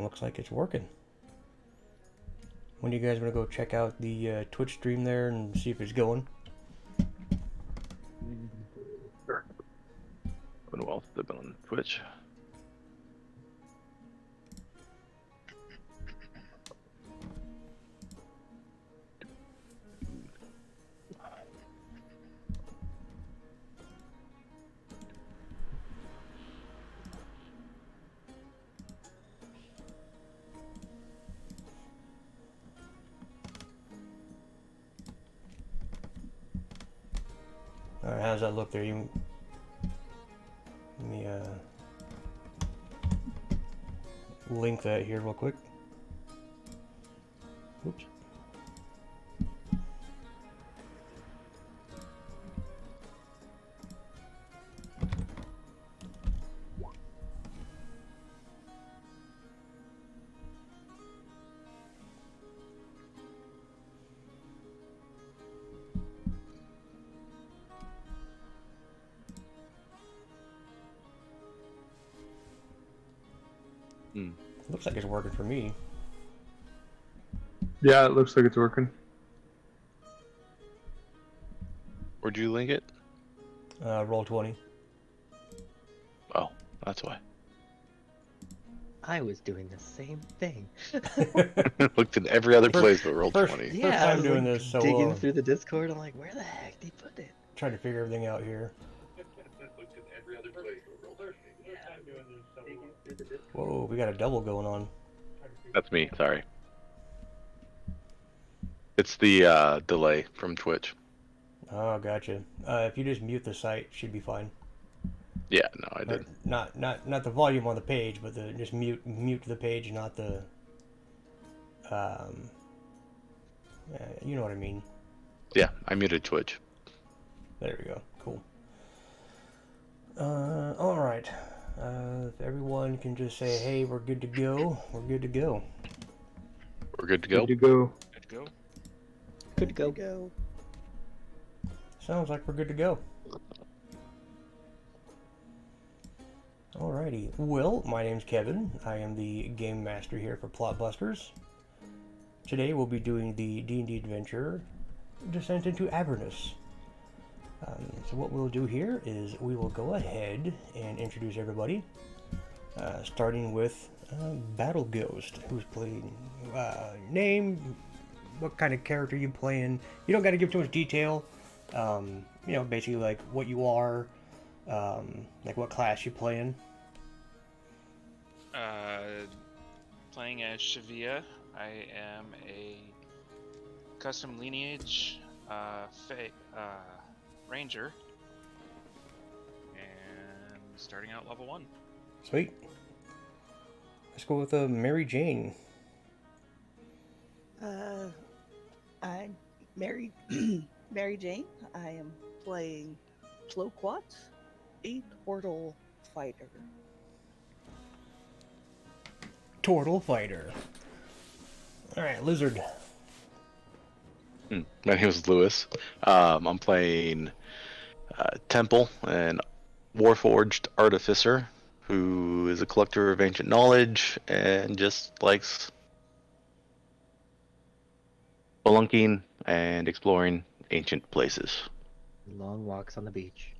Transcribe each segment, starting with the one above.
looks like it's working. When do you guys want to go check out the Twitch stream there and see if it's going? Sure. Been a while since I've been on Twitch. Alright, how does that look there? Let me link that here real quick. Oops. Looks like it's working for me. Yeah, it looks like it's working. Where'd you link it? Roll20. Oh, that's why. I was doing the same thing. Looked in every other place but Roll20. Yeah, time I was doing like, this, so digging through the Discord. I'm like, where the heck they put it? trying to figure everything out here. Whoa, we got a double going on. That's me, sorry. It's the delay from Twitch. Oh, gotcha. If you just mute the site, should be fine. Yeah, no, I did. Not the volume on the page, but just mute the page, not the. You know what I mean. Yeah, I muted Twitch. There we go. Cool. All right. If everyone can just say, "Hey, we're good to go," we're good to go. We're good to go. Good to go. Good to go. Good to go. Sounds like we're good to go. Alrighty. Well, my name's Kevin. I am the game master here for Plotbusters. Today we'll be doing the D&D adventure, Descent into Avernus. So what we'll do here is we will go ahead and introduce everybody, starting with Battle Ghost, who's playing. Name, what kind of character you playing. You don't got to give too much detail. Basically like what you are, like what class you playing. Playing as Shavia. I am a custom lineage ranger, and starting out level 1. Sweet. Let's go with Mary Jane. I'm Mary Jane. I am playing Floquat, a Turtle Fighter. Turtle Fighter. Alright, Lizard. My name is Lewis. I'm playing Temple, an Warforged Artificer who is a collector of ancient knowledge and just likes spelunking and exploring ancient places. Long walks on the beach.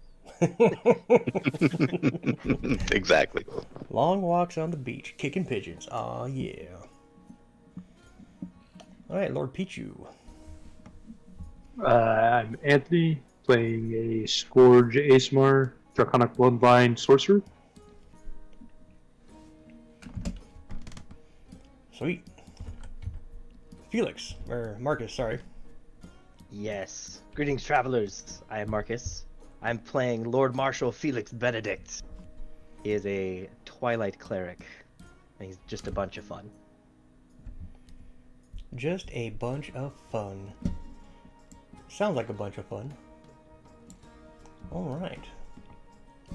Exactly. Long walks on the beach, kicking pigeons. Aw, yeah. Alright, Lord Pichu. I'm Anthony, playing a Scourge Asmar, Draconic Bloodline Sorcerer. Sweet. Felix, or Marcus, sorry. Yes. Greetings, travelers. I am Marcus. I'm playing Lord Marshal Felix Benedict. He is a Twilight Cleric, and he's just a bunch of fun. Just a bunch of fun. Sounds like a bunch of fun. Alright.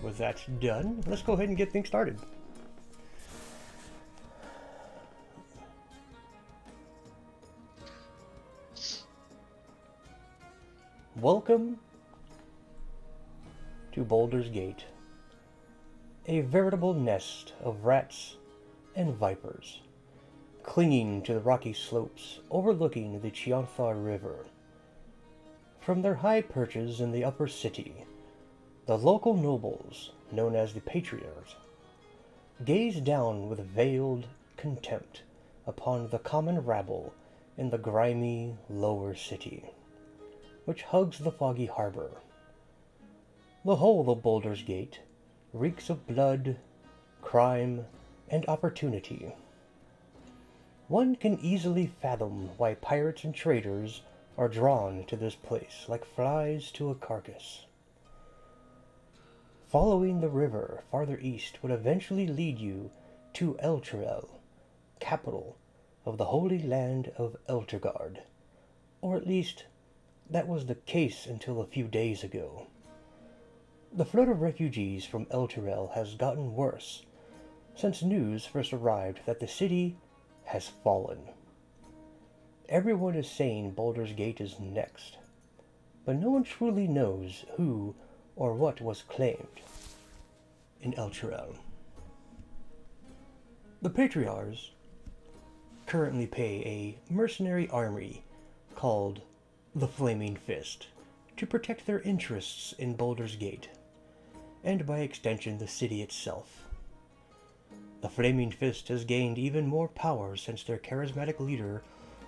With that done, let's go ahead and get things started. Welcome to Baldur's Gate, a veritable nest of rats and vipers, clinging to the rocky slopes overlooking the Chianthar River. From their high perches in the upper city, the local nobles, known as the patriarchs, gaze down with veiled contempt upon the common rabble in the grimy lower city, which hugs the foggy harbor. The whole of Baldur's Gate reeks of blood, crime, and opportunity. One can easily fathom why pirates and traders are drawn to this place like flies to a carcass. Following the river farther east would eventually lead you to Elturel, capital of the Holy Land of Elturgard, or at least that was the case until a few days ago. The flood of refugees from Elturel has gotten worse since news first arrived that the city has fallen. Everyone is saying Baldur's Gate is next, but no one truly knows who or what was claimed in Elturel. The Patriarchs currently pay a mercenary army called the Flaming Fist to protect their interests in Baldur's Gate, and by extension the city itself. The Flaming Fist has gained even more power since their charismatic leader,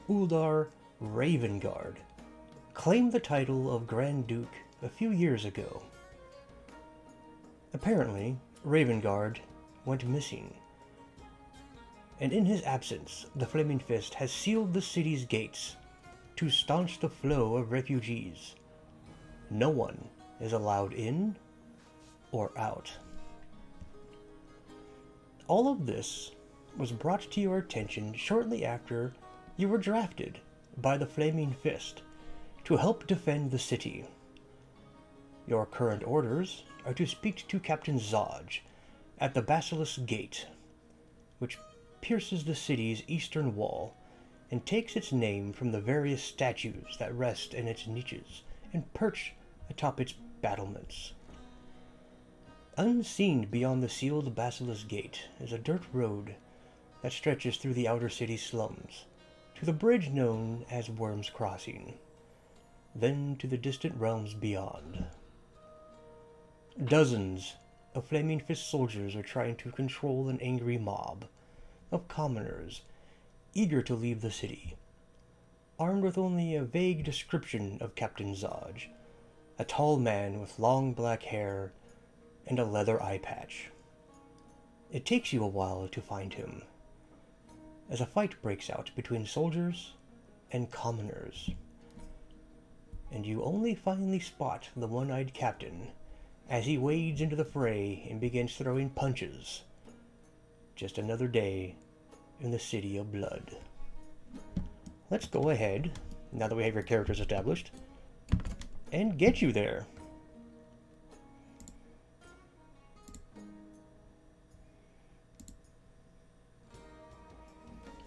Uldar Ravengard, claimed the title of Grand Duke a few years ago. Apparently, Ravengard went missing, and in his absence, the Flaming Fist has sealed the city's gates to staunch the flow of refugees. No one is allowed in or out. All of this was brought to your attention shortly after you were drafted by the Flaming Fist to help defend the city. Your current orders are to speak to Captain Zodge at the Basilisk Gate, which pierces the city's eastern wall and takes its name from the various statues that rest in its niches and perch atop its battlements. Unseen beyond the sealed Basilisk Gate is a dirt road that stretches through the outer city slums to the bridge known as Worm's Crossing, then to the distant realms beyond. Dozens of Flaming Fist soldiers are trying to control an angry mob of commoners eager to leave the city, armed with only a vague description of Captain Zodge, a tall man with long black hair and a leather eye patch. It takes you a while to find him, as a fight breaks out between soldiers and commoners, and you only finally spot the one-eyed captain as he wades into the fray and begins throwing punches. Just another day in the City of Blood. Let's go ahead, now that we have your characters established, and get you there.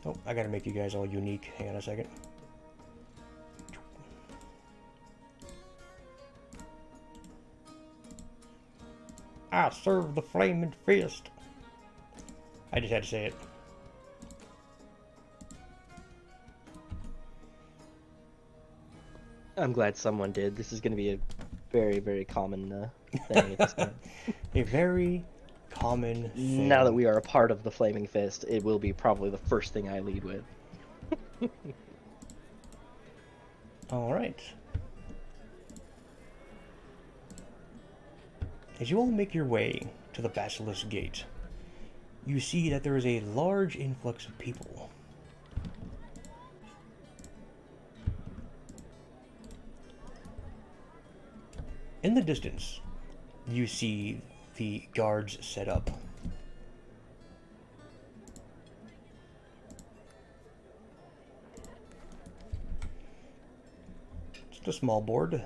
Oh, I gotta make you guys all unique. Hang on a second. I serve the Flaming Fist. I just had to say it. I'm glad someone did. This is going to be a very, very common thing at this time. A very common thing. Now that we are a part of the Flaming Fist, it will be probably the first thing I lead with. Alright. As you all make your way to the Basilisk Gate, you see that there is a large influx of people. In the distance, you see the guards set up. Just a small board.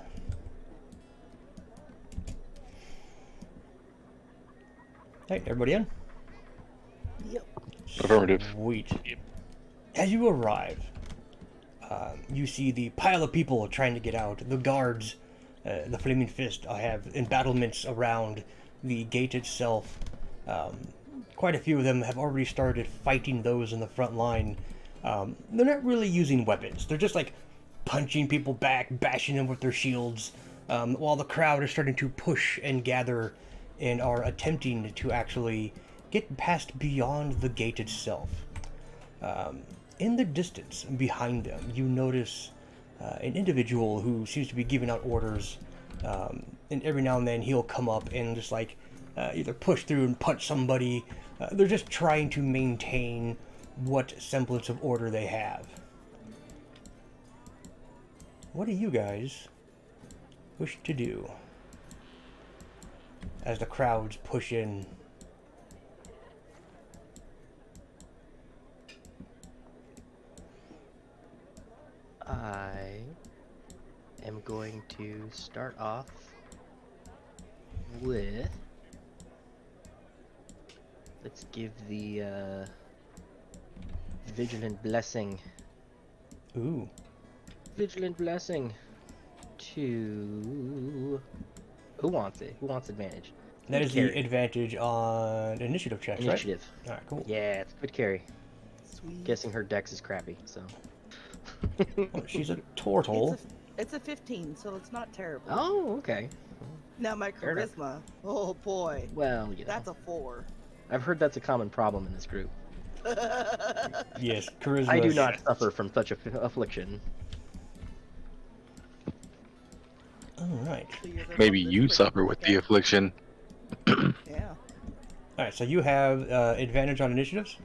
Hey, everybody in? Yep. Affirmative. Sweet. Yep. As you arrive, you see the pile of people trying to get out. The guards, the Flaming Fist, have embattlements around the gate itself, quite a few of them have already started fighting those in the front line. They're not really using weapons. They're just like punching people back, bashing them with their shields, while the crowd is starting to push and gather and are attempting to actually get past beyond the gate itself. In the distance behind them, you notice an individual who seems to be giving out orders, and every now and then he'll come up and just like either push through and punch somebody. They're just trying to maintain what semblance of order they have. What do you guys wish to do as the crowds push in? I am going to start off with. Let's give the Vigilant Blessing. Ooh. Vigilant Blessing to. Who wants it? Who wants advantage? That Good is carry. the advantage on initiative checks, Initiative. right? Alright, cool. Yeah, it's good carry. Sweet. Guessing her dex is crappy, so. Well, she's a turtle. It's a 15, so it's not terrible. Oh, okay. Now my Fair enough. charisma. Oh boy. Well, you know. That's a 4. I've heard that's a common problem in this group. Yes, charisma. I do not suffer from such a affliction. Alright. So you're gonna Maybe love this you quick. suffer with the Okay. affliction. Yeah. Alright, so you have advantage on initiatives?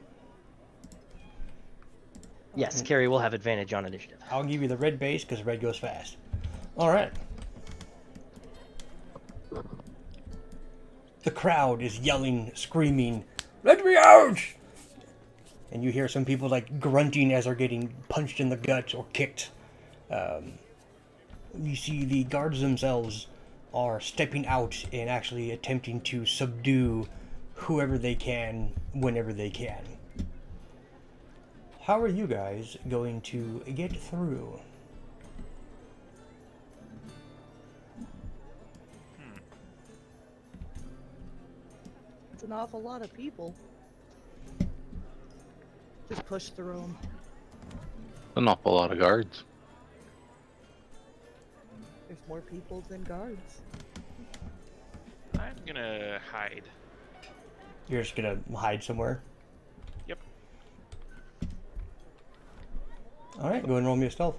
Yes, Carrie will have advantage on initiative. I'll give you the red base because red goes fast. Alright. The crowd is yelling, screaming, "Let me out!" And you hear some people like grunting as they're getting punched in the gut or kicked. You see the guards themselves are stepping out and actually attempting to subdue whoever they can, whenever they can. How are you guys going to get through? It's an awful lot of people. Just push through them. An awful lot of guards. There's more people than guards. I'm gonna hide. You're just gonna hide somewhere? Yep. Alright, go and roll me a stealth.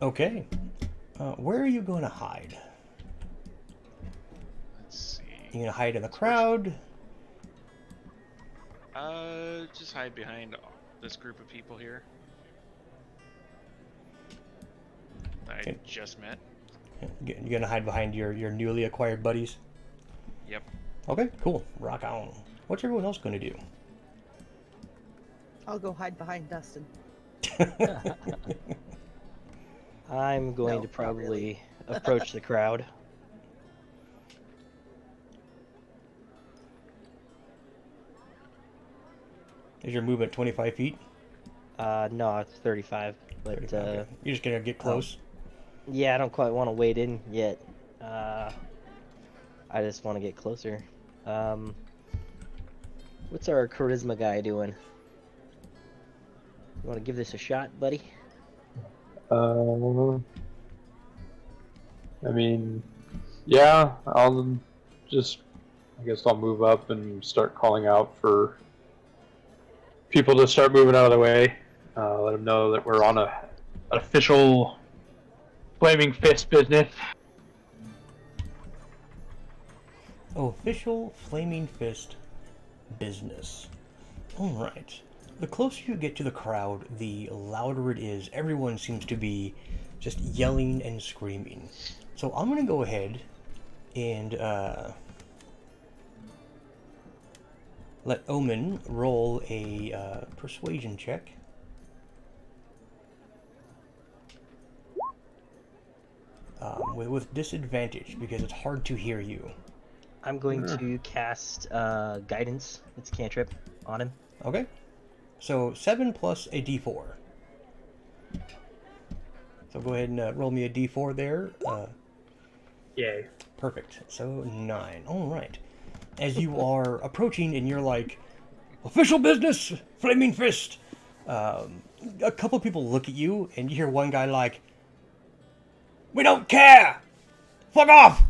Okay. Where are you going to hide? Let's see. You gonna hide in the crowd? Just hide behind this group of people here. I Okay. just met. You gonna hide behind your newly acquired buddies? Yep. Okay, cool. Rock on. What's everyone else gonna do? I'll go hide behind Dustin. I'm going No, to not probably really. approach the crowd. Is your movement 25 feet? No, it's 35. But 35, okay. You're just gonna get close? yeah, I don't quite want to wade in yet. I just want to get closer. What's our charisma guy doing? You want to give this a shot, buddy? I mean, yeah, I'll just, I guess I'll move up and start calling out for people to start moving out of the way. Let them know that we're on an official flaming fist business. Official Flaming Fist business. Alright. The closer you get to the crowd, the louder it is. Everyone seems to be just yelling and screaming. So I'm gonna go ahead and let Omen roll a persuasion check. With disadvantage because it's hard to hear you. I'm going to cast guidance. It's a cantrip on him. Okay. So 7 plus a d4. So go ahead and roll me a d4 there. Yay. Perfect. So 9. All right. As you are approaching and you're like, official business, flaming fist. A couple people look at you and you hear one guy like, we don't care! Fuck off!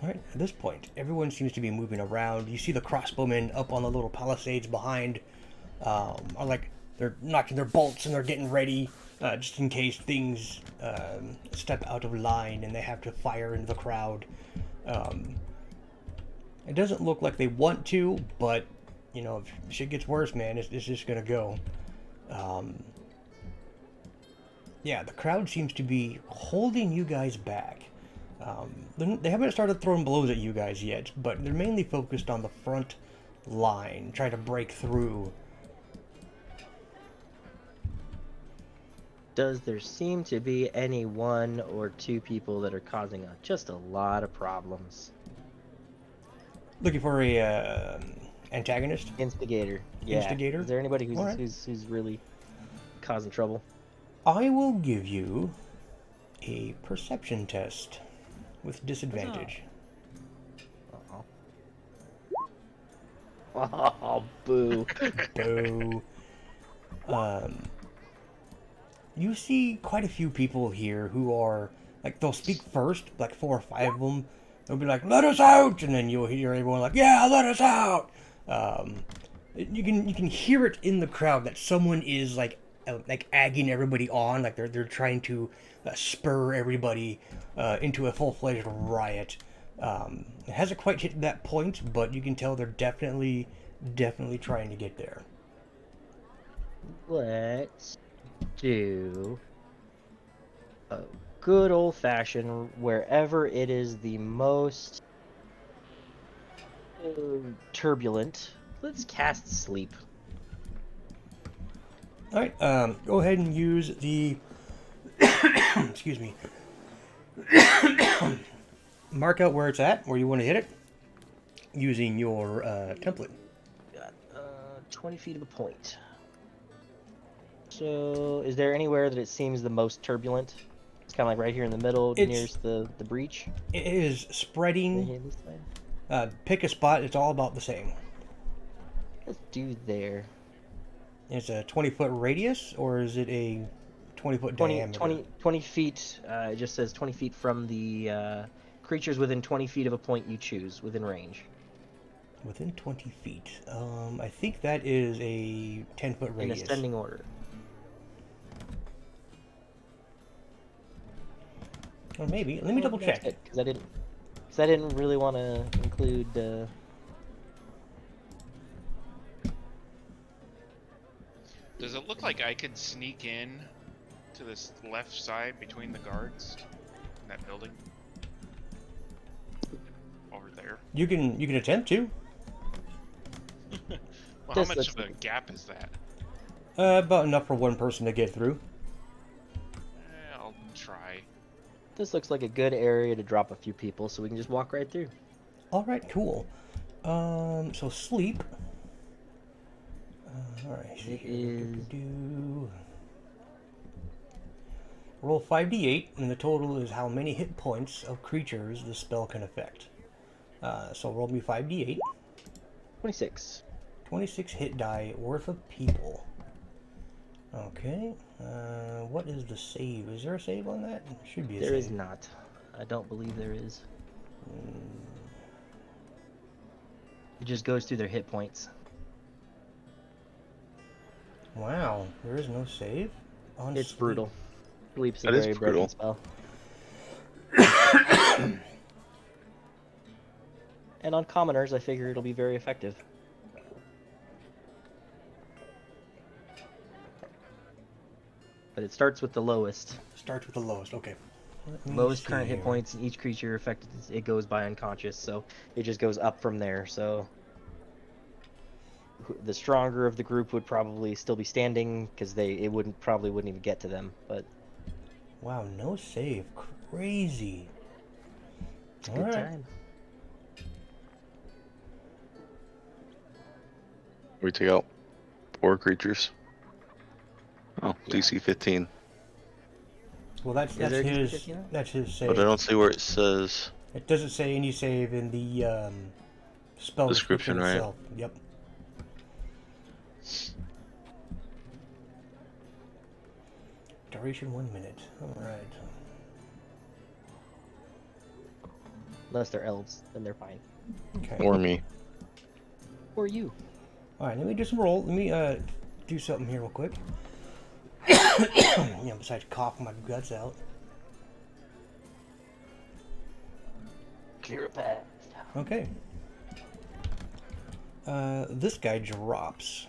Alright, at this point, everyone seems to be moving around. You see the crossbowmen up on the little palisades behind. Are like, they're notching their bolts and they're getting ready, just in case things step out of line and they have to fire into the crowd. It doesn't look like they want to, but, you know, if shit gets worse, man, it's just gonna go. Yeah, the crowd seems to be holding you guys back. They haven't started throwing blows at you guys yet, but they're mainly focused on the front line, trying to break through. Does there seem to be any 1 or 2 people that are causing just a lot of problems? Looking for a antagonist? Instigator. Yeah. Instigator? Is there anybody who's, Alright. who's really causing trouble? I will give you a perception test with disadvantage. Oh, boo. Boo. You see quite a few people here who are, like, they'll speak first, like 4 or 5 of them. They'll be like, let us out! And then you'll hear everyone like, yeah, let us out! You can hear it in the crowd that someone is, like egging everybody on, like they're trying to spur everybody into a full-fledged riot. It hasn't quite hit that point, but you can tell they're definitely trying to get there. Let's do a good old-fashioned, wherever it is the most turbulent, let's cast sleep. Alright, go ahead and use the... excuse me. Mark out where it's at, where you want to hit it, using your template. Got 20 feet of a point. So, is there anywhere that it seems the most turbulent? It's kind of like right here in the middle, nearest the breach. It is spreading. Right here this side. Pick a spot, it's all about the same. Let's do there. It's a 20-foot radius, or is it a 20-foot 20, diameter? 20 feet, it just says 20 feet from the creatures within 20 feet of a point you choose, within range. Within 20 feet. I think that is a 10-foot radius. In ascending order. Or maybe. Let me double check. Because I didn't really want to include... Does it look like I could sneak in to this left side between the guards in that building? Over there. You can attempt to. Well, how This much looks of a like gap is that? About enough for one person to get through. I'll try. This looks like a good area to drop a few people, so we can just walk right through. Alright, cool. So sleep. Alright. It is... Roll 5d8, and the total is how many hit points of creatures the spell can affect. So roll me 5d8. 26. 26 hit die worth of people. Okay. What is the save? Is there a save on that? Should be a save. There is not. I don't believe there is. It just goes through their hit points. Wow, there is no save? On It's sleep. brutal. Sleep's a That is very brutal. broken spell. And on commoners, I figure it'll be very effective. But it starts with the lowest. Starts with the lowest, okay. Let me Lowest see current hit here. points, and each creature affected, it goes by unconscious, so it just goes up from there, so... the stronger of the group would probably still be standing because it wouldn't even get to them. But Wow, no save. Crazy. it's a All good right. time. We take out 4 creatures. Oh, Yeah. DC 15. Well, that's there a DC his 15 on? that's his But I save. don't see where it says It doesn't say any save in the spell description description, right? itself. Yep. Duration 1 minute. All right. Unless they're elves, then they're fine. Okay. Or me. Or you. All right. Let me do some roll. Let me do something here real quick. Besides coughing my guts out. Clear a path. Okay. This guy drops.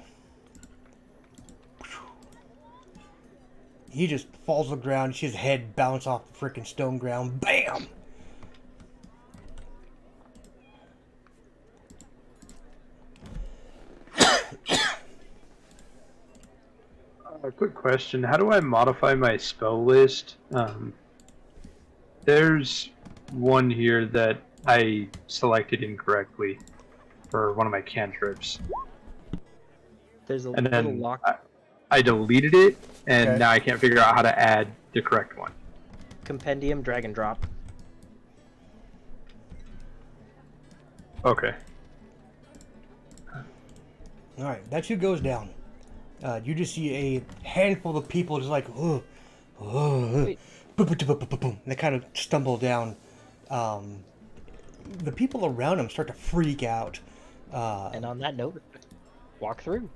He just falls to the ground. His head bounce off the freaking stone ground. Bam! A quick question. How do I modify my spell list? There's one here that I selected incorrectly for one of my cantrips. There's a And little then lock I deleted it, and Okay. now I can't figure out how to add the correct one. compendium, drag and drop. Okay. All right, that shit goes down. You just see a handful of people just like, oh, Wait. boom, boom, boom, boom, boom, boom. They kind of stumble down. The people around them start to freak out. And on that note, walk through.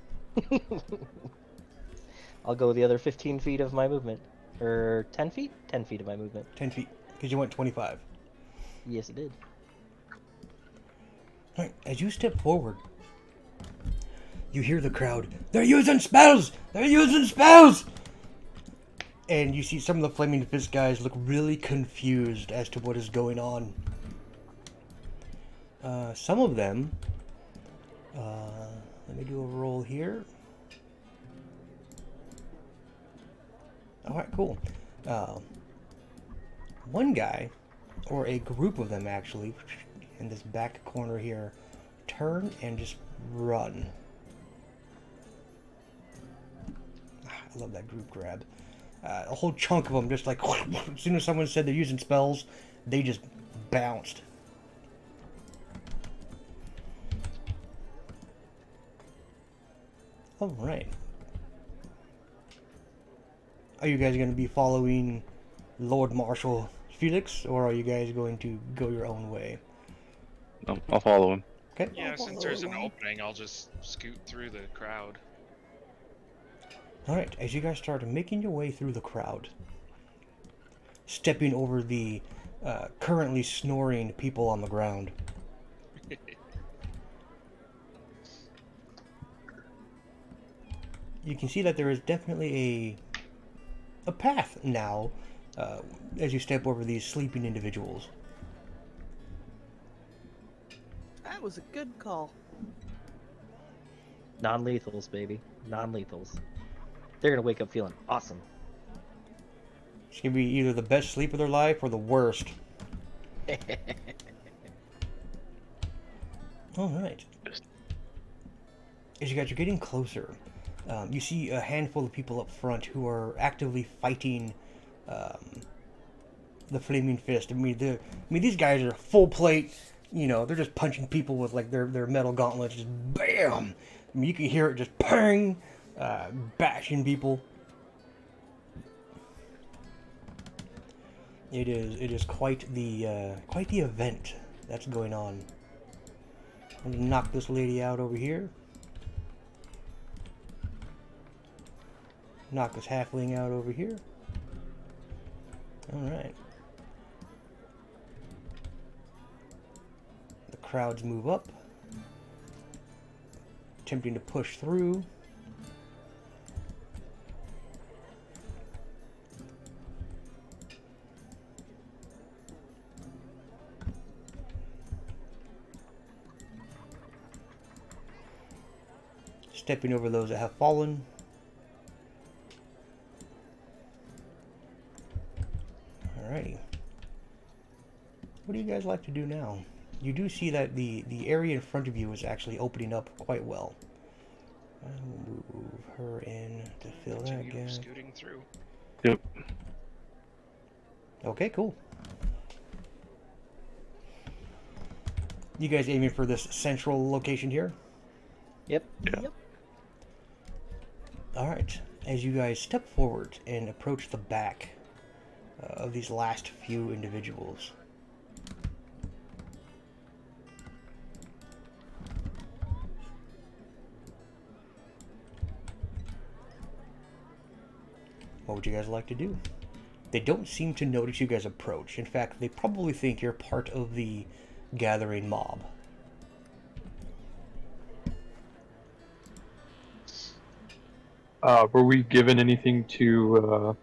I'll go the other 15 feet of my movement. Or 10 feet? 10 feet of my movement. 10 feet, because you went 25. Yes, it did. All right, as you step forward, you hear the crowd. They're using spells! They're using spells! And you see some of the Flaming Fist guys look really confused as to what is going on. Some of them... let me do a roll here. Alright, cool. One guy, or a group of them actually, in this back corner here, turn and just run. I love that group grab. A whole chunk of them just like, as soon as someone said they're using spells, they just bounced. Alright. Are you guys going to be following Lord Marshal Felix, or are you guys going to go your own way? No, I'll follow him. Okay. Yeah, since there's an opening, I'll just scoot through the crowd. Alright, as you guys start making your way through the crowd, stepping over the currently snoring people on the ground. You can see that there is definitely a path now as you step over these sleeping individuals. That was a good call. Non-lethals, baby. Non-lethals. They're gonna wake up feeling awesome. It's going to be either the best sleep of their life or the worst. Alright. As you guys are getting closer, you see a handful of people up front who are actively fighting the Flaming Fist. I mean, these guys are full plate. You know, they're just punching people with like their metal gauntlets, just bam. I mean, you can hear it just pang, bashing people. It is quite the event that's going on. I'm gonna knock this lady out over here. Knock this halfling out over here. Alright. The crowds move up. Attempting to push through. stepping over those that have fallen. Alrighty. What do you guys like to do now? You do see that the area in front of you is actually opening up quite well. I'll move her in to fill that Continue gap. scooting through. Yep. Okay, cool. You guys aiming for this central location here? Yep. Yeah. Yep. Alright, as you guys step forward and approach the back of these last few individuals, what would you guys like to do? They don't seem to notice you guys approach. In fact, they probably think you're part of the gathering mob. Were we given anything to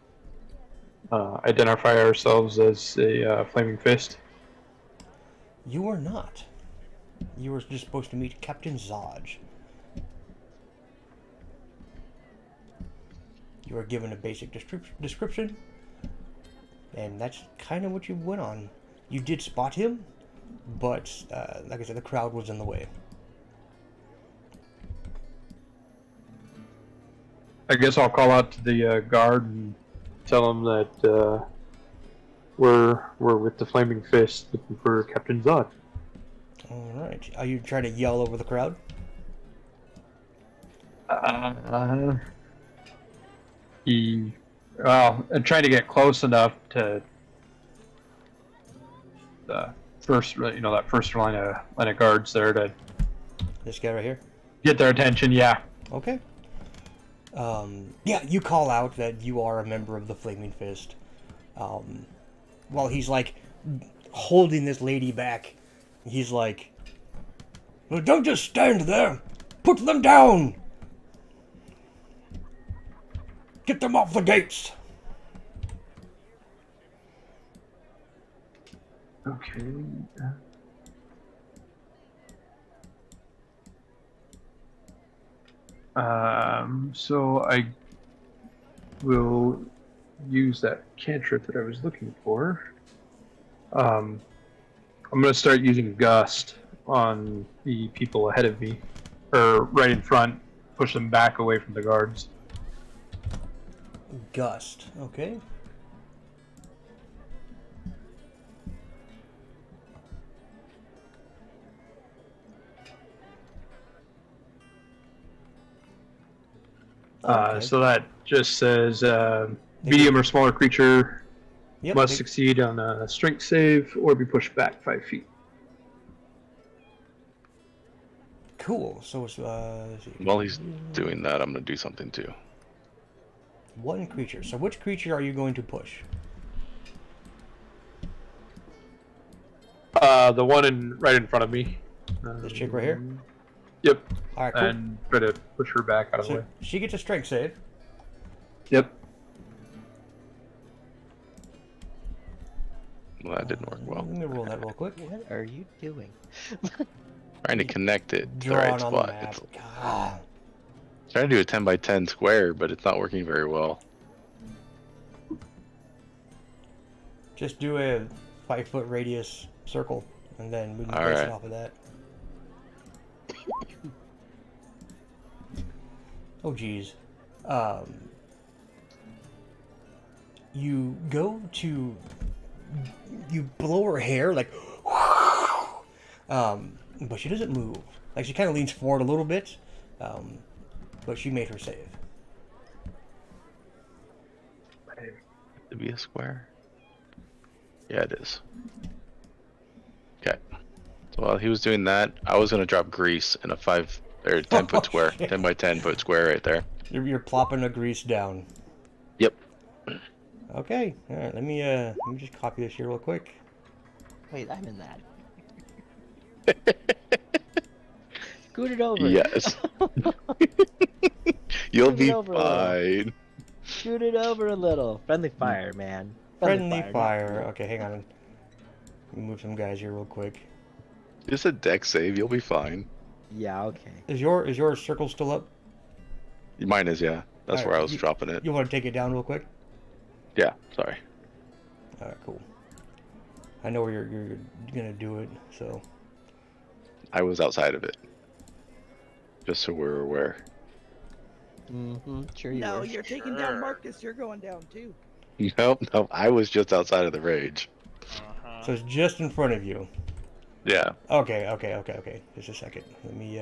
identify ourselves as a flaming fist? You are not. You were just supposed to meet Captain Zodge. You are given a basic description, and that's kind of what you went on. You did spot him, but like I said, the crowd was in the way. I guess I'll call out to the guard and tell him that we're with the Flaming Fist looking for Captain Zod. All right. Are you trying to yell over the crowd? I'm trying to get close enough to the first, that first line of guards there to This guy right here? get their attention. Yeah. Okay. Yeah, you call out that you are a member of the Flaming Fist. While he's like holding this lady back, he's like, "Well, don't just stand there! Put them down! Get them off the gates!" Okay. So I will use that cantrip that I was looking for. I'm going to start using Gust on the people ahead of me, or right in front, push them back away from the guards. Gust, okay. Okay. So that just says medium or smaller creature Yep, must they- succeed on a strength save or be pushed back 5 feet. Cool. So it's let's see. While he's doing that, I'm gonna do something too. One creature. So which creature are you going to push? The one right in front of me. This chick right here? Yep. All right, cool. And try to push her back out of the So way. she gets a strength save. Yep. Well, that didn't work well. Let me roll that real quick. What are you doing? Trying to connect it to the Drawn right on the spot. map. It's God. trying to do a 10 by 10 square, but it's not working very well. Just do a 5-foot radius circle, and then we can All base right. it off of that. Oh, geez. You go to... You blow her hair, like... but she doesn't move. Like, she kind of leans forward a little bit, but she made her save. To be a square? Yeah, it is. Okay. So while he was doing that, I was gonna drop grease in a 5 or 10 foot square, shit. 10 by 10 foot square right there. You're plopping a grease down. Yep. Okay. All right. Let me just copy this here real quick. Wait, I'm in that. Scoot it over. Yes. You'll Move it be over a little. fine. Scoot it over a little. Friendly fire, man. Friendly not- fire. Okay, hang on. Let me move some guys here real quick. Just a deck save, you'll be fine. Yeah, okay. Is your circle still up, Mine is, yeah. That's Alright, where I was dropping it. You want to take it down real quick? Yeah, sorry. All right, cool. I know where you're gonna do it, so. I was outside of it. Just so we're aware. Mm-hmm. Sure you No, were. you're taking Sure. down Marcus. You're going down too. Nope, I was just outside of the rage. Uh-huh. So it's just in front of you. Yeah. Okay. Just a second. Let me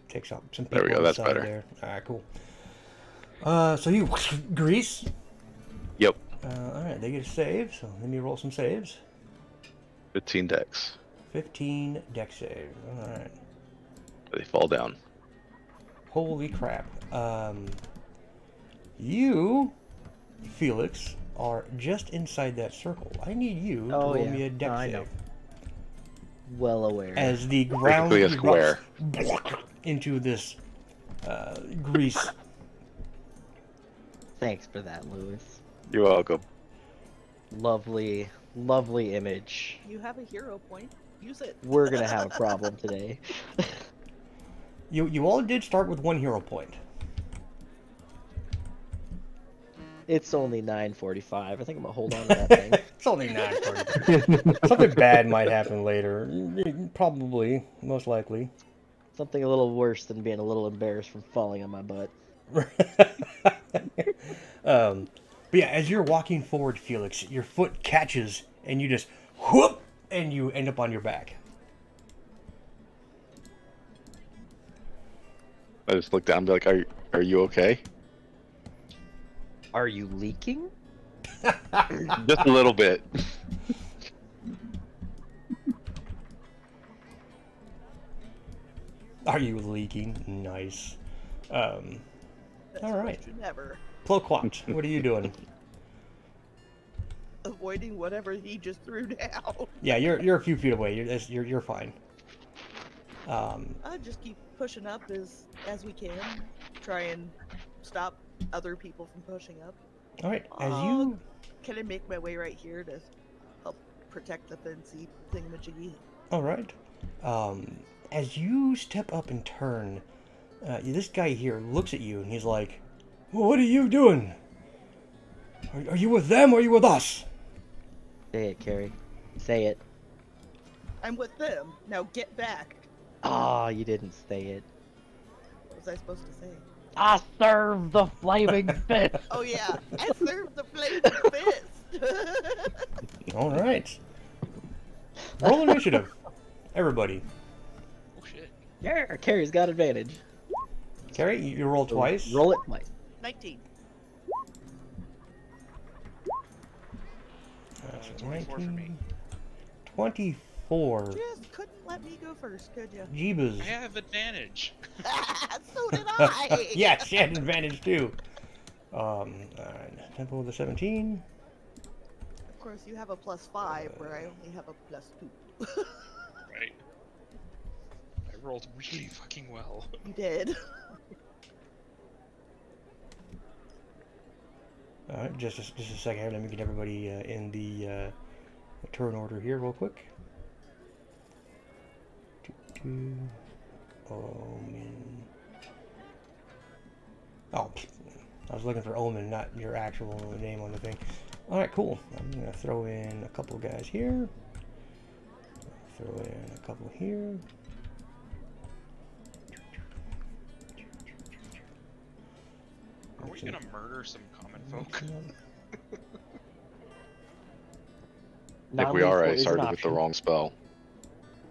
take some people There we go, on the that's side better. there. All right, cool. So you grease. Yep. All right, they get a save. So let me roll some saves. 15 decks. 15 deck saves. All right. They fall down. Holy crap. You, Felix, are just inside that circle. I need you to Oh, roll yeah. me a deck No, I save. know. Well aware. As the ground Basically a square. erupts into this grease. Thanks for that, Lewis. You're welcome. Lovely, lovely image. You have a hero point. Use it. We're gonna have a problem today. You all did start with 1 hero point. It's only 9:45. I think I'm gonna hold on to that thing. It's only 9:40. Something bad might happen later. Probably, most likely. Something a little worse than being a little embarrassed from falling on my butt. But yeah, as you're walking forward, Felix, your foot catches and you just whoop, and you end up on your back. I just looked down and be like, are you okay? Are you leaking? Just a little bit. Are you leaking? Nice. Best all right. question ever. Ploquat, what are you doing? Avoiding whatever he just threw down. Yeah, you're a few feet away. You're fine. I just keep pushing up as we can. Try and stop other people from pushing up. All right. As you Can I make my way right here to help protect the fancy thingamajiggy? all right. As you step up and turn, this guy here looks at you and he's like, well, "What are you doing? Are you with them or are you with us?" Say it, Carrie. Say it. I'm with them. Now get back. Ah, you didn't say it. What was I supposed to say? I serve the flaming fist. Oh yeah, I served the flaming fist. All right. Roll initiative, everybody. Oh shit. Yeah, Carrie's got advantage. Carrie, you roll twice. Roll it twice. 19. So 24 for me. 24. Just couldn't let me go first, could you? Jeebus. I have advantage. So did I. Yeah, she had advantage too. Alright, Temple with a 17. Of course, you have a +5, where I only have a +2. Right. I rolled really fucking well. You did. Alright, just a second here. Let me get everybody in the turn order here real quick. Omen. Oh, I was looking for Omen, not your actual name on the thing. Alright, cool. I'm going to throw in a couple guys here. Throw in a couple here. Are we gonna murder some common folk? I think we are. I Non-lethal is an started with the option. wrong spell.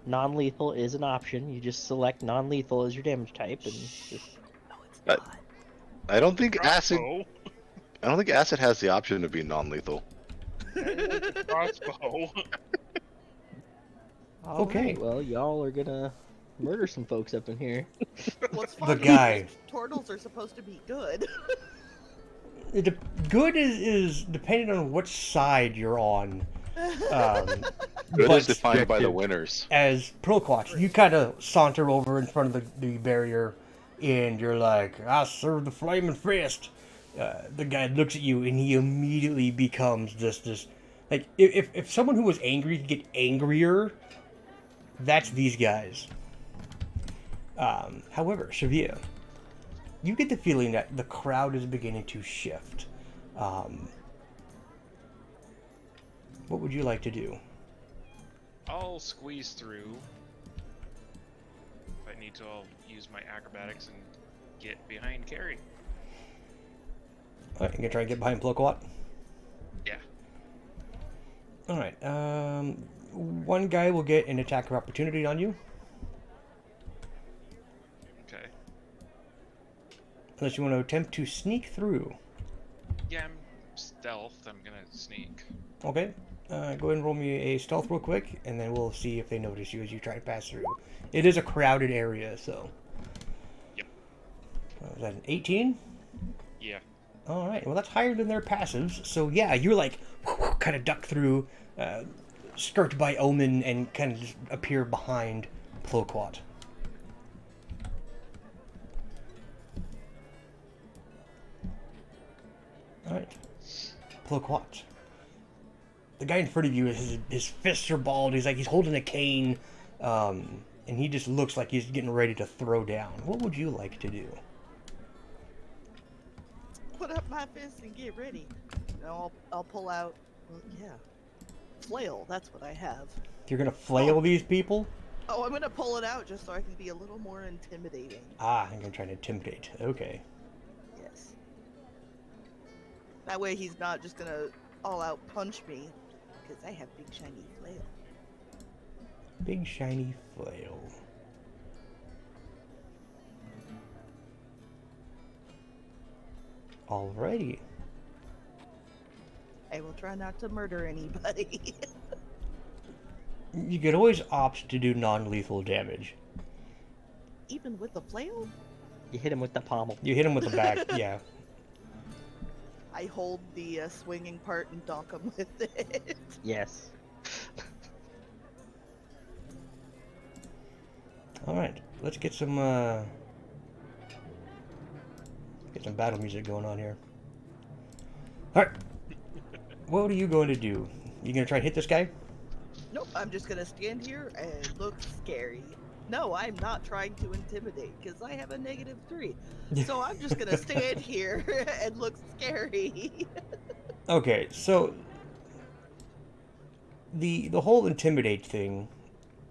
Non-lethal is an option. You just select non-lethal as your damage type, and just No, it's Uh, not. I don't think acid. Crossbow. I don't think acid has the option to be non-lethal. Crossbow. Okay. Alright, well, y'all are gonna murder some folks up in here. What's The funny guy. is turtles are supposed to be good. Good is depending on which side you're on. Good But is defined by the subjective. winners. as Proquatch, you kind of saunter over in front of the barrier, and you're like, "I serve the flaming fist." The guy looks at you, and he immediately becomes this like if someone who was angry could get angrier, that's these guys. However, Shavia, you get the feeling that the crowd is beginning to shift. What would you like to do? I'll squeeze through. If I need to, I'll use my acrobatics and get behind Carrie. Alright, you gonna try and get behind Ploquat? Yeah. Alright, one guy will get an attack of opportunity on you. Okay. Unless you want to attempt to sneak through. Yeah, I'm stealth. I'm gonna sneak. Okay. Go ahead and roll me a stealth real quick, and then we'll see if they notice you as you try to pass through. It is a crowded area, so. Yep. Is that an 18? Yeah. Alright, well that's higher than their passives, so yeah, you're like, kind of duck through, skirt by Omen, and kind of just appear behind Ploquat. Alright. Ploquat. The guy in front of you, his fists are balled, he's holding a cane, and he just looks like he's getting ready to throw down. What would you like to do? Put up my fist and get ready. No, I'll pull out. Well, yeah, flail. That's what I have. You're gonna flail these people? Oh, I'm gonna pull it out just so I can be a little more intimidating. Ah, I'm gonna try to intimidate. Okay. Yes. That way he's not just gonna all out punch me, because I have big shiny flail. Big shiny flail. Alrighty. I will try not to murder anybody. You could always opt to do non-lethal damage. Even with the flail? You hit him with the pommel. You hit him with the back, yeah. I hold the swinging part and donk him with it. Yes. Alright, let's get some battle music going on here. Alright. What are you going to do? You gonna try and hit this guy? Nope, I'm just gonna stand here and look scary. No, I'm not trying to intimidate, because I have a -3. So I'm just gonna stand here and look scary. Okay, so the whole intimidate thing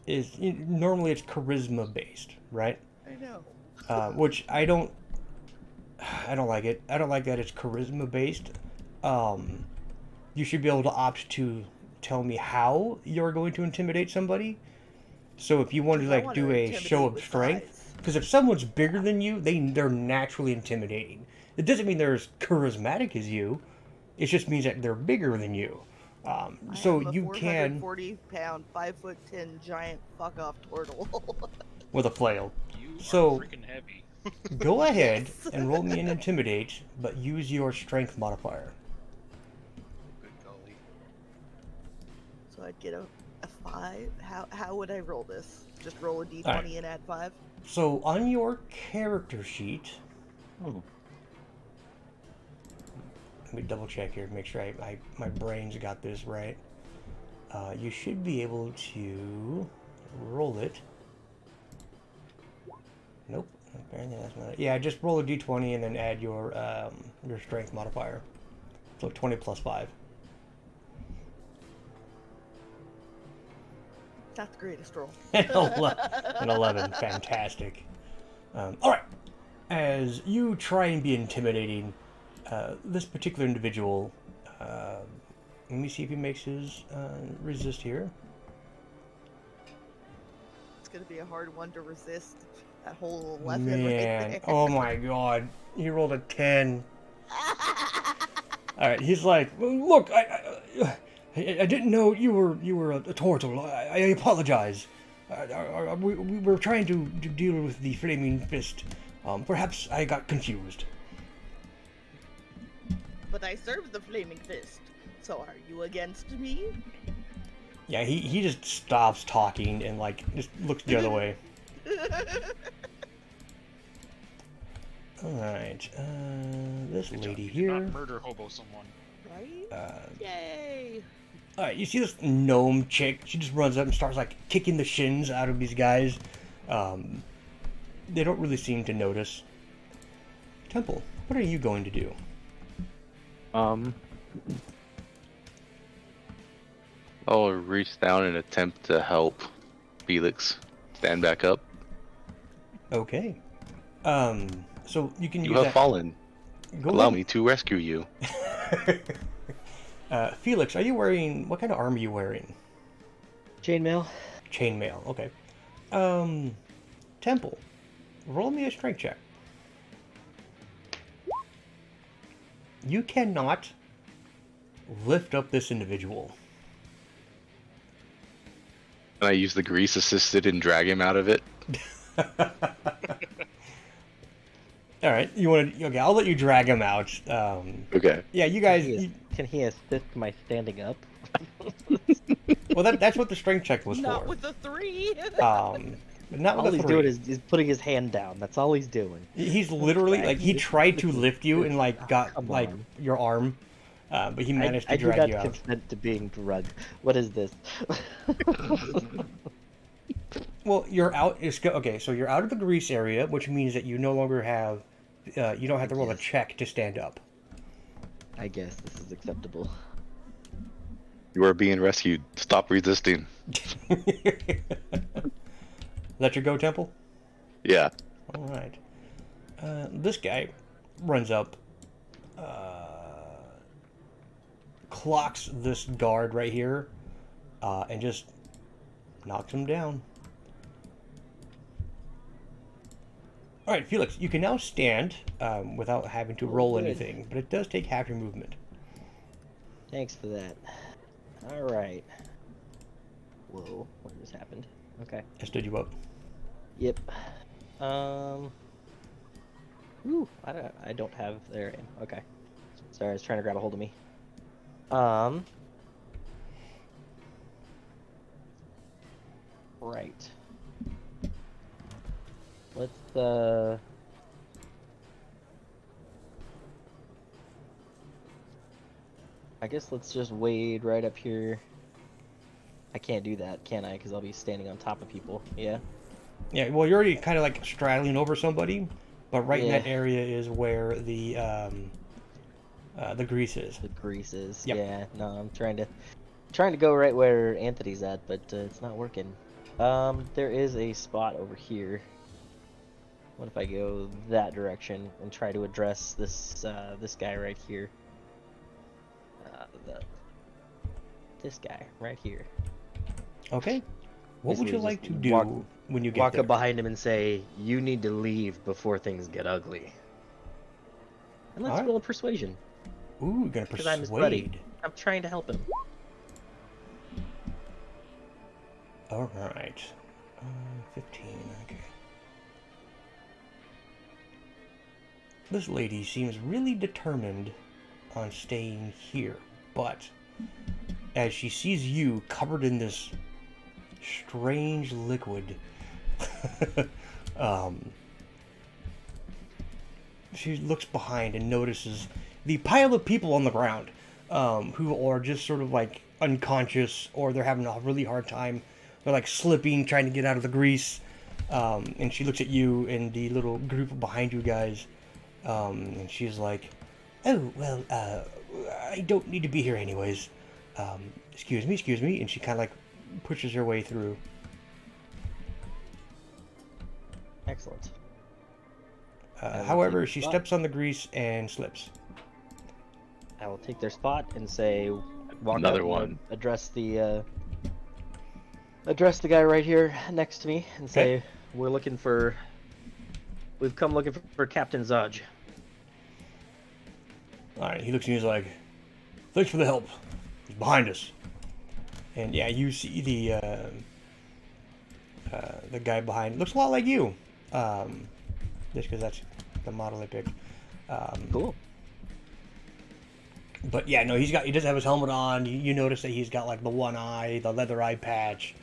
is normally it's charisma based, right? I know. Which I don't like it. I don't like that it's charisma based. You should be able to opt to tell me how you're going to intimidate somebody. So if you want to like do a show of strength, because if someone's bigger than you, they're naturally intimidating. It doesn't mean they're as charismatic as you. It just means that they're bigger than you. So you can 440-pound, 5'10" giant fuck off turtle. with a flail. You So- are freaking heavy. Go ahead and roll me an intimidate, but use your strength modifier. Good golly. So I'd get a 5. How would I roll this? Just roll a d20 Alright. and add 5? So on your character sheet, Hmm. let me double check here, make sure my brain's got this right. You should be able to roll it. Nope. Apparently that's not it. Yeah, just roll a d20 and then add your strength modifier. So 20 plus 5. Not the greatest roll. An 11. Fantastic. Alright. As you try and be intimidating, this particular individual, let me see if he makes his resist here. It's gonna be a hard one to resist. That whole 11 right Man, there. oh my god. He rolled a 10. Alright, he's like, look, I didn't know you were a turtle. I apologize. We were trying to deal with the flaming fist. Perhaps I got confused. But I serve the flaming fist. So are you against me? Yeah, he just stops talking and like just looks the other way. Alright, this Good job. lady You did here. not murder hobo someone. Right? Yay! Alright, you see this gnome chick? She just runs up and starts like kicking the shins out of these guys. they don't really seem to notice. Temple, what are you going to do? I'll reach down and attempt to help Felix stand back up. Okay. So you can You use have that. fallen. Go Allow ahead. me to rescue you. Felix, are you wearing, what kind of armor are you wearing? Chainmail. Chainmail, okay. Temple, roll me a strength check. You cannot lift up this individual. Can I use the grease assisted and drag him out of it? All right, you want to? Okay, I'll let you drag him out. Okay. Yeah, you guys. Can he assist my standing up? Well, that's what the strength check was Not for. with the 3. But not All with a he's 3. doing is putting his hand down. That's all he's doing. He's literally like he tried to lift you and like got Come like on. your arm, but he managed I to do drag not you out. consent to being drugged. What is this? Well, you're out. Okay, so you're out of the grease area, which means that you no longer have. You don't have to roll a Yes. check to stand up. I guess this is acceptable. You are being rescued. Stop resisting. Let you go, Temple. Yeah. All right. This guy runs up, clocks this guard right here, and just knocks him down. All right, Felix, you can now stand without having to roll good. anything, but it does take half your movement. Thanks for that. All right. Whoa, what just happened? Okay. I stood you up. Yep. Ooh, I don't have their aim. Okay. Sorry, I was trying to grab a hold of me. Right. Let's I guess let's just wade right up here. I can't do that, can I? Because I'll be standing on top of people. Yeah. Yeah, well, you're already kind of like straddling over somebody, but right in Yeah. that area is where the grease is. The greases. Yep. Yeah. No, I'm trying to go right where Anthony's at, but it's not working. There is a spot over here. What if I go that direction and try to address this this guy right here? This guy right here. Okay. What would you Basically like to just do when you get Walk there? up behind him and say, "You need to leave before things get ugly." And let's Alright. roll a persuasion. Ooh, you're gonna 'Cause I'm his buddy. persuade. I'm trying to help him. All right. 15. Okay. This lady seems really determined on staying here, but as she sees you covered in this strange liquid, she looks behind and notices the pile of people on the ground who are just sort of like unconscious, or they're having a really hard time. They're like slipping, trying to get out of the grease. And she looks at you and the little group behind you guys, and she's like, "Oh, well, I don't need to be here anyways. Excuse me." And she kind of like pushes her way through. Excellent. However, take she the spot. steps on the grease and slips. I will take their spot and say, walk Another up and one. address the guy right here next to me and say, Okay. we've come looking for Captain Zudge. Alright, he looks at you and he's like, "Thanks for the help. He's behind us." And yeah, you see the guy behind. Looks a lot like you. Just because that's the model I picked. Cool. But yeah, no, he doesn't have his helmet on. You notice that he's got like the one eye, the leather eye patch.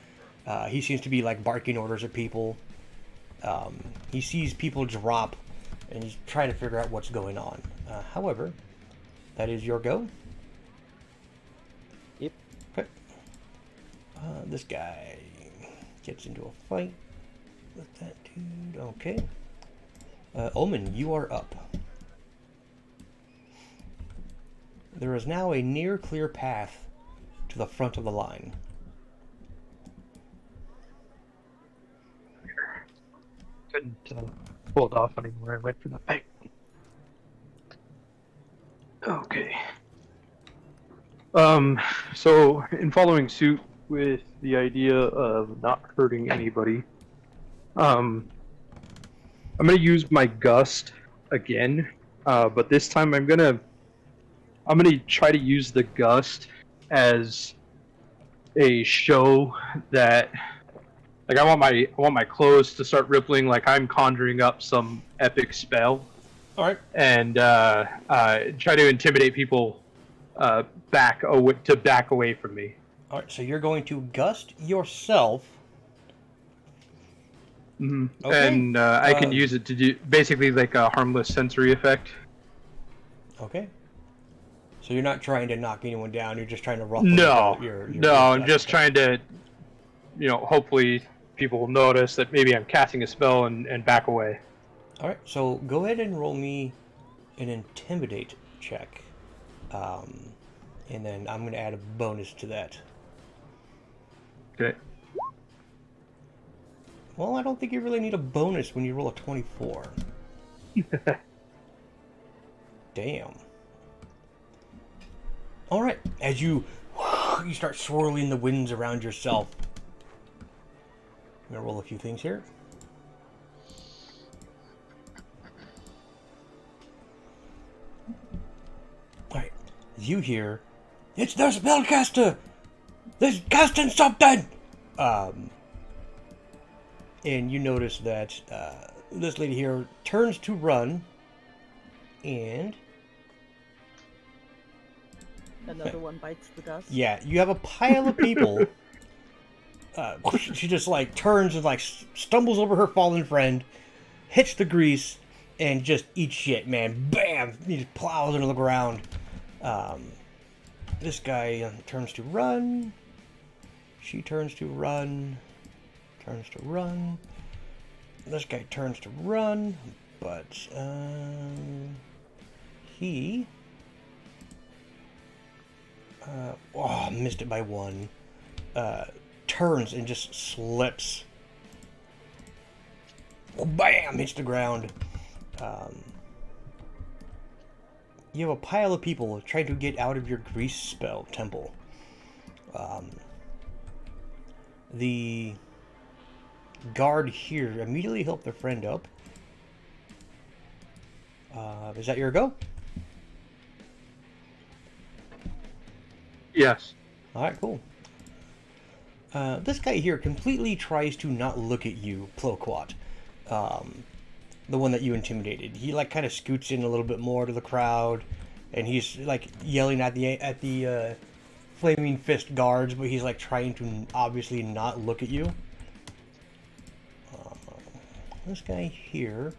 He seems to be like barking orders at people. He sees people drop, and he's trying to figure out what's going on. However, that is your go. Yep. Okay. This guy gets into a fight. Let that dude. Okay. Omen, you are up. There is now a near clear path to the front of the line. Couldn't pull it off anymore. I went for the pipe. Okay. So in following suit with the idea of not hurting anybody, I'm gonna use my gust again, but this time I'm gonna try to use the gust as a show that, like, I want my clothes to start rippling like I'm conjuring up some epic spell, All right. and try to intimidate people back away from me. All right. So you're going to gust yourself. Mm-hmm. Okay. And I can use it to do basically like a harmless sensory effect. Okay. So you're not trying to knock anyone down. You're just trying to ruffle. No, your I'm just trying to, hopefully people will notice that maybe I'm casting a spell and back away. All right. So go ahead and roll me an intimidate check, and then I'm going to add a bonus to that. Okay. Well, I don't think you really need a bonus when you roll a 24. Damn. All right. As you start swirling the winds around yourself. I'm going to roll a few things here. All right. As you hear, it's the spellcaster! They're casting something! And you notice that this lady here turns to run, and Another one bites the dust. yeah, you have a pile of people. She just like turns and like stumbles over her fallen friend, hits the grease, and just eats shit, man. Bam! He just plows into the ground. This guy turns to run. She turns to run. Turns to run. This guy turns to run, but he missed it by one. Turns and just slips. Bam! Hits the ground. You have a pile of people trying to get out of your grease spell temple. The guard here immediately helped their friend up. Is that your go? Yes. Alright, cool. This guy here completely tries to not look at you, Ploquat. The one that you intimidated. He like kind of scoots in a little bit more to the crowd, and he's like yelling at the flaming fist guards, but he's like trying to obviously not look at you. This guy here,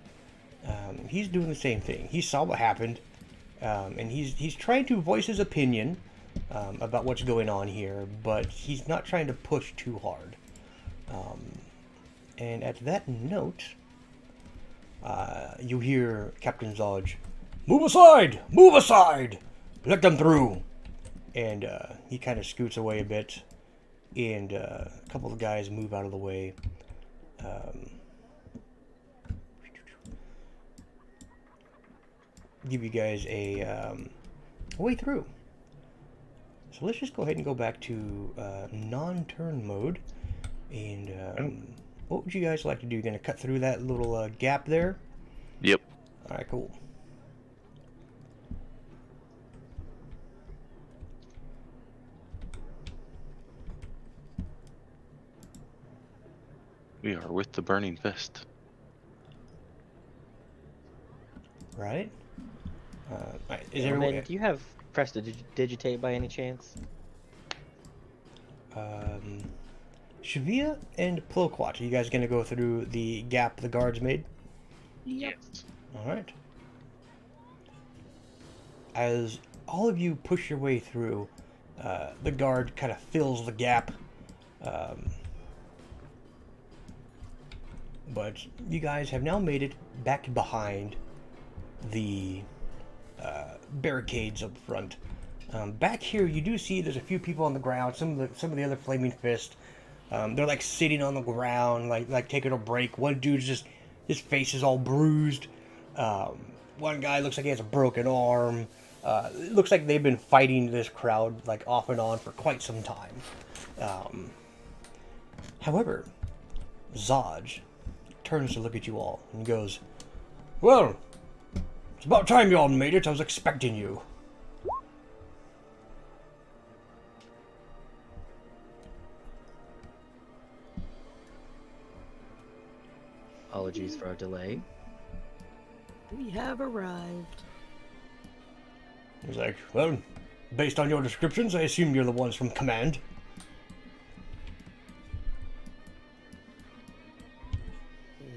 he's doing the same thing. He saw what happened, and he's trying to voice his opinion about what's going on here, but he's not trying to push too hard. And at that note, you hear Captain Zodge, "Move aside! Move aside! Let them through!" And he kind of scoots away a bit, and a couple of guys move out of the way. Give you guys a way through. So let's just go ahead and go back to non-turn mode. And what would you guys like to do? You're going to cut through that little gap there? Yep. Alright, cool. We are with the burning fist. Right? Right. Is Roman, everyone... do you have prestidigitate by any chance? Shavia and Ploquat, are you guys going to go through the gap the guards made? Yep. Yes. Alright. As all of you push your way through, the guard kind of fills the gap. But you guys have now made it back behind the barricades up front. Back here, you do see there's a few people on the ground. Some of the other Flaming Fist, they're like sitting on the ground, like taking a break. One dude's just his face is all bruised. One guy looks like he has a broken arm. It looks like they've been fighting this crowd like off and on for quite some time. However, Zaj turns to look at you all and goes, "Well, it's about time you all made it. I was expecting you." Apologies for our delay. We have arrived. He's like, "Well, based on your descriptions, I assume you're the ones from command."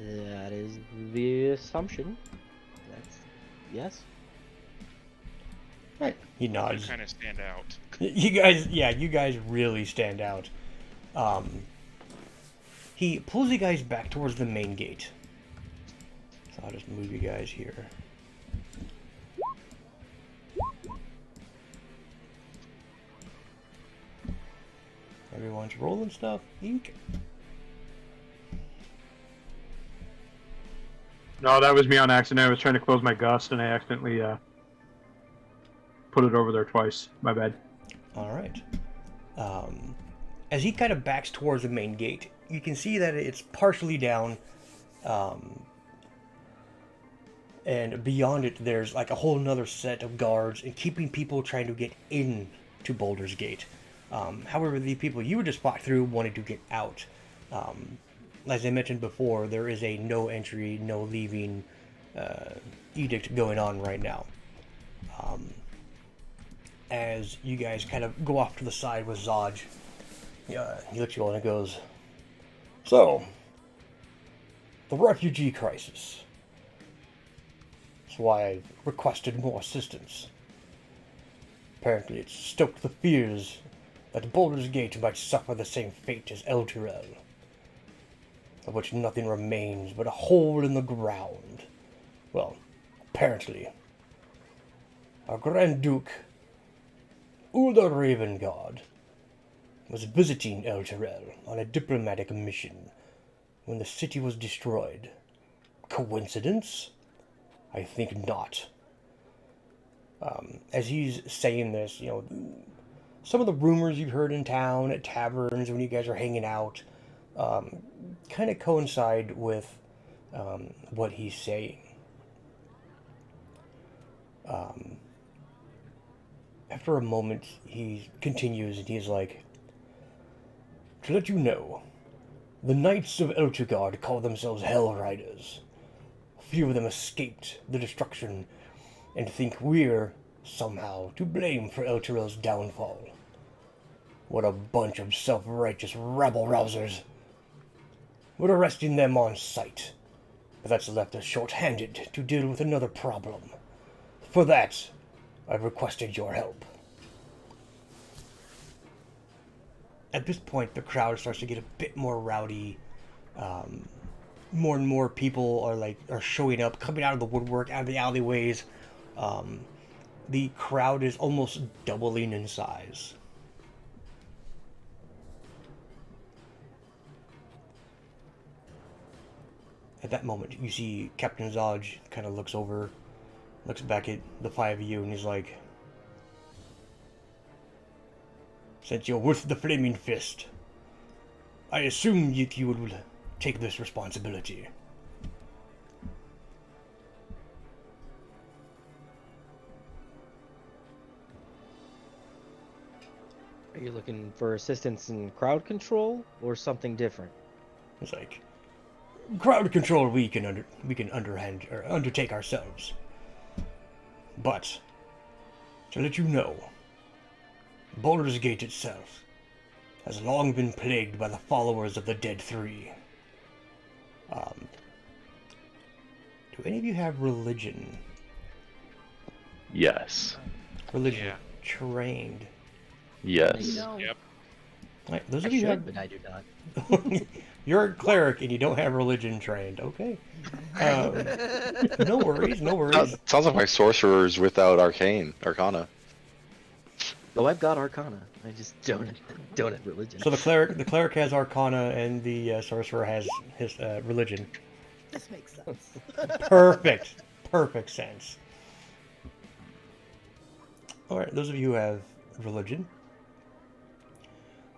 That is the assumption. That's yes. Right. He You nods. kind of stand out. You guys really stand out. He pulls you guys back towards the main gate. So I'll just move you guys here. Everyone's rolling stuff. Eek. No, that was me on accident. I was trying to close my gust and I accidentally put it over there twice. My bad. All right. As he kind of backs towards the main gate, you can see that it's partially down, and beyond it, there's like a whole nother set of guards and keeping people trying to get in to Boulder's Gate. However, the people you would just fought through wanted to get out. As I mentioned before, there is a no entry, no leaving edict going on right now. As you guys kind of go off to the side with Zaj, he looks at you all and goes, "So, the refugee crisis. That's why I've requested more assistance. Apparently it's stoked the fears that Baldur's Gate might suffer the same fate as El Tyrell, of which nothing remains but a hole in the ground. Well, apparently, our Grand Duke, Ulda Ravengard, was visiting El Tyrell on a diplomatic mission when the city was destroyed. Coincidence? I think not." As he's saying this, some of the rumors you've heard in town at taverns when you guys are hanging out kind of coincide with what he's saying. After a moment, he continues and he's like, "To let you know, the Knights of Elturgard call themselves Hell Riders. Few of them escaped the destruction and think we're, somehow, to blame for El Tyrell's downfall. What a bunch of self-righteous rabble-rousers. We're arresting them on sight, but that's left us short-handed to deal with another problem. For that, I've requested your help." At this point, the crowd starts to get a bit more rowdy. More and more people are showing up, coming out of the woodwork, out of the alleyways. The crowd is almost doubling in size. At that moment, you see Captain Zaj kind of looks back at the five of you, and he's like, "Since you're with the Flaming Fist, I assume you would take this responsibility." Are you looking for assistance in crowd control or something different? It's like, crowd control we can undertake ourselves. But to let you know, Baldur's Gate itself has long been plagued by the followers of the Dead Three. Do any of you have religion? Yes. Religion Yeah. trained. Yes. No. Yep. Right, those I of you should, have but I do not. You're a cleric and you don't have religion trained. Okay. No worries, no worries. Sounds like my sorcerers without arcana. Oh, I've got Arcana. I just don't have religion. So the cleric has arcana and the sorcerer has his religion. This makes sense. Perfect sense. All right, those of you who have religion,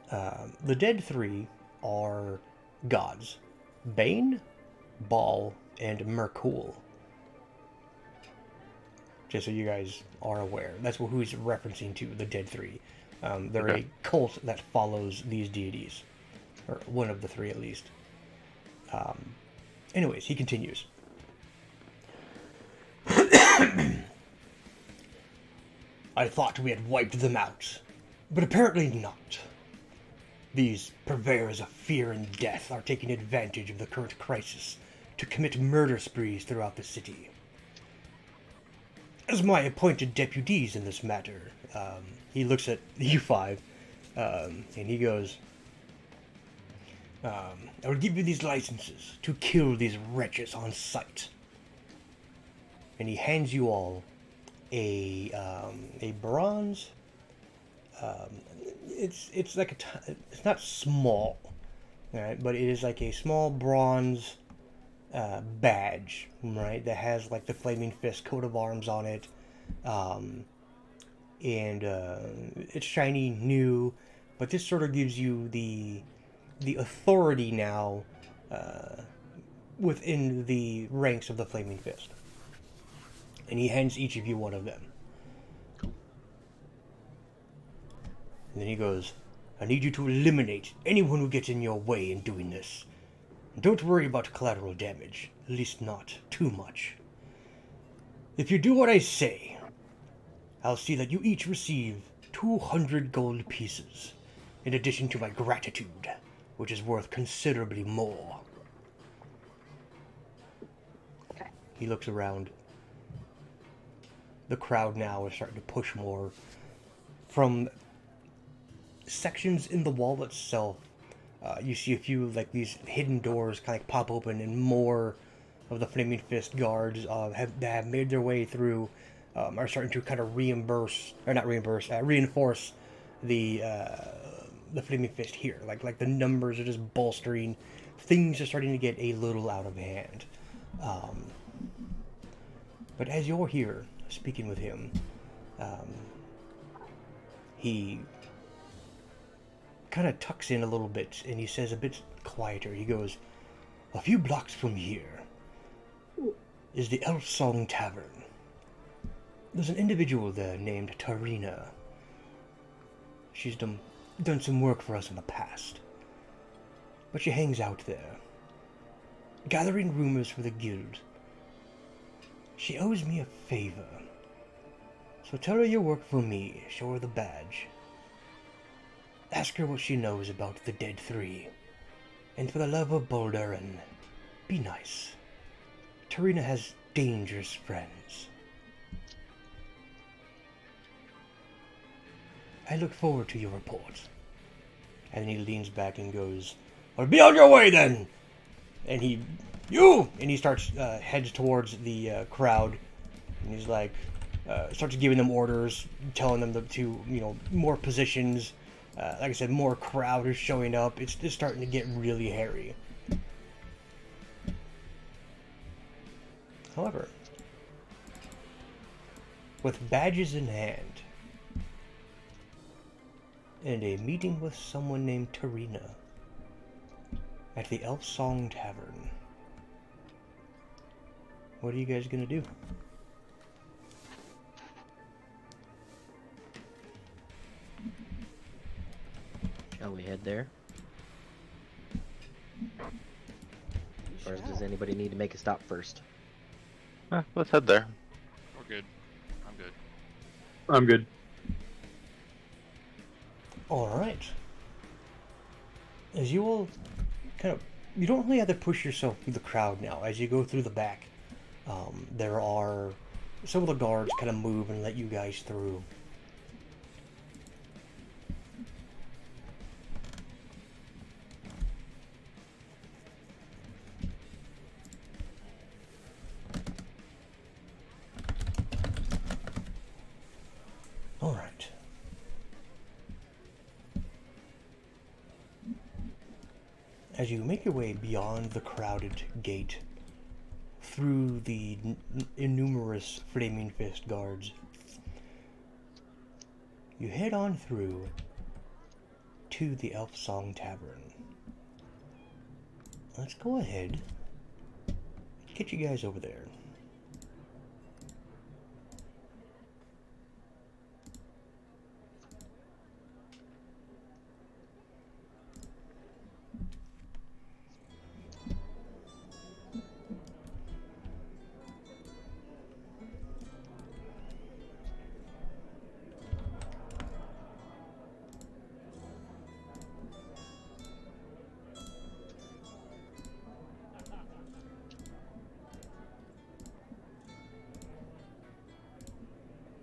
the dead three are gods: Bane, Baal, and Merkul. Just so you guys are aware, that's who he's referencing to, the dead three. They're a cult that follows these deities, or one of the three at least. Anyways, he continues. I thought we had wiped them out, but apparently not. These purveyors of fear and death are taking advantage of the current crisis to commit murder sprees throughout the city. As my appointed deputies in this matter, he looks at you five, and he goes, I will give you these licenses to kill these wretches on sight. And he hands you all a bronze. It's like it's not small, right? But it is like a small bronze badge, right? That has like the Flaming Fist coat of arms on it, and it's shiny, new. But this sort of gives you the authority now within the ranks of the Flaming Fist. And he hands each of you one of them. And then he goes, I need you to eliminate anyone who gets in your way in doing this. And don't worry about collateral damage, at least not too much. If you do what I say, I'll see that you each receive 200 gold pieces, in addition to my gratitude, which is worth considerably more. Okay. He looks around. The crowd now is starting to push more from sections in the wall itself. You see a few like these hidden doors kind of pop open, and more of the Flaming Fist guards that have made their way through are starting to kind of reinforce the Flaming Fist here. Like the numbers are just bolstering. Things are starting to get a little out of hand. But as you're here speaking with him, he kind of tucks in a little bit, and he says a bit quieter. He goes, a few blocks from here is the Elf Song Tavern. There's an individual there named Tarina. She's done some work for us in the past, but she hangs out there, gathering rumors for the guild. She owes me a favor, so tell her you work for me, show her the badge. Ask her what she knows about the Dead Three, and for the love of Boldarin, be nice. Tarina has dangerous friends. I look forward to your report. And then he leans back and goes, well, be on your way then! And he starts, heads towards the crowd, and he's like, starts giving them orders, telling them to more positions. Like I said, more crowd is showing up. It's just starting to get really hairy. However, with badges in hand, and a meeting with someone named Tarina at the Elf Song Tavern, what are you guys gonna do? Shall we head there? Or does anybody need to make a stop first? Let's head there. We're good. I'm good. I'm good. Alright. As you all you don't really have to push yourself through the crowd now. As you go through the back, there are some of the guards kind of move and let you guys through. All right. As you make your way beyond the crowded gate, through the innumerous flaming fist guards, you head on through to the Elf Song Tavern. Let's go ahead, get you guys over there.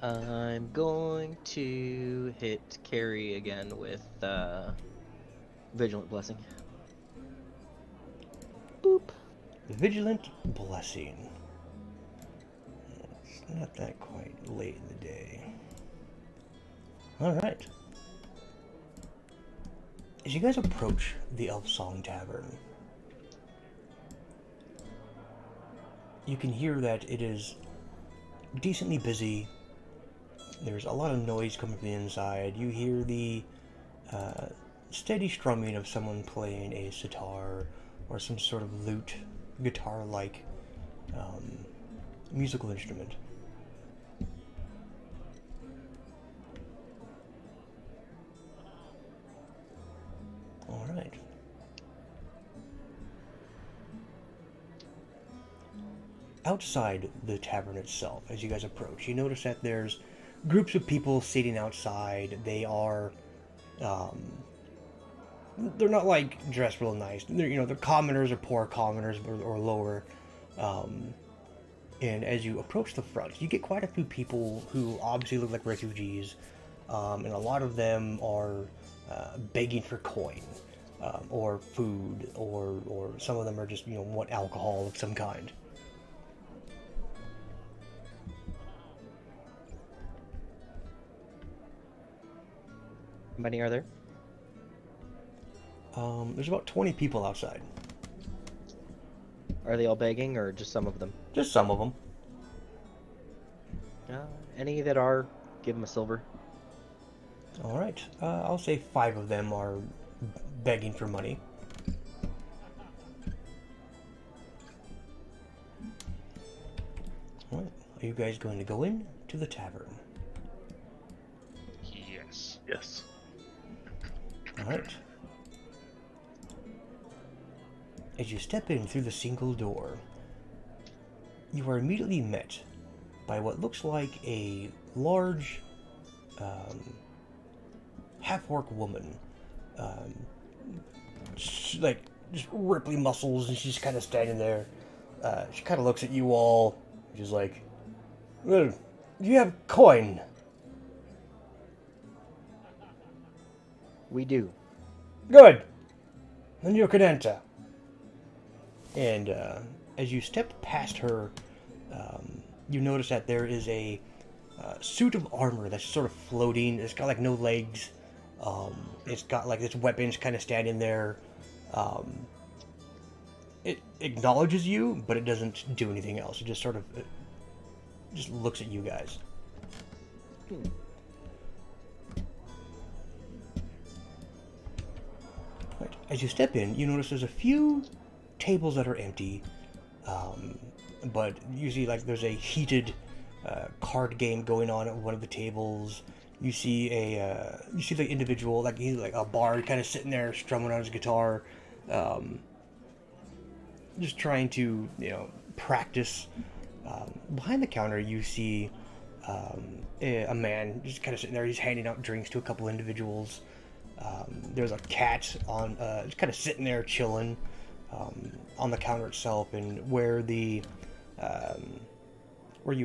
I'm going to hit Carrie again with Vigilant Blessing. Boop. Vigilant Blessing. It's not that quite late in the day. Alright. As you guys approach the Elf Song Tavern, you can hear that it is decently busy. There's a lot of noise coming from the inside. You hear the steady strumming of someone playing a sitar or some sort of lute, guitar-like musical instrument. All right. Outside the tavern itself, as you guys approach, you notice that there's groups of people sitting outside. They are, they're not like dressed real nice. They're commoners or poor commoners or lower. And as you approach the front, you get quite a few people who obviously look like refugees, and a lot of them are begging for coin, or food, or some of them are just want alcohol of some kind. How many are there? There's about 20 people outside. Are they all begging, or just some of them? Just some of them. Any that are, give them a silver. All right. I'll say 5 of them are begging for money. All right. Are you guys going to go in to the tavern? Yes. Yes. All right. As you step in through the single door, you are immediately met by what looks like a large, half-orc woman. Just rippling muscles, and she's kind of standing there. She kind of looks at you all, she's like, "Well, do you have coin?" We do. "Good. Then you can enter." And as you step past her, you notice that there is a suit of armor that's sort of floating. It's got like no legs. It's got like this weapons kind of standing there. It acknowledges you, but it doesn't do anything else. It just sort of just looks at you guys. Right. As you step in, you notice there's a few tables that are empty, but you see like there's a heated card game going on at one of the tables. You see the individual, like he's like a bard, kind of sitting there strumming on his guitar, just trying to practice. Behind the counter, you see a man just kind of sitting there. He's handing out drinks to a couple individuals. There's a cat on just kind of sitting there chilling on the counter itself, and where you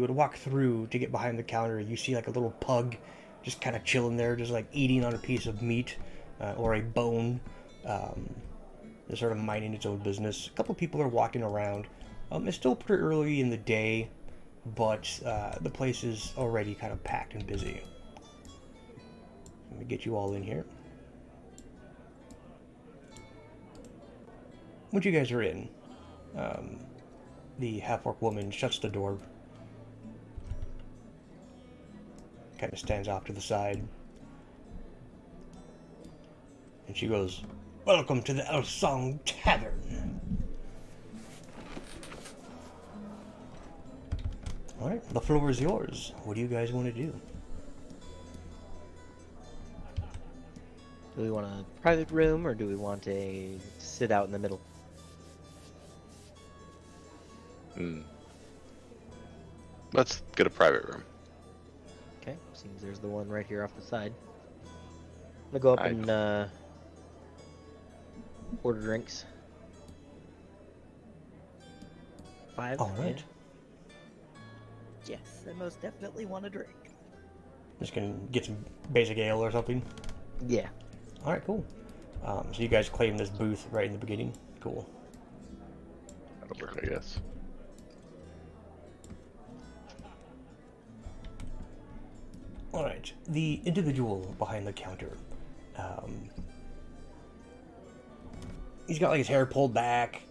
would walk through to get behind the counter, you see like a little pug just kind of chilling there, just like eating on a piece of meat or a bone, just sort of minding its own business. A couple people are walking around. It's still pretty early in the day, but the place is already kind of packed and busy. Let me get you all in here. Once you guys are in, the half-orc woman shuts the door. Kind of stands off to the side. And she goes, "Welcome to the Elsong Tavern." Alright, the floor is yours. What do you guys want to do? Do we want a private room or do we want a sit out in the middle? Let's get a private room. Okay, seems there's the one right here off the side. I'm gonna go up and order drinks. 5. Alright. Yes, I most definitely want a drink. Just gonna get some basic ale or something. Yeah. Alright, cool. So you guys claim this booth right in the beginning. Cool. That'll work, I guess. Alright, the individual behind the counter. He's got like his hair pulled back.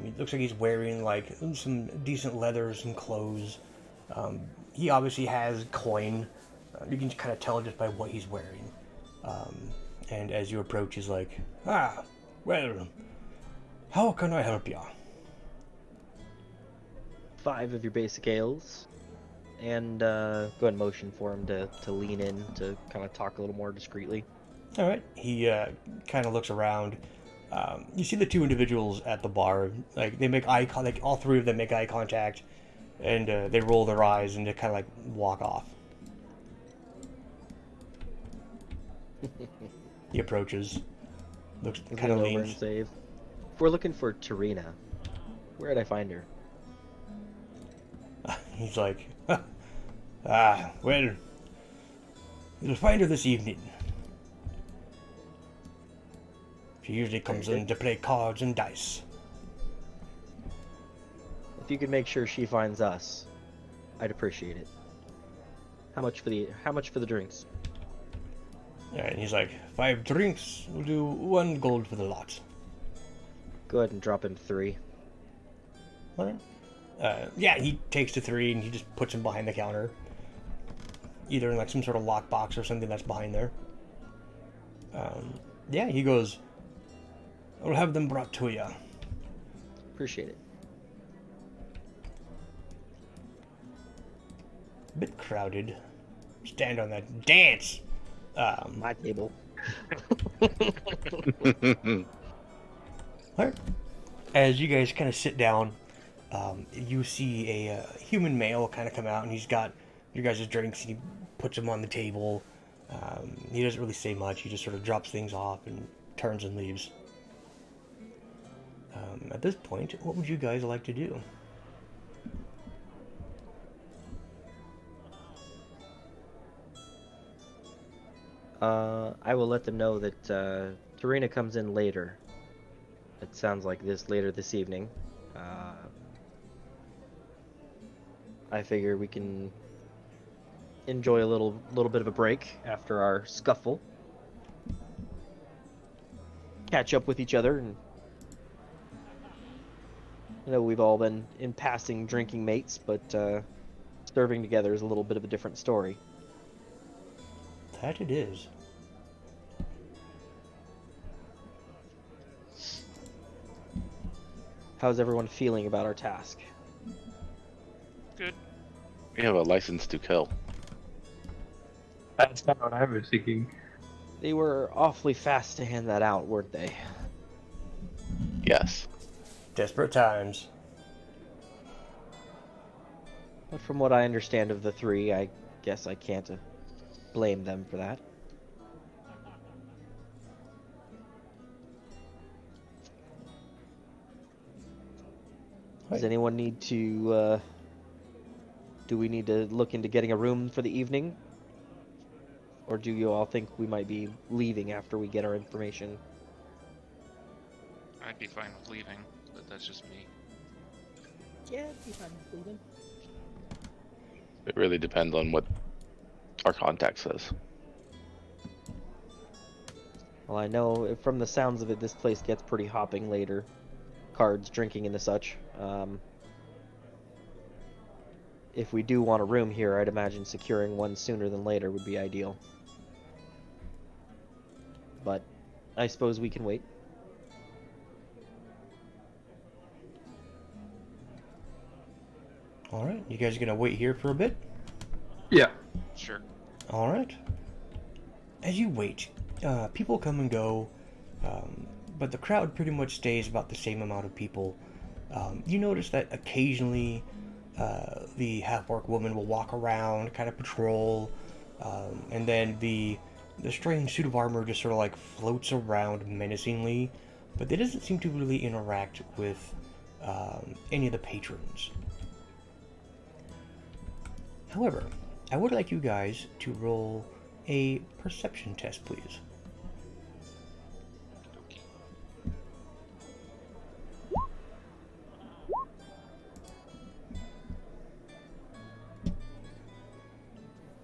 He looks like he's wearing like some decent leather, some clothes. He obviously has coin. You can kind of tell just by what he's wearing. And as you approach, he's like, "Ah, well, how can I help you?" 5 of your basic ales. And go ahead and motion for him to lean in to kind of talk a little more discreetly. Alright, he kind of looks around. You see the two individuals at the bar, like they make eye contact, like all three of them make eye contact, and they roll their eyes and they kind of like walk off. He approaches, looks We'll kind of go over leans. and save. If we're looking for Tarina, where'd I find her? He's like, well, you'll find her this evening. She usually comes in to play cards and dice. If you could make sure she finds us, I'd appreciate it. How much for the drinks? Yeah, and he's like, 5 drinks, we'll do 1 gold for the lot. Go ahead and drop him 3. Alright. Yeah, he takes the 3 and he just puts them behind the counter. Either in like some sort of lockbox or something that's behind there. Yeah, he goes, "I'll have them brought to you." Appreciate it. Bit crowded. Stand on that dance. My table. Alright. As you guys kind of sit down, you see a human male kind of come out, and he's got your guys' drinks, and he puts them on the table. He doesn't really say much. He just sort of drops things off and turns and leaves. At this point, what would you guys like to do? I will let them know that Tarina comes in later. It sounds like later this evening. I figure we can enjoy a little bit of a break after our scuffle. Catch up with each other, and I know we've all been in passing drinking mates, but serving together is a little bit of a different story. That it is. How's everyone feeling about our task? Good. We have a license to kill. That's not what I was thinking. They were awfully fast to hand that out, weren't they? Yes. Desperate times. But from what I understand of the 3, I guess I can't blame them for that. Does anyone need to, do we need to look into getting a room for the evening? Or do you all think we might be leaving after we get our information? I'd be fine with leaving, but that's just me. Yeah, I'd be fine with leaving. It really depends on what our contact says. Well, I know from the sounds of it, this place gets pretty hopping later. Cards, drinking, and the such. If we do want a room here, I'd imagine securing one sooner than later would be ideal. But I suppose we can wait. All right, you guys gonna wait here for a bit? Yeah. Sure. All right. As you wait, people come and go, but the crowd pretty much stays about the same amount of people. You notice that occasionally the half-orc woman will walk around, kind of patrol, and then the strange suit of armor just sort of like floats around menacingly, but it doesn't seem to really interact with any of the patrons. However, I would like you guys to roll a perception test, please.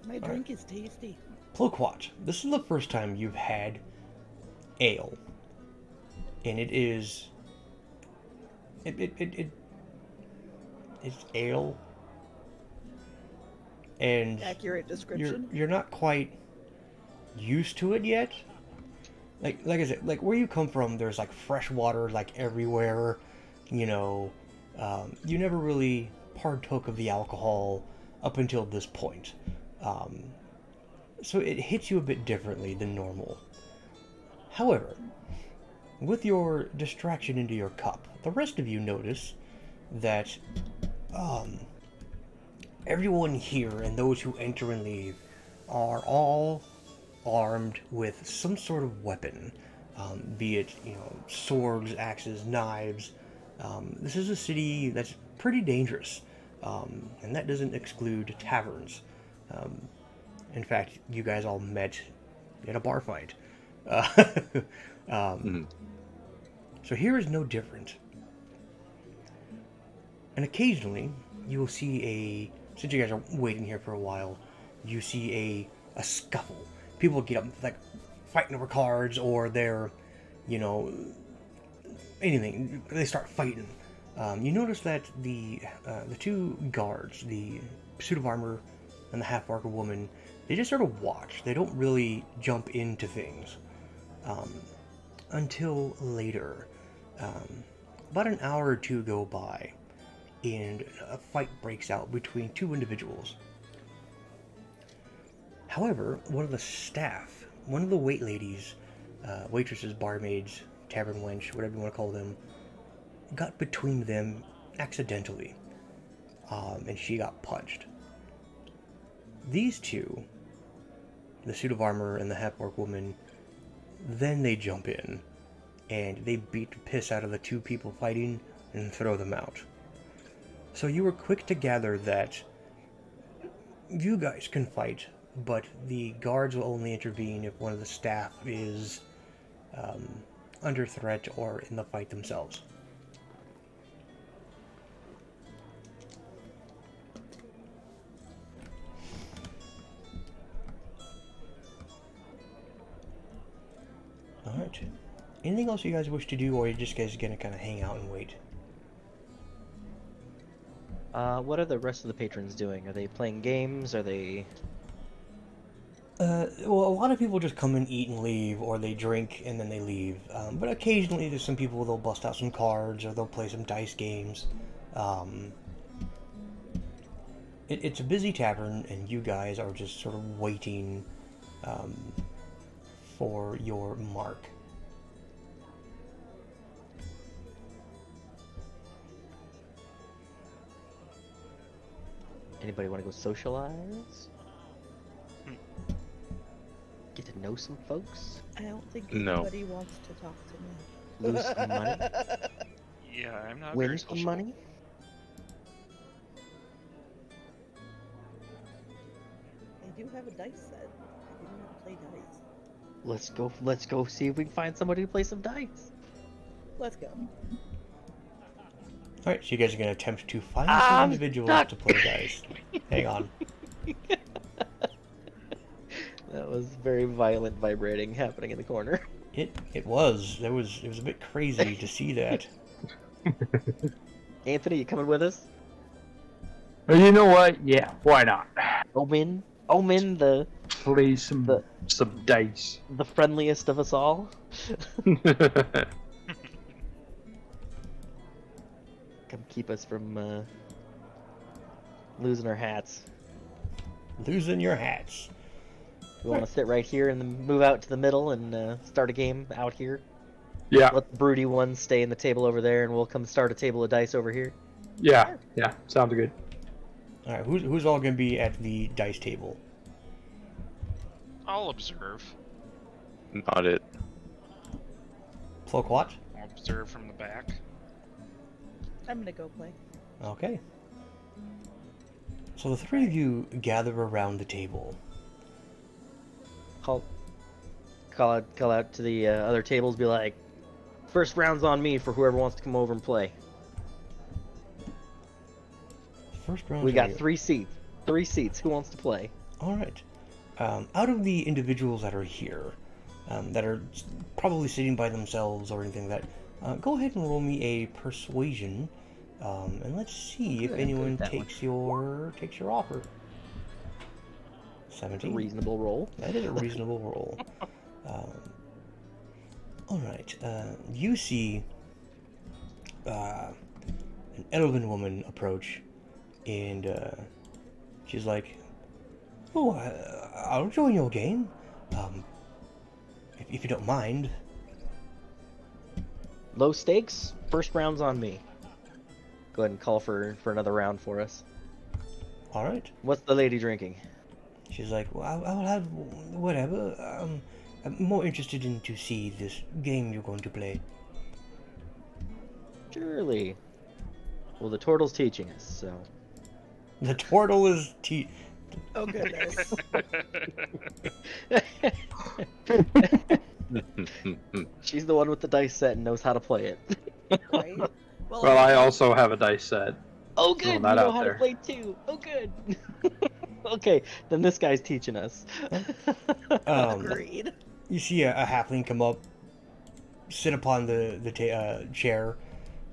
My drink is tasty. Ploquat, this is the first time you've had ale, and it is it's ale, and Accurate description. you're not quite used to it yet. Like I said, like where you come from, there's like fresh water like everywhere. You know, you never really partook of the alcohol up until this point. So it hits you a bit differently than normal. However, with your distraction into your cup, the rest of you notice that everyone here and those who enter and leave are all armed with some sort of weapon, be it, you know, swords, axes, knives. This is a city that's pretty dangerous, and that doesn't exclude taverns. In fact, you guys all met in a bar fight. So here is no different. And occasionally, you will see since you guys are waiting here for a while, you see a scuffle. People get up, like, fighting over cards, or they're, you know, anything. They start fighting. You notice that the two guards, the suit of armor and the half-orc woman, they just sort of watch. They don't really jump into things until later. About an hour or two go by, and a fight breaks out between two individuals. However, one of the staff, one of the wait ladies, waitresses, barmaids, tavern wench, whatever you want to call them, got between them accidentally, and she got punched. These two, the suit of armor and the half-orc woman, then they jump in, and they beat the piss out of the two people fighting and throw them out. So you were quick to gather that you guys can fight, but the guards will only intervene if one of the staff is under threat or in the fight themselves. Alright. Anything else you guys wish to do, or are you just guys gonna kind of hang out and wait? What are the rest of the patrons doing? Are they playing games? Are they... Well, a lot of people just come and eat and leave, or they drink and then they leave. But occasionally there's some people, they'll bust out some cards, or they'll play some dice games. It's a busy tavern, and you guys are just sort of waiting for your mark. Anybody want to go socialize? Get to know some folks? I don't think No. anybody wants to talk to me. Lose some money? Yeah, I'm not Win very some social. money? I do have a dice set. I do not play dice. Let's go see if we can find somebody to play some dice. Let's go. Alright, so you guys are going to attempt to find some individuals stuck. to play dice. Hang on. That was very violent vibrating happening in the corner. It was. It was a bit crazy to see that. Anthony, you coming with us? Well, you know what? Yeah, why not? Omen, the Play some dice. the friendliest of us all. Come keep us from losing our hats. Losing your hats. We want to sit right here and then move out to the middle and start a game out here. Yeah, Let the broody ones stay in the table over there, and we'll come start a table of dice over here. yeah, sounds good. All right, who's all gonna be at the dice table? I'll observe. Not it. Floquat? I'll observe from the back. I'm gonna go play. Okay. So the three of you gather around the table. Call out to the other tables. Be like, first round's on me for whoever wants to come over and play. First round. We got 3 seats. 3 seats. Who wants to play? All right. Out of the individuals that are here, that are probably sitting by themselves or anything like that, go ahead and roll me a persuasion, and let's see if Good, anyone that takes your offer. It's a 17. reasonable roll. That is a reasonable roll. All right. You see an elven woman approach, and she's like, "Oh, I'll join your game, if you don't mind." Low stakes. First round's on me. Go ahead and call for another round for us. All right. What's the lady drinking? She's like, "Well, I will have whatever. I'm more interested in to see this game you're going to play." Surely. Well, the turtle's teaching us, so. The turtle is Oh goodness. She's the one with the dice set and knows how to play it. Right? Well, I also have a dice set. Oh, good. You that know out how there. to play too. Oh, good. Okay, then this guy's teaching us. Agreed. You see a halfling come up, sit upon the chair,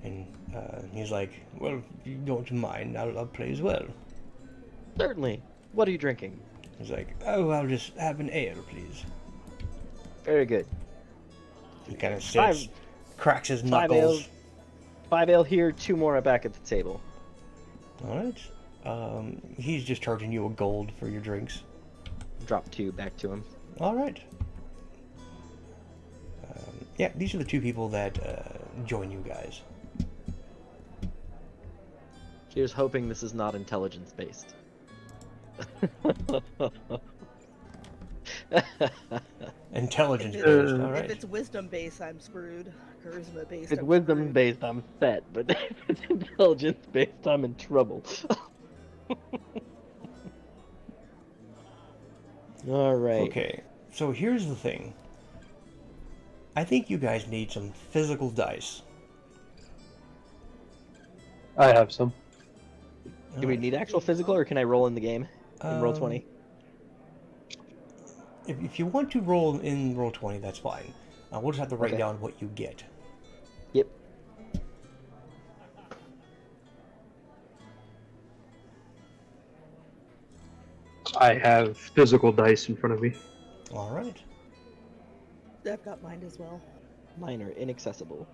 and he's like, "Well, if you don't mind, I'll play as well." Certainly. What are you drinking? He's like, "Oh, I'll just have an ale, please." Very good. He kind of sits, cracks his knuckles. 5 ale here, 2 more back at the table. All right. He's just charging you a gold for your drinks. Drop 2 back to him. All right. Yeah, these are the 2 people that join you guys. Here's hoping this is not intelligence based. Intelligence If based. it's, All if right. it's wisdom based, I'm screwed. Charisma based, It's I'm wisdom screwed. based, I'm set, but if it's intelligence based, I'm in trouble. Alright. Okay. So here's the thing. I think you guys need some physical dice. I have some. Do we need actual physical, or can I roll in the game? In Roll20? If you want to roll in Roll20, that's fine. We'll just have to write Okay. down what you get. Yep. I have physical dice in front of me. All right. I've got mine as well. Mine are inaccessible.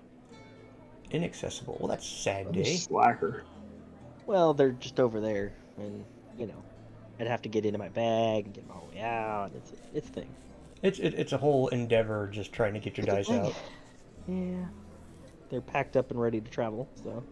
Inaccessible. Well, that's a sad I'm a day. slacker. Well, they're just over there, and, I'd have to get into my bag and get them all the way out. It's a thing. It's a whole endeavor just trying to get your dice out. Yeah. They're packed up and ready to travel, so.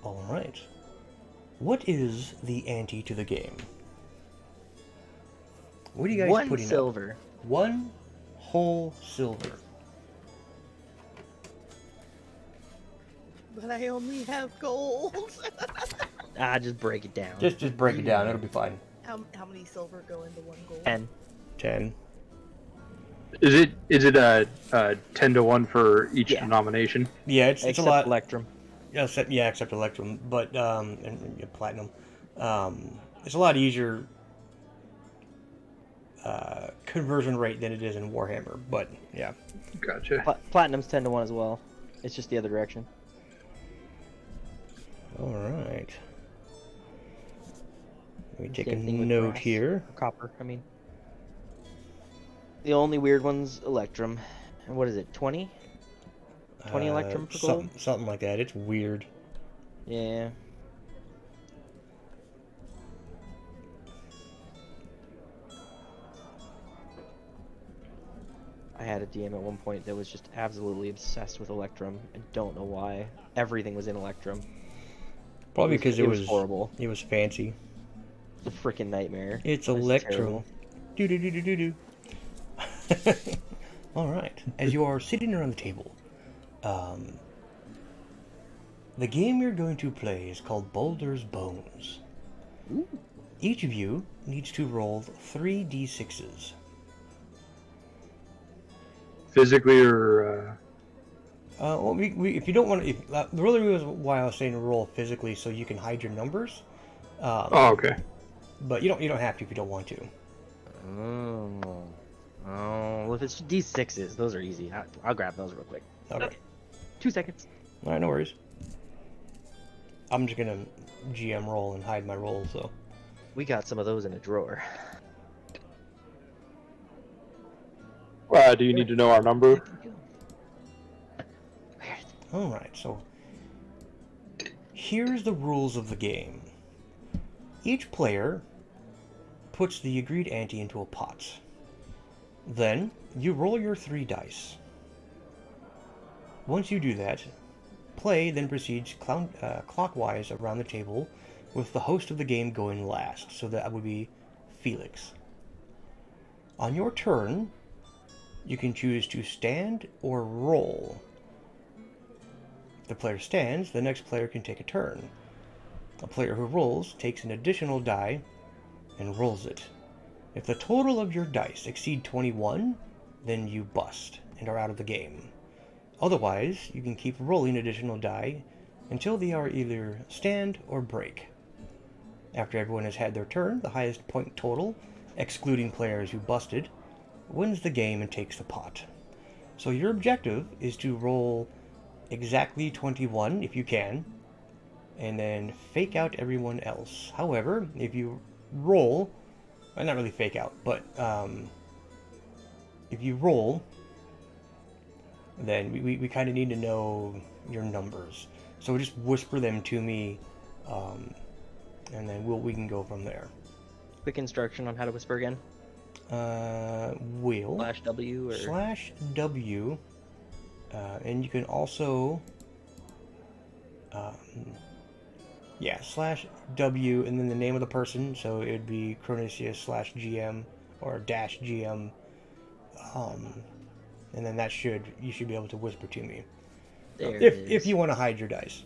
All right. What is the ante to the game? What are you guys One putting silver. up? 1 whole silver. But I only have gold. Just break it down. Just break it down. It'll be fine. How many silver go into 1 gold? 10. 10. Is it a 10-1 for each Yeah. denomination? Yeah, it's a Except lot. Electrum. Except Electrum, but and Platinum. It's a lot easier conversion rate than it is in Warhammer. But yeah. Gotcha. Platinum's 10-1 as well. It's just the other direction. All right. Let me take a Same thing with note brass. here. Copper, I mean. The only weird one's Electrum. And what is it, 20? 20 Electrum for gold? Something like that. It's weird. Yeah. I had a DM at one point that was just absolutely obsessed with Electrum. I don't know why. Everything was in Electrum. Probably because it was horrible. It was fancy. It's a freaking nightmare. It's It was Electrum. terrible. Do do do do do do. All right. As you are sitting around the table, the game you're going to play is called Boulder's Bones. Ooh. Each of you needs to roll 3d6s. Physically or Well, if you don't want to, the really reason why I was saying roll physically so you can hide your numbers. oh, okay. But you don't have to if you don't want to. Oh. Oh, well, if it's D6s, those are easy. I'll grab those real quick. Okay. 2 seconds. All right, no worries. I'm just gonna GM roll and hide my roll, so. We got some of those in a drawer. Do you need to know our number? All right, so here's the rules of the game. Each player puts the agreed ante into a pot. Then you roll your 3 dice. Once you do that, play then proceeds clockwise around the table, with the host of the game going last. So that would be Felix. On your turn, you can choose to stand or roll. If the player stands, the next player can take a turn. A player who rolls takes an additional die and rolls it. If the total of your dice exceed 21, then you bust and are out of the game. Otherwise, you can keep rolling additional die until they are either stand or break. After everyone has had their turn, the highest point total, excluding players who busted, wins the game and takes the pot. So your objective is to roll exactly 21 if you can, and then fake out everyone else. However, if you roll, not really fake out, but if you roll, then we kind of need to know your numbers. So just whisper them to me, and then we can go from there. Quick instruction on how to whisper again. Will /W or /W, and you can also /W and then the name of the person, so it would be Chronicius /GM or -GM, and then you should be able to whisper to me there if you want to hide your dice.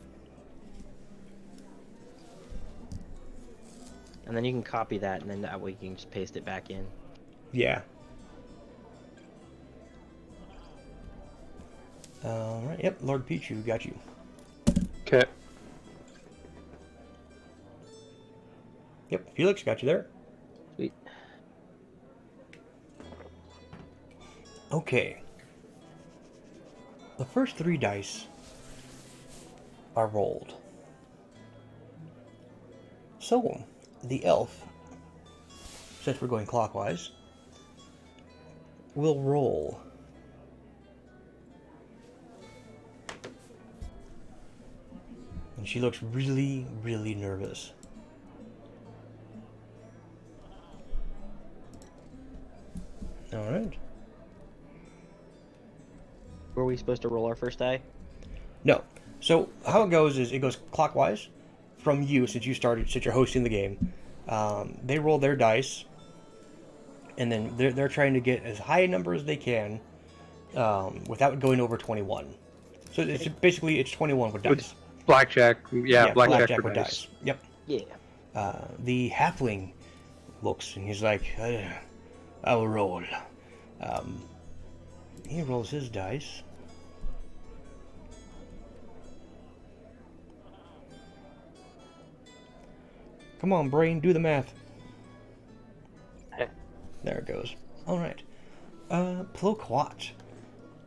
And then you can copy that, and then that way you can just paste it back in. Yeah. All right. Yep. Lord Pichu got you. Okay. Yep. Felix got you there. Sweet. Okay. The first 3 dice are rolled. So, the elf, since we're going clockwise, will roll. And she looks really, really nervous. All right. Were we supposed to roll our first die? No. So how it goes is it goes clockwise from you since you're hosting the game. They roll their dice, and then they're trying to get as high a number as they can without going over 21. So it's basically 21 with dice. Blackjack. Yeah, blackjack for with dice. Yep. Yeah. The halfling looks and he's like, I will roll. He rolls his dice. Come on, brain, do the math. There it goes. Alright. Ploquat.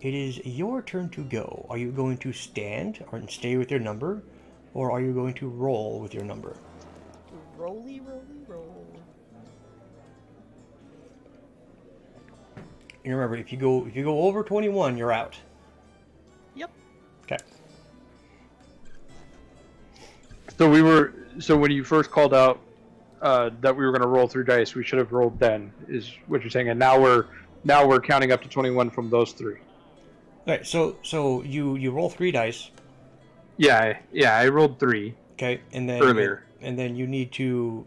It is your turn to go. Are you going to stand or stay with your number? Or are you going to roll with your number? Rolly, rolly, roll. And remember, if you go over 21, you're out. Yep. Okay. So when you first called out that we were going to roll 3 dice, we should have rolled then, is what you're saying. And now we're counting up to 21 from those 3. Alright, so you roll 3 dice. Yeah, I rolled 3. Okay, and then earlier. And then you need to,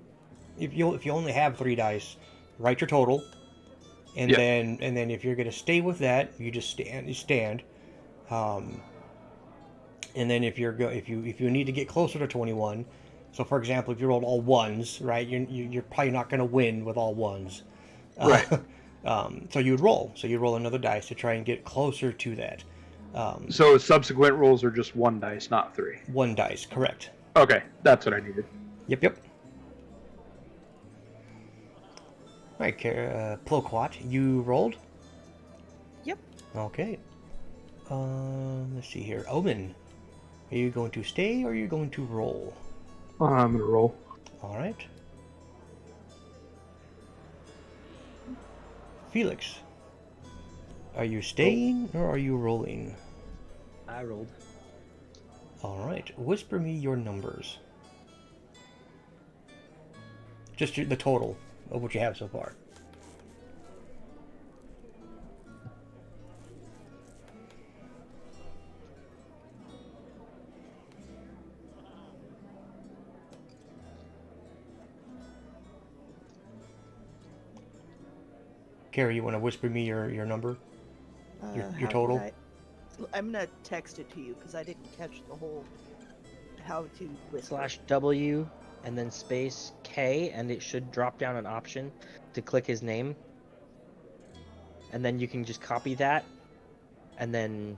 if you only have 3 dice, write your total, and Yep. then if you're gonna stay with that, you just stand. And then if you need to get closer to 21, so for example, if you rolled all 1s, right, you're probably not gonna win with all 1s. Right. So you would roll. So you roll another dice to try and get closer to that. So subsequent rolls are just 1 dice, not 3. 1 dice, correct. Okay, that's what I needed. Yep. Alright, Ploquat, you rolled? Yep. Okay. Let's see here. Omen, are you going to stay or are you going to roll? I'm gonna roll. Alright. Felix, are you staying or are you rolling? I rolled. Alright, whisper me your numbers. Just the total of what you have so far. Carrie, you want to whisper me your number? Your How total? would I'm gonna text it to you because I didn't catch the whole how to whisper. /W and then space K, and it should drop down an option to click his name. And then you can just copy that, and then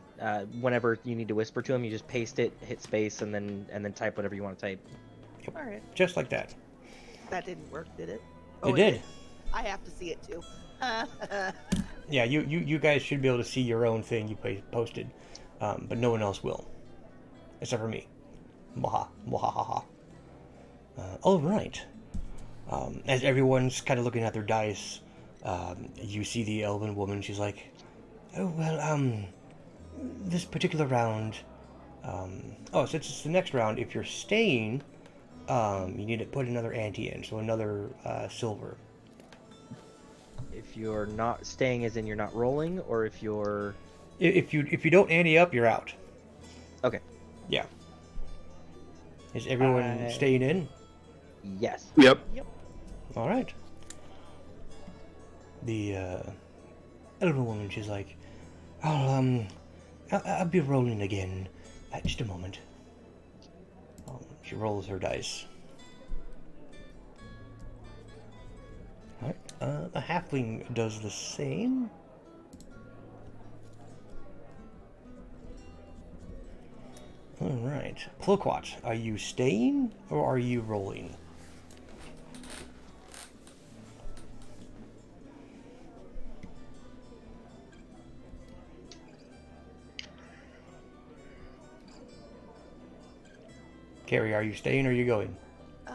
whenever you need to whisper to him, you just paste it, hit space, and then type whatever you want to type. All right. Just like that. That didn't work, did it? It did. I have to see it too. Yeah, you guys should be able to see your own thing you posted, but no one else will, except for me. Mwaha, mwahaha. All right. As everyone's kind of looking at their dice, you see the elven woman. She's like, "Oh well, this particular round. Since it's the next round, if you're staying, you need to put another ante in, so another silver." If you're not staying, as in you're not rolling, or if you're... If you don't ante up, you're out. Okay. Yeah. Is everyone staying in? Yes. Yep. All right. The elven woman, she's like, I'll be rolling again. Just a moment. She rolls her dice. All right. A halfling does the same. All right. Ploquat, are you staying or are you rolling? Carrie, are you staying or are you going?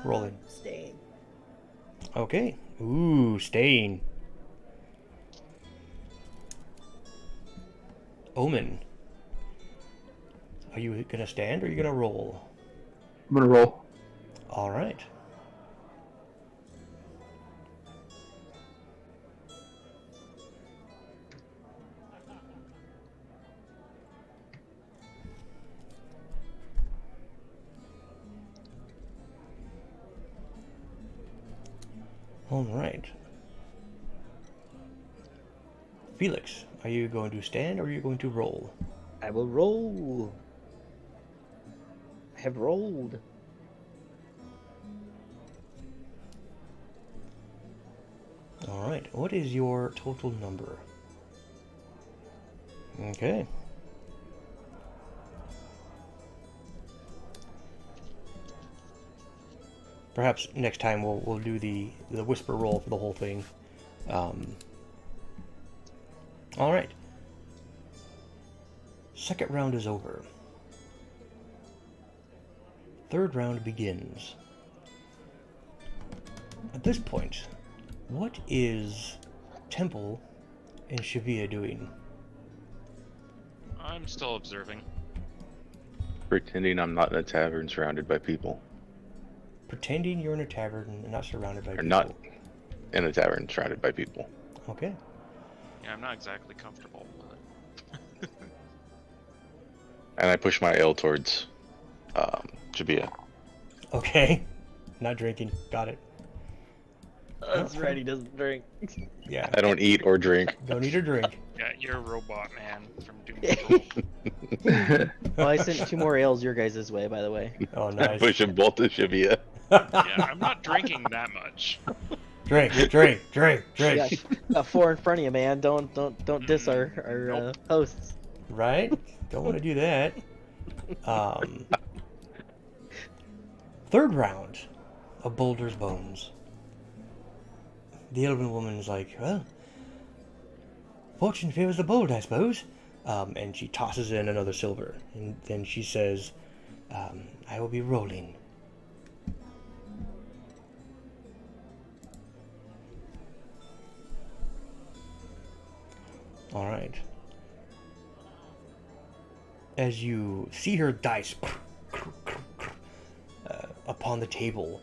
Rolling. Staying. Okay. Ooh, staying. Omen. Are you gonna stand or are you gonna roll? I'm gonna roll. All right. All right. Felix, are you going to stand or are you going to roll? I will roll. I have rolled. All right. What is your total number? Okay. Perhaps next time we'll do the whisper roll for the whole thing. All right. Second round is over. Third round begins. At this point, what is Temple and Shavia doing? I'm still observing. Pretending I'm not in a tavern surrounded by people. Pretending you're in a tavern and not surrounded by Or people. not in a tavern surrounded by people. Okay. Yeah, I'm not exactly comfortable. But... And I push my ale towards Jabia. Okay. Not drinking. Got it. That's right, he doesn't drink. Yeah. I don't eat or drink. Don't eat or drink. Yeah, you're a robot man from Doom Patrol. Well, I sent 2 more ales your guys' way, by the way. Oh, I nice. push them both to Jabia. Yeah, I'm not drinking that much. Drink. Yeah, got 4 in front of you, man. Don't diss our Nope. hosts. Right? Don't want to do that. Third round of Boulder's Bones. The elven woman's like, well, fortune favors the bold, I suppose. And she tosses in another silver. And then she says, I will be rolling. All right. As you see her dice upon the table,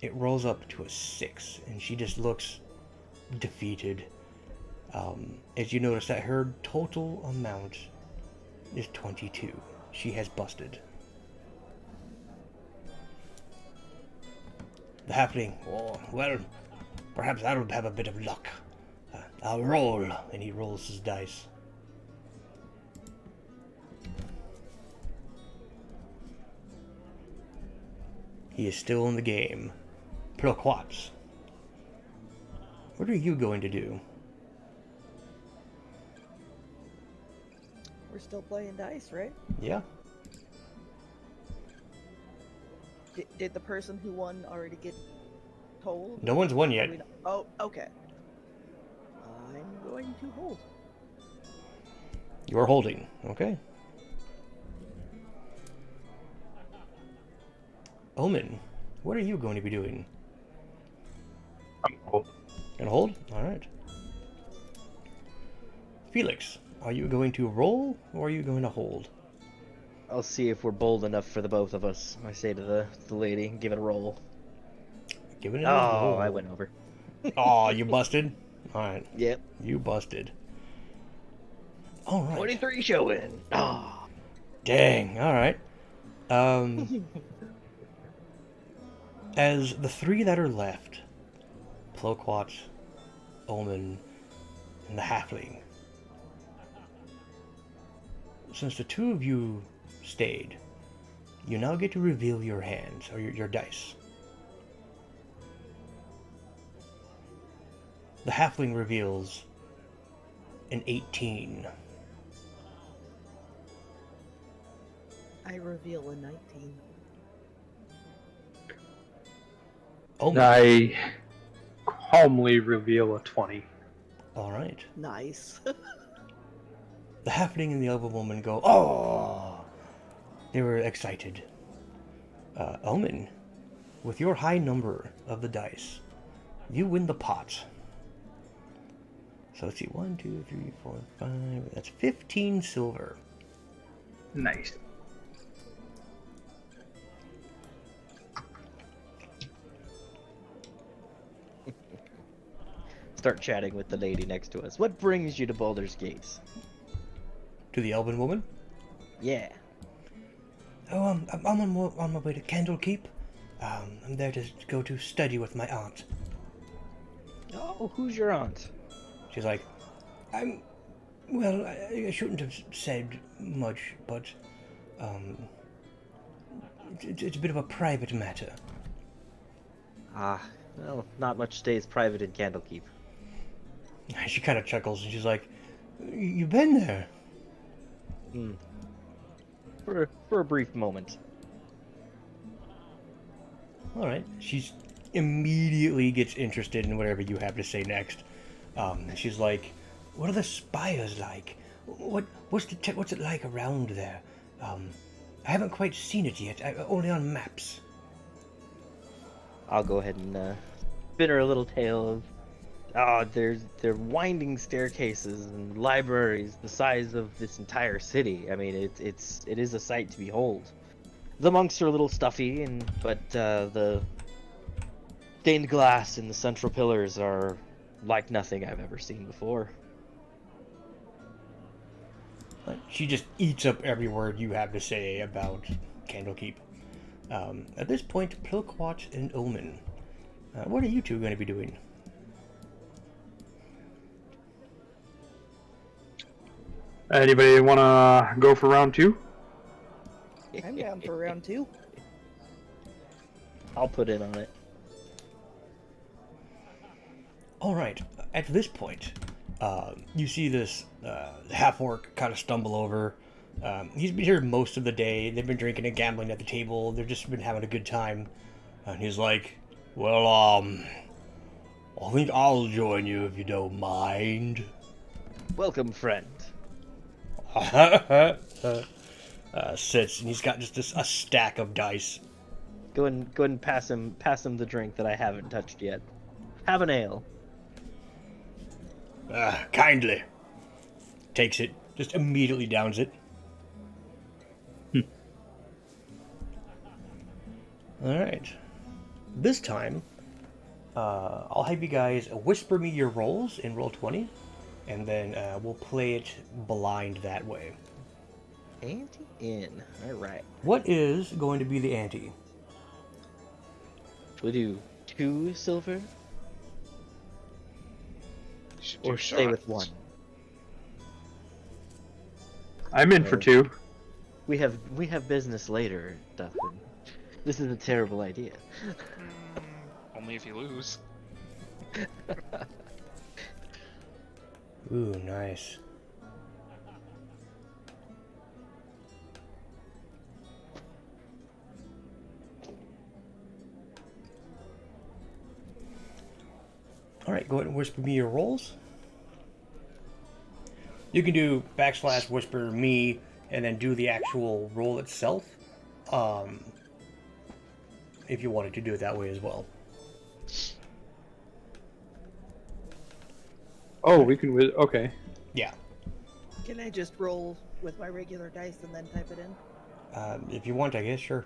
it rolls up to a 6, and she just looks defeated. As you notice that her total amount is 22. She has busted. The halfling, oh, well, perhaps I'll have a bit of luck. I'll roll, and he rolls his dice. He is still in the game. Ploquats. What are you going to do? We're still playing dice, right? Yeah. Did the person who won already get told? No one's won yet. Oh, okay. I'm going to hold. You're holding. Okay. Omen, what are you going to be doing? I'm cool. Gonna hold? Alright. Felix, are you going to roll or are you going to hold? I'll see if we're bold enough for the both of us. I say to the lady, give it a roll. Give it a Oh, roll. I went over. Oh, you busted? Alright. Yep. You busted. Alright. 23 showing. Oh. Dang, alright. As the 3 that are left, Ploquat, Omen, and the Halfling, since the 2 of you stayed, you now get to reveal your hands, or your dice. The Halfling reveals an 18. I reveal a 19. Omen. I calmly reveal a 20. Alright. Nice. The Halfling and the Elven Woman go, oh! They were excited. Omen, with your high number of the dice, you win the pot. So let's see, 1, 2, 3, 4, 5, that's 15 silver. Nice. Start chatting with the lady next to us. What brings you to Baldur's Gates? To the Elven Woman? Yeah. Oh, I'm on my way to Candlekeep. I'm there to go to study with my aunt. Oh, who's your aunt? She's like, well, I shouldn't have said much, but, it's a bit of a private matter. Ah, well, not much stays private in Candlekeep. She kind of chuckles and she's like, you've been there? For a brief moment. All right. She's immediately gets interested in whatever you have to say next. She's like, "What are the spires like? What's it like around there? I haven't quite seen it yet. Only on maps." I'll go ahead and spin her a little tale of, there are winding staircases and libraries the size of this entire city. I mean, it is a sight to behold. The monks are a little stuffy, but the stained glass in the central pillars are like nothing I've ever seen before. She just eats up every word you have to say about Candlekeep. At this point, Pilquat and Omen, what are you two going to be doing? Anybody want to go for round 2? I'm down for round 2. I'll put in on it. All right. At this point, you see this half-orc kind of stumble over. He's been here most of the day. They've been drinking and gambling at the table. They've just been having a good time. And he's like, "Well, I think I'll join you if you don't mind." Welcome, friend. Sits, and he's got just a stack of dice. Go and pass him the drink that I haven't touched yet. Have an ale. Kindly. Takes it, just immediately downs it. Alright. This time, I'll have you guys whisper me your rolls in Roll20, and then we'll play it blind that way. Ante in. Alright. What is going to be the ante? We'll do 2 silver, You should do or stay with shots. 1. I'm in for 2. We have business later, Duffin. This is a terrible idea. Only if you lose. Ooh, nice. Alright, go ahead and whisper me your rolls. You can do / whisper me and then do the actual roll itself. If you wanted to do it that way as well. Oh, we can. Okay. Yeah. Can I just roll with my regular dice and then type it in? If you want, I guess, sure.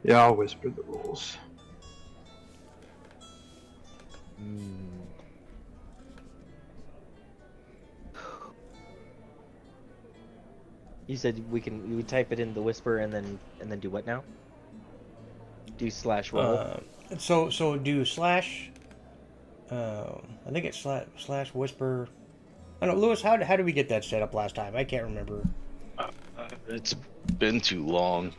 Yeah, I'll whisper the rules. You said we type it in the whisper and then do what now? Do /roll. So do slash. I think it's slash whisper. I don't know, Lewis. How did we get that set up last time? I can't remember. It's been too long.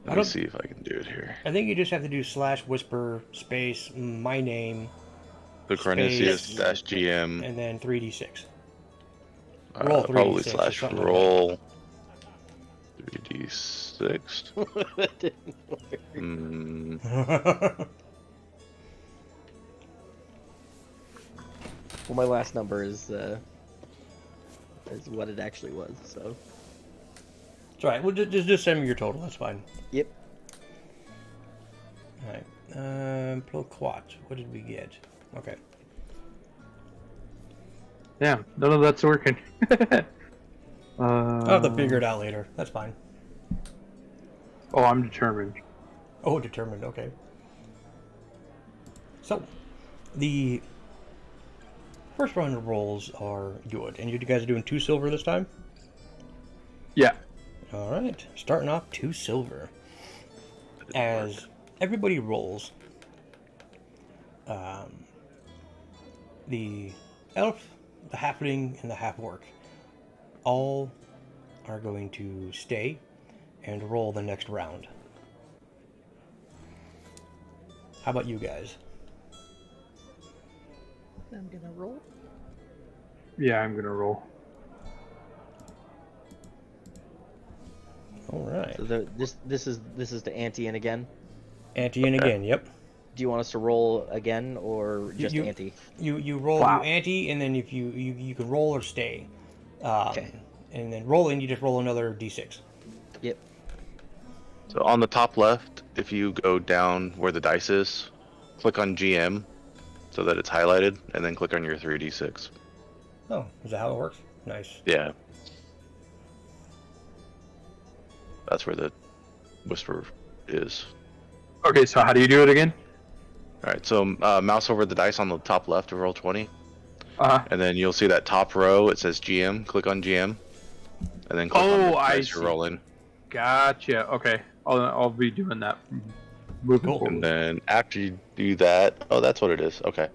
Let me see if I can do it here. I think you just have to do / whisper space my name. The Carnisius -GM. And then 3d6. Roll 3d6 probably or something like /roll 3d6. That didn't work. Well, my last number is what it actually was. So. It's alright. Well, just send me your total. That's fine. Yep. Alright. Pilquat. What did we get? Okay. Yeah, none of that's working. I'll have to figure it out later. That's fine. Oh, I'm determined. Oh, determined. Okay. So, the first round of rolls are good. And you guys are doing 2 silver this time? Yeah. Alright. Starting off 2 silver. As everybody rolls, the elf, the halfling, and the half-orc all are going to stay and roll the next round. How about you guys? I'm gonna roll. Yeah, I'm gonna roll. All right. So this is the ante in again. Ante in again. Yep. Do you want us to roll again or You- just you- ante? You roll. Wow. You ante, and then if you can roll or stay. Okay. And then rolling, you just roll another d6. Yep. So on the top left, if you go down where the dice is, click on GM so that it's highlighted, and then click on your 3d6. Oh, is that how it works? Nice. Yeah. That's where the whisper is. Okay, so how do you do it again? All right, so mouse over the dice on the top left of Roll20, Uh-huh. and then you'll see that top row. It says GM. Click on GM, and then click on the I dice you're see. rolling. Gotcha. Okay, I'll be doing that. Moving Cool. forward. And then after you do that, oh, that's what it is. Okay.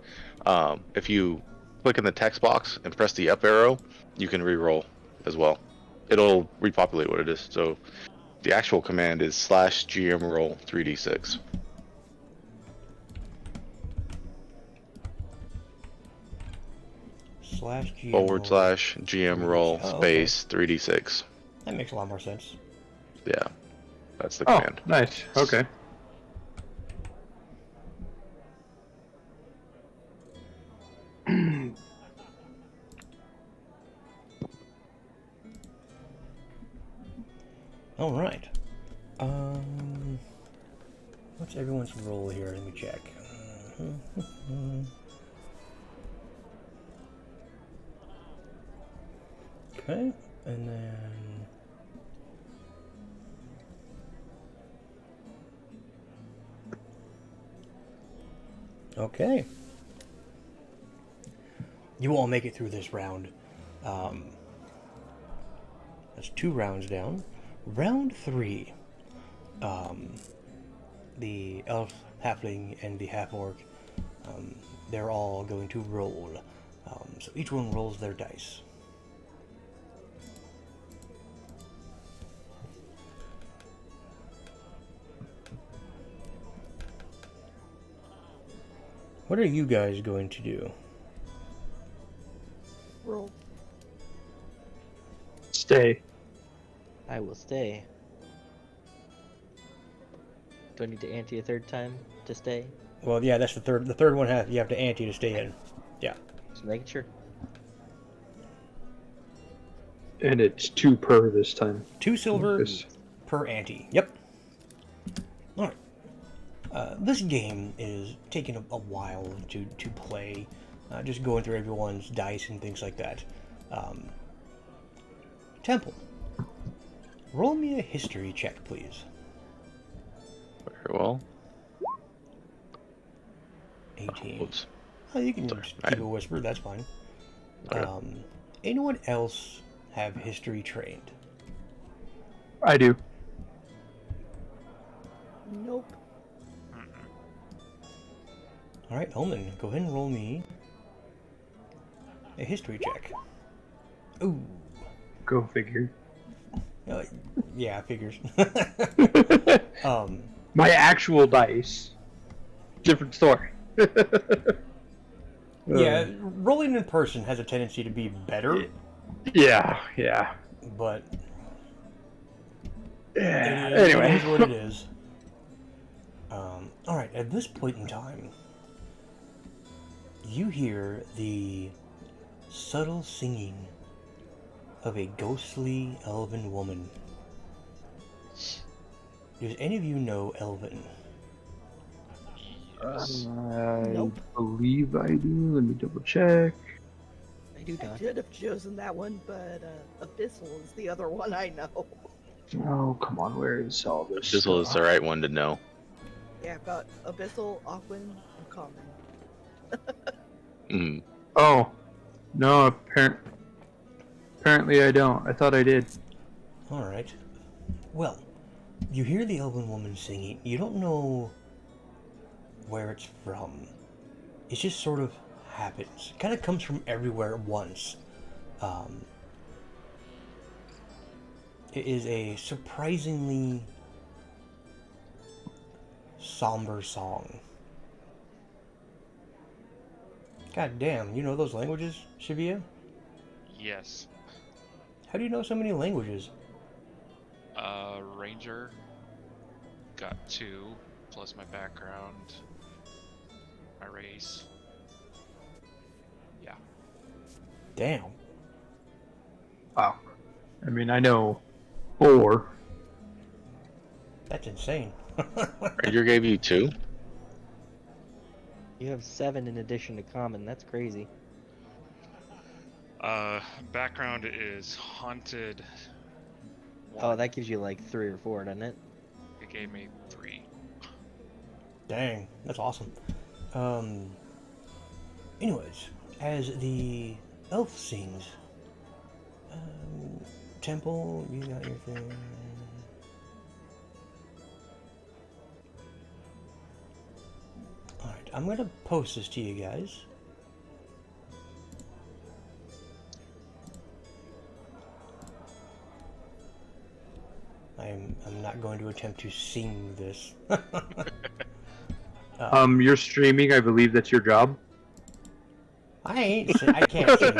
If you click in the text box and press the up arrow, you can re-roll as well. It'll repopulate what it is. So the actual command is /GM roll 3d6. /GM Forward roll. / GM roll Oh, okay. space 3d6. That makes a lot more sense. Yeah, that's the Oh, command. nice. Okay. All right. What's everyone's roll here? Let me check. Okay, and then okay. You all make it through this round. That's 2 rounds down. Round 3. The elf, halfling, and the half-orc, they're all going to roll. So each one rolls their dice. What are you guys going to do? Roll. Stay. I will stay. Do I need to ante a third time to stay? Well, yeah, that's the third. The third one you have to ante to stay in. Yeah. Just making sure. And it's 2 per this time. 2 silver Lucas. per ante. Yep. All right. This game is taking a while to play. Just going through everyone's dice and things like that. Temple, roll me a history check, please. Very well. 18. Whoops. Oh, you can Sorry. just keep a whisper. That's fine. Okay. Anyone else have history trained? I do. Nope. All right, Elman, go ahead and roll me a history check. Ooh. Go figure. Yeah, figures. My actual dice. Different story. Yeah, rolling in person has a tendency to be better, Yeah. but Yeah. it Anyway. is what it is. All right, at this point in time, you hear the subtle singing of a ghostly elven woman. Does any of you know Elven? I Nope. believe I do. Let me double check. I do I not. should have chosen that one, but Abyssal is the other one I know. Oh, come on. Where is all this? This is the right one to know. Yeah, I've got Abyssal, Aquan, and Common. Mm. Oh. No, apparently I don't. I thought I did. All right. Well, you hear the elven woman singing. You don't know where it's from. It just sort of happens. It kind of comes from everywhere at once. It is a surprisingly somber song. God damn, you know those languages, Shavia? Yes. How do you know so many languages? Ranger. Got 2, plus my background, my race. Yeah. Damn. Wow. I mean, I know 4. That's insane. Ranger gave you 2? You have 7 in addition to common. That's crazy. Background is haunted. Oh, 1. that gives you like 3 or 4, doesn't it? It gave me 3. Dang, that's awesome. Anyways, as the elf sings, Temple, you got your thing. Alright, I'm gonna post this to you guys. I'm not going to attempt to sing this. You're streaming. I believe that's your job. I can't sing.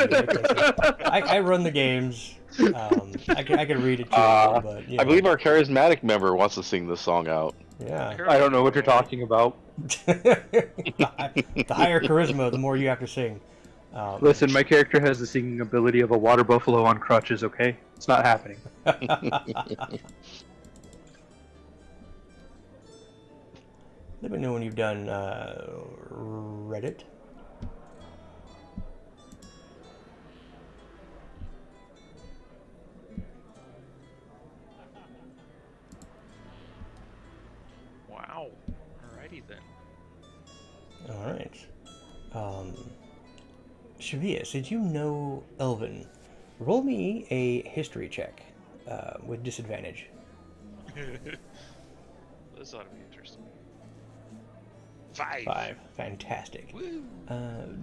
I run the games. I can read it to you, but you I know. believe our charismatic member wants to sing this song out. Yeah. I don't know what you're talking about. The higher charisma, the more you have to sing. Listen, my character has the singing ability of a water buffalo on crutches. Okay, it's not happening. Let me know when you've done Reddit. Wow. Alrighty then. Alright. Shavia, since you know Elven, roll me a history check with disadvantage. This ought to be interesting. 5. 5. Fantastic. Woo.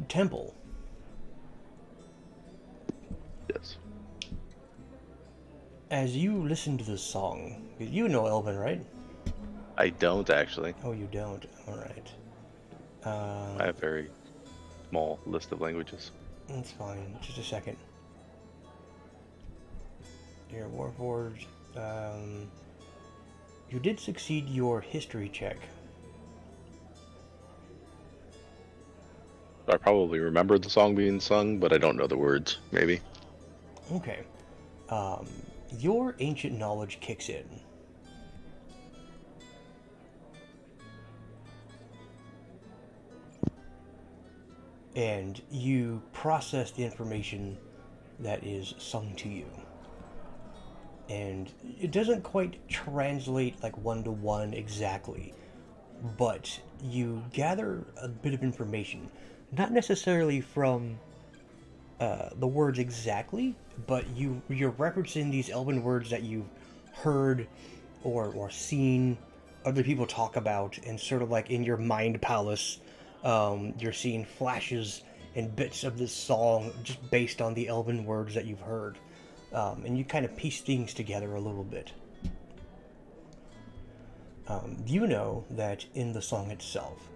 Temple. Yes. As you listen to this song, you know Elven, right? I don't actually. Oh, you don't? Alright. I have a very small list of languages. That's fine. Just a second. Here, Warforged. You did succeed your history check. I probably remember the song being sung, but I don't know the words, maybe. Okay. Your ancient knowledge kicks in. And you process the information that is sung to you. And it doesn't quite translate like one-to-one exactly, but you gather a bit of information, not necessarily from the words exactly, but you're referencing these Elven words that you've heard or seen other people talk about, and sort of like in your mind palace, you're seeing flashes and bits of this song just based on the Elven words that you've heard. And you kind of piece things together a little bit. You know that in the song itself,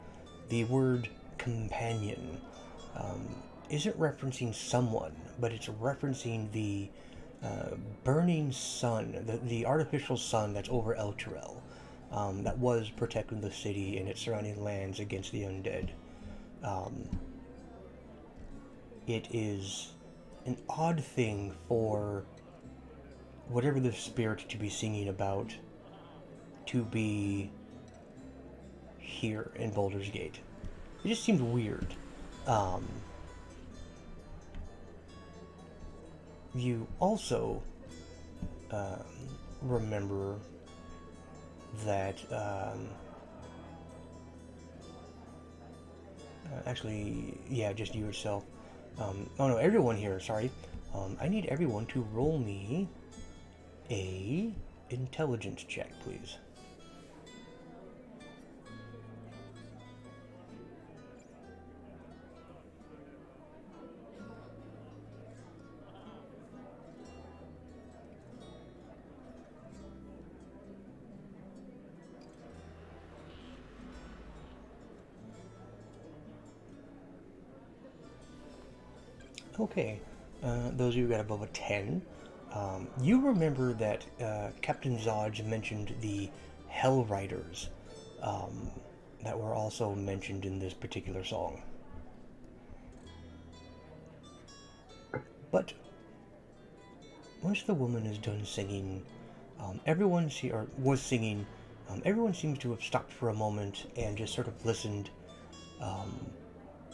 the word companion isn't referencing someone, but it's referencing the burning sun, the artificial sun that's over El Turel, that was protecting the city and its surrounding lands against the undead. It is an odd thing for whatever the spirit to be singing about to be here in Baldur's Gate. It just seemed weird. You also remember that actually, yeah, just you yourself. Oh no, everyone here, sorry. I need everyone to roll me a intelligence check, please. Okay. those of you who got above a 10, you remember that Captain Zodge mentioned the Hell Riders that were also mentioned in this particular song. But once the woman is done singing, everyone seems to have stopped for a moment and just sort of listened.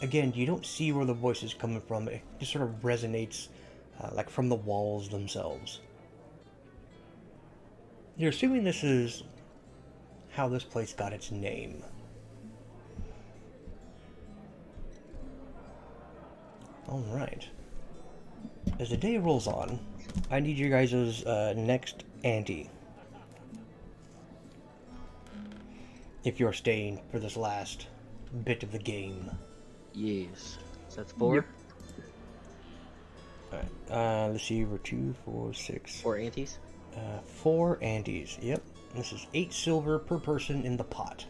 Again, you don't see where the voice is coming from. It just sort of resonates like from the walls themselves. You're assuming this is how this place got its name. Alright. As the day rolls on, I need you guys' next ante. If you're staying for this last bit of the game. Yes. So that's 4? Yep. Alright, let's see, we're 2, 4, 6. 4 antes? 4 antes, yep. This is 8 silver per person in the pot.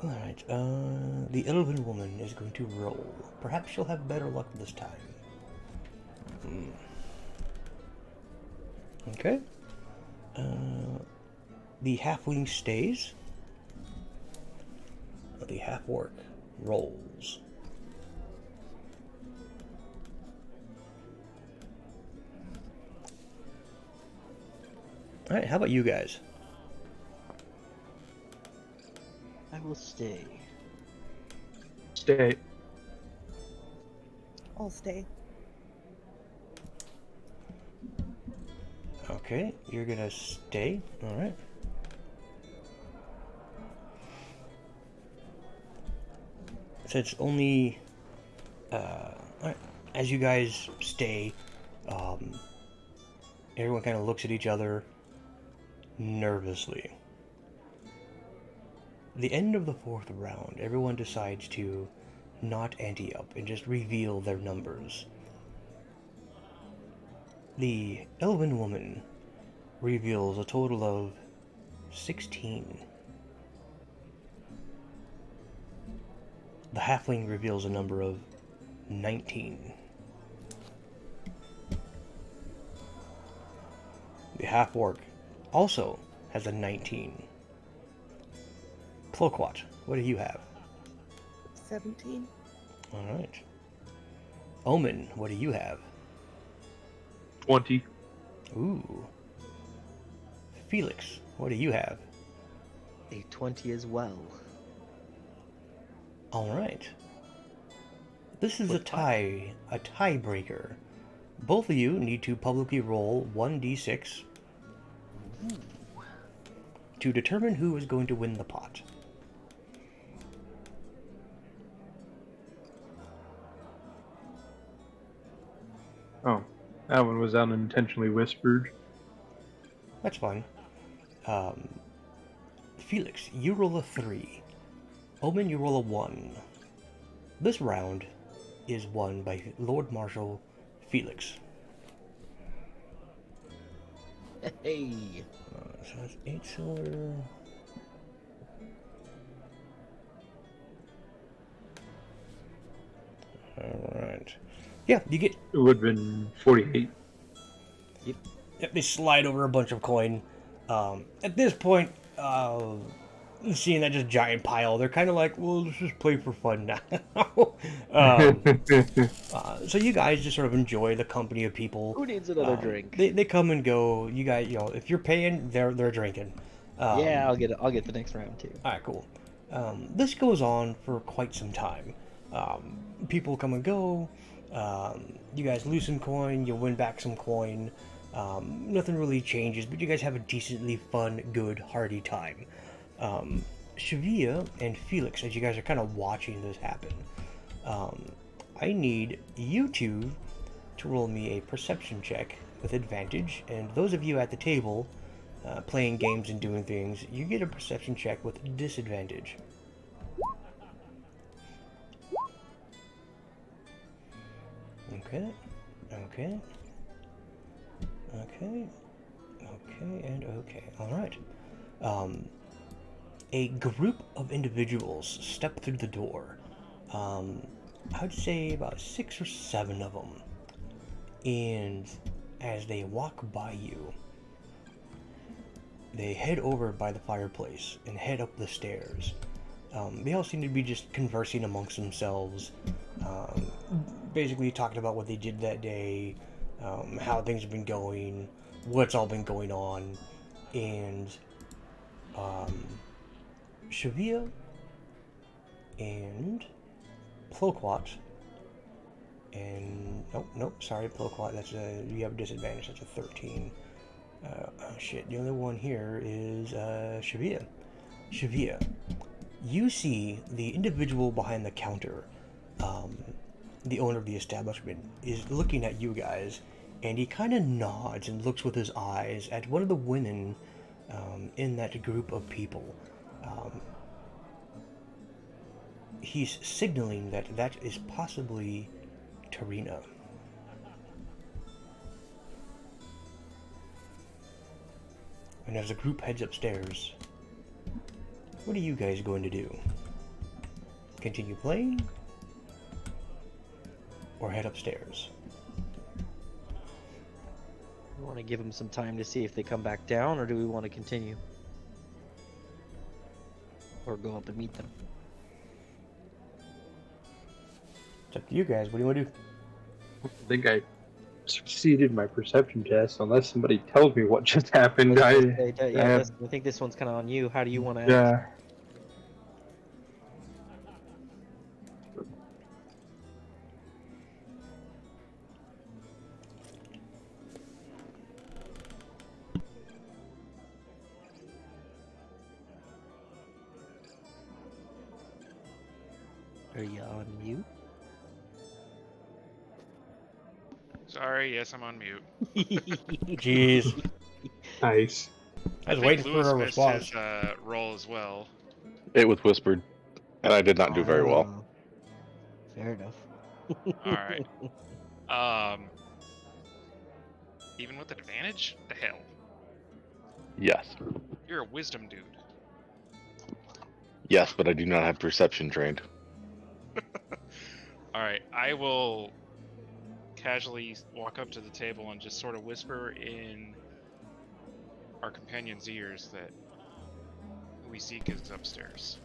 Alright, the elven woman is going to roll. Perhaps she'll have better luck this time. Okay. The halfling stays. The half-orc rolls. Alright, how about you guys? I will stay. Stay. I'll stay. Okay, you're gonna stay. Alright. So it's only alright. As you guys stay, everyone kind of looks at each other nervously. The end of the 4th round, everyone decides to not ante up and just reveal their numbers. The elven woman reveals a total of 16. The halfling reveals a number of 19. The half-orc also has a 19. Cloakwat, what do you have? 17. Alright. Omen, what do you have? 20. Ooh. Felix, what do you have? A 20 as well. Alright. This is a tiebreaker. Both of you need to publicly roll 1d6 to determine who is going to win the pot. Oh, that one was unintentionally whispered. That's fine. Felix, you roll a 3. Omen, you roll a 1. This round is won by Lord Marshal Felix. Hey! So that's 8 silver. Alright. Yeah, you get... It would have been 48. Yep, they slide over a bunch of coin. At this point, seeing that just giant pile, they're kind of like, well, let's just play for fun now. So you guys just sort of enjoy the company of people. Who needs another drink? They come and go. You guys, if you're paying, they're drinking. Yeah, I'll get the next round too. All right, cool. This goes on for quite some time. People come and go. You guys lose some coin. You win back some coin. Nothing really changes, but you guys have a decently fun, good, hearty time. Shavia and Felix, as you guys are kind of watching this happen, I need you two to roll me a perception check with advantage, and those of you at the table playing games and doing things, you get a perception check with disadvantage. Okay. Okay, and okay. Alright. A group of individuals step through the door. I'd say about 6 or 7 of them. And as they walk by you, they head over by the fireplace and head up the stairs. They all seem to be just conversing amongst themselves, basically talking about what they did that day, how things have been going, what's all been going on, and Shavia and Ploquat and nope, sorry, Ploquat, you have a disadvantage, that's a 13. Oh shit, the only one here is Shavia. Shavia, you see the individual behind the counter, the owner of the establishment, is looking at you guys, and he kind of nods and looks with his eyes at one of the women in that group of people. He's signaling that is possibly Tarina. And as the group heads upstairs, what are you guys going to do? Continue playing? Or head upstairs? We want to give them some time to see if they come back down, or do we want to continue? Or go up and meet them? It's up to you guys. What do you want to do? I think I succeeded my perception test, unless somebody tells me what just happened. I I think this one's kind of on you. How do you want to act? yeah. Are you on mute? Sorry, yes, I'm on mute. Jeez. Nice. I was think waiting for Lewis a missed response. his roll as well. It was whispered, and I did not do very well. Oh, fair enough. Alright. Even with advantage? The hell. Yes. You're a wisdom dude. Yes, but I do not have perception trained. Alright, I will casually walk up to the table and just sort of whisper in our companion's ears that who we seek is upstairs.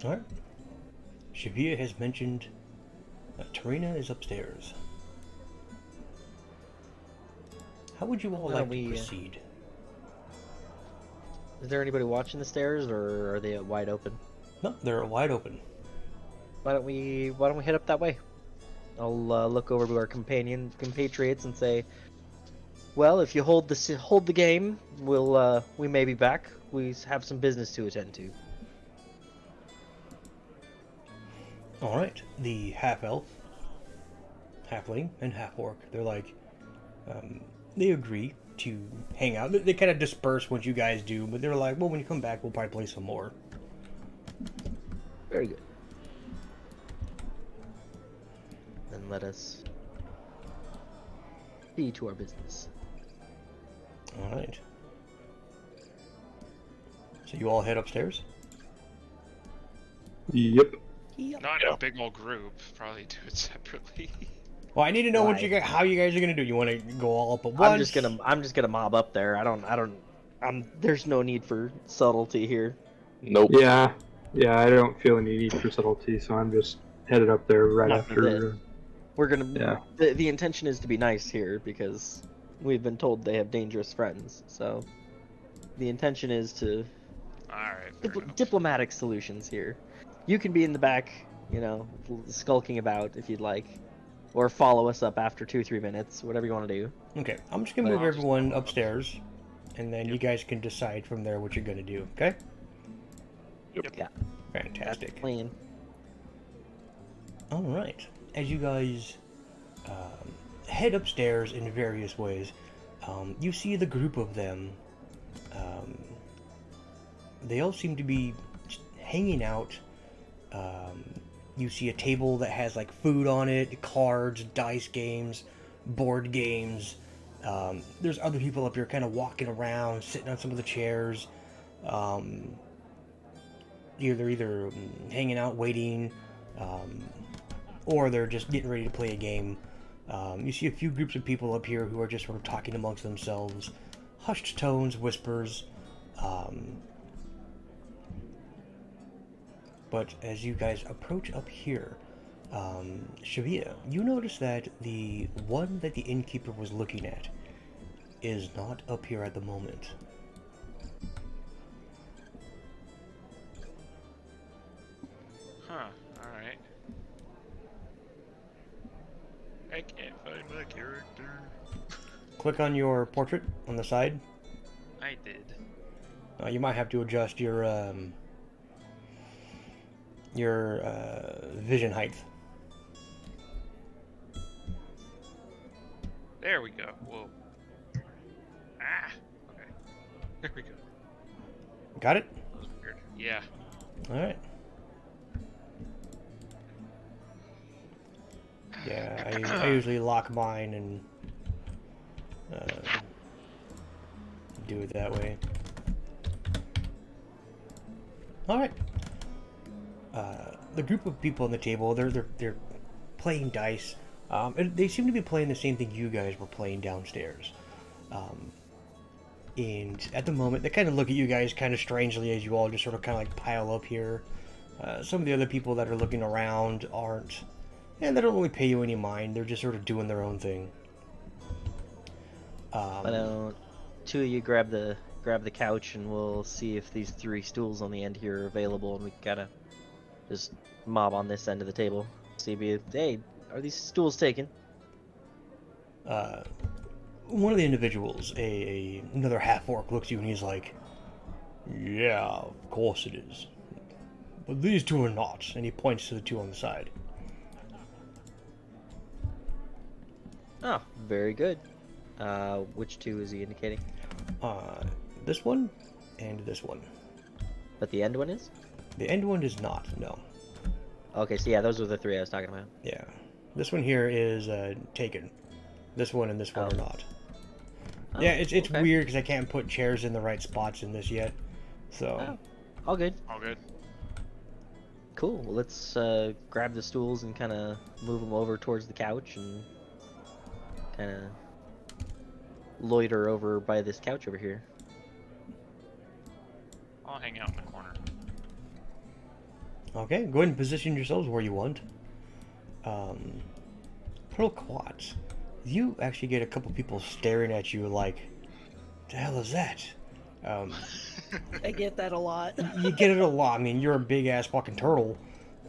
Alright. Shavia has mentioned that Tarina is upstairs. How would you all Why like don't to we, proceed? Is there anybody watching the stairs, or are they wide open? No, they're wide open. Why don't we head up that way? I'll look over to our compatriots and say, "Well, if you hold the game, we may be back. We have some business to attend to." All right, the half-elf, halfling, and half-orc, they're like, they agree to hang out. They kind of disperse once you guys do, but they're like, well, when you come back, we'll probably play some more. Very good. Then let us see to our business. All right. So you all head upstairs? Yep. Not in a big old group. Probably do it separately. Well, I need to know what Why? how you guys are gonna do. You want to go all up at once? I'm just gonna mob up there. There's no need for subtlety here. Nope. Yeah. Yeah, I don't feel any need for subtlety, so I'm just headed up there right Not for after. this. We're gonna. Yeah. The intention is to be nice here because we've been told they have dangerous friends. So the intention is to Alright. diplomatic solutions here. You can be in the back, skulking about if you'd like, or follow us up after 2-3 minutes, whatever you want to do. Okay, I'm just gonna But move I'll just everyone go up. upstairs, and then you guys can decide from there what you're gonna do. Okay? Yeah, Fantastic. plan. All right. As you guys head upstairs in various ways, you see the group of them. They all seem to be just hanging out. You see a table that has like food on it, cards, dice games, board games. There's other people up here kind of walking around, sitting on some of the chairs. They're either hanging out, waiting, or they're just getting ready to play a game. You see a few groups of people up here who are just sort of talking amongst themselves. Hushed tones, whispers. But as you guys approach up here, Shavia, you notice that the one that the innkeeper was looking at is not up here at the moment. Huh, alright. I can't find my character. Click on your portrait on the side. I did. You might have to adjust your vision height. There we go. Whoa. Ah! Okay. There we go. Got it? That was weird. Yeah. Alright. Yeah, I usually lock mine and do it that way. Alright. The group of people on the table, they're playing dice. And they seem to be playing the same thing you guys were playing downstairs. And at the moment, they kind of look at you guys kind of strangely as you all just sort of kind of like pile up here. Some of the other people that are looking around aren't, and they don't really pay you any mind. They're just sort of doing their own thing. Why don't two of you grab the couch and we'll see if these 3 stools on the end here are available, and we gotta just mob on this end of the table. See if hey, are these stools taken? One of the individuals, another half-orc, looks at you and he's like, "Yeah, of course it is. But these 2 are not." And he points to the 2 on the side. Oh, very good. Which 2 is he indicating? This one and this one. But the end one is? The end one is not, no. Okay, so yeah, those were the 3 I was talking about. Yeah. This one here is taken. This one and this one are not. Oh, yeah, it's okay. weird because I can't put chairs in the right spots in this yet. So. Oh, all good. All good. Cool. Well, let's grab the stools and kind of move them over towards the couch and kind of loiter over by this couch over here. I'll hang out in the corner. Okay, go ahead and position yourselves where you want. Pearl Quats, you actually get a couple people staring at you like, the hell is that? I get that a lot. You get it a lot. I mean, you're a big ass fucking turtle.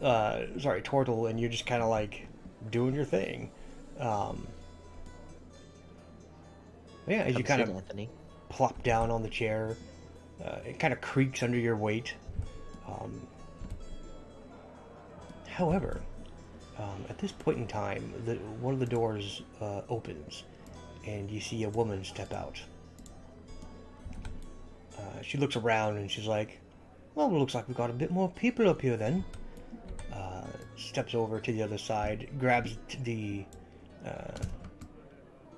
Turtle, and you're just kind of like doing your thing. Yeah, as you kind of Anthony. plop down on the chair, it kind of creaks under your weight. However, at this point in time, one of the doors opens, and you see a woman step out. She looks around and she's like, "Well, it looks like we've got a bit more people up here then." Steps over to the other side, grabs the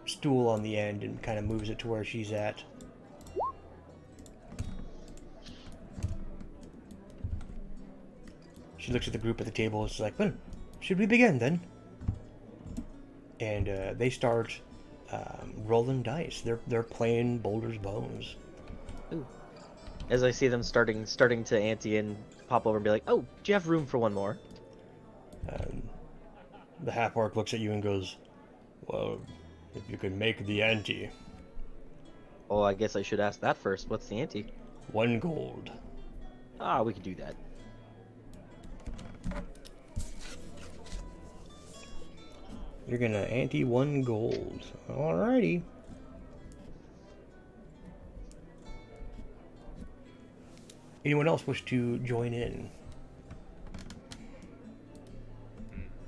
stool on the end and kind of moves it to where she's at. She looks at the group at the table and is like, "Well, should we begin then?" And they start rolling dice. They're playing Boulder's Bones. Ooh. As I see them starting to ante and pop over and be like, "Oh, do you have room for one more?" The half-orc looks at you and goes, "Well, if you can make the ante." Oh, I guess I should ask that first. What's the ante? 1 gold. Ah, we can do that. You're gonna ante 1 gold. Alrighty. Anyone else wish to join in?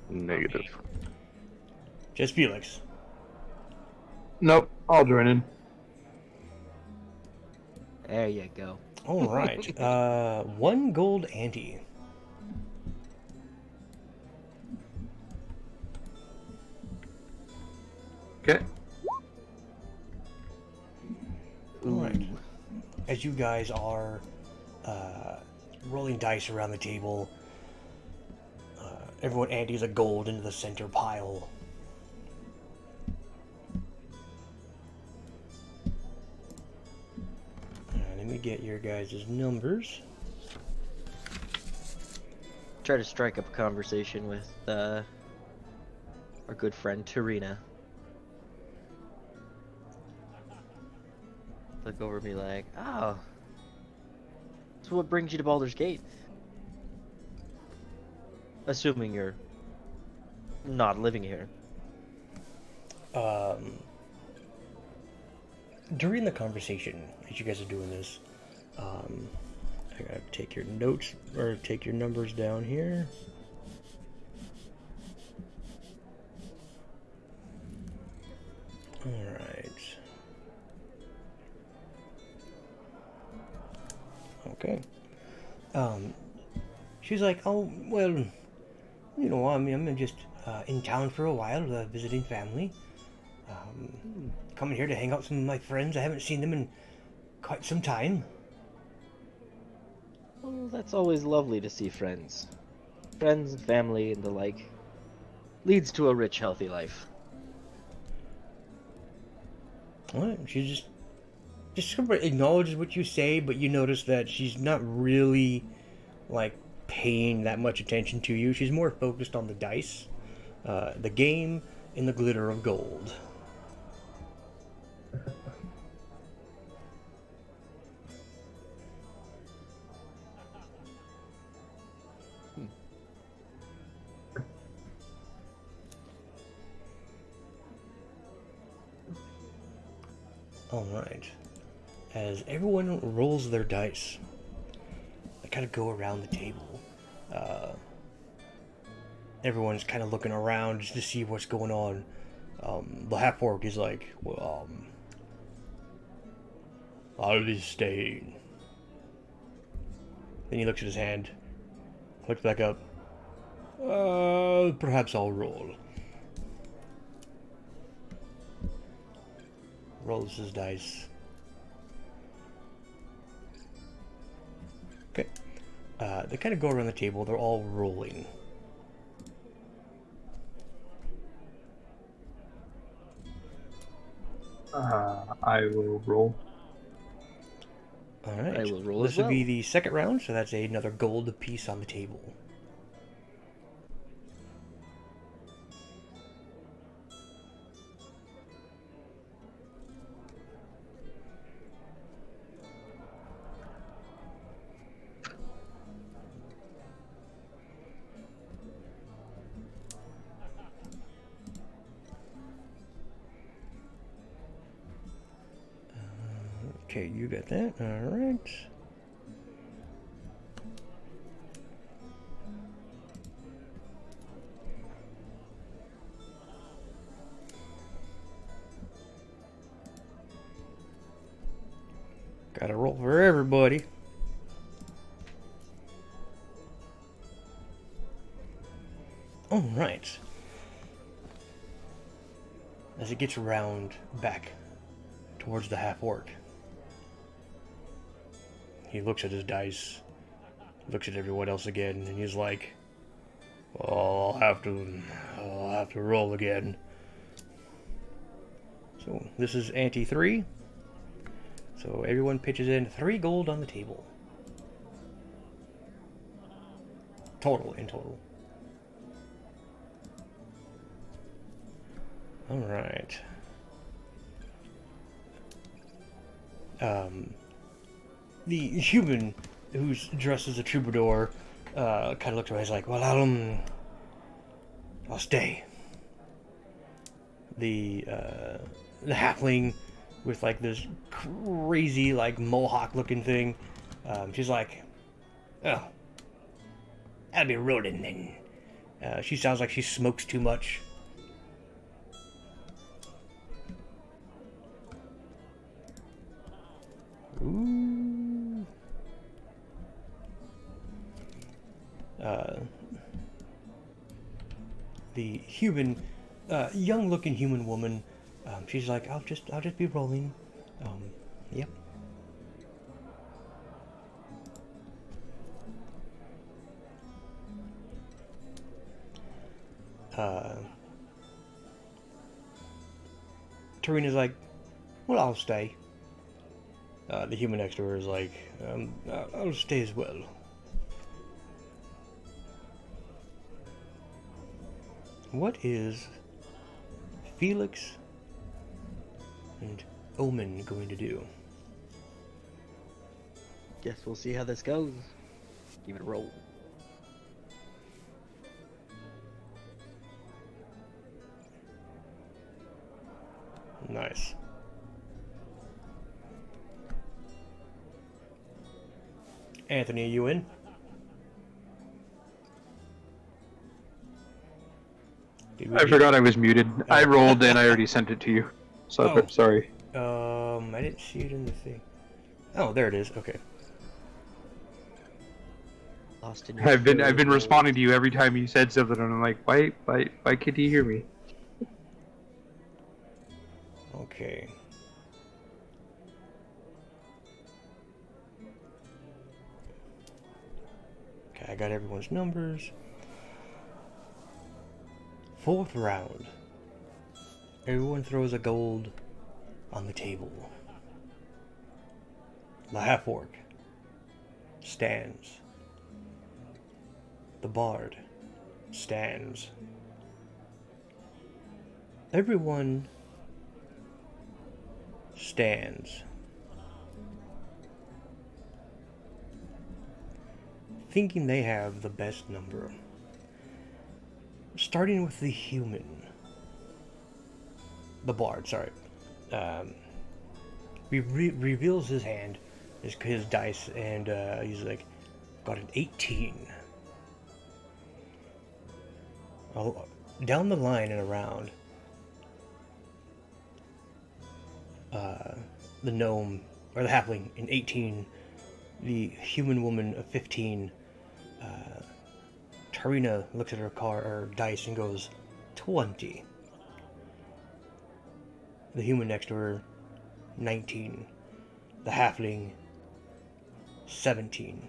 Negative. Just Felix. Nope, I'll join in. There you go. Alright. 1 gold ante. Okay. Alright. As you guys are rolling dice around the table, everyone antes a gold into the center pile. Let me get your guys' numbers. Try to strike up a conversation with our good friend Tarina. Look over and be like, oh, so what brings you to Baldur's Gate? Assuming you're not living here. During the conversation, as you guys are doing this, I gotta take your notes, or take your numbers down here. Alright. Okay. She's like, oh, well, you know, I mean, I'm just in town for a while, visiting family. Coming here to hang out with some of my friends. I haven't seen them in quite some time. Well, that's always lovely to see friends. Friends and family and the like. Leads to a rich, healthy life. Alright, she just sort of acknowledges what you say, but you notice that she's not really, like, paying that much attention to you. She's more focused on the dice, the game, and the glitter of gold. Alright. As everyone rolls their dice, they kind of go around the table. Everyone's kind of looking around just to see what's going on. The half-orc is like, well, I'll be staying. Then he looks at his hand, looks back up. Perhaps I'll roll. Rolls his dice. Okay. They kind of go around the table. They're all rolling. I will roll. All right. I will roll This as will well. be the second round, so that's another gold piece on the table. Okay, you got that. All right. Gotta roll for everybody. All right. As it gets around back towards the half-orc, he looks at his dice, looks at everyone else again, and he's like, "Oh, I'll have to roll again." So this is ante 3. So everyone pitches in 3 gold on the table. In total. All right. The human who's dressed as a troubadour kind of looks around. He's like, "Well, I'll stay." The halfling with like this crazy like mohawk looking thing, she's like, "Oh, I'll be rolling then." She sounds like she smokes too much. Ooh. The human, young-looking human woman She's like, I'll just be rolling. Yep. Tarina's like, well, I'll stay. The human next to her is like, I'll stay as well. What is Felix and Omen going to do? Guess we'll see how this goes. Give it a roll. Nice. Anthony, are you in? I forgot I was muted. I rolled and I already sent it to you. So Oh. sorry. I didn't see it in the thing. Oh, there it is. Okay. Lost in your I've been story. responding to you every time you said something, and I'm like, why can't you hear me? Okay. Okay, I got everyone's numbers. 4th round. Everyone throws a gold on the table. The half-orc stands. The bard stands. Everyone stands. Thinking they have the best number. Starting with the human. The bard, sorry. He reveals his hand, his dice, and he's like, got an 18. Oh, down the line and around, the gnome, or the halfling, an 18, the human woman, a 15. Tarina looks at her dice and goes, 20. The human next to her, 19. The halfling, 17.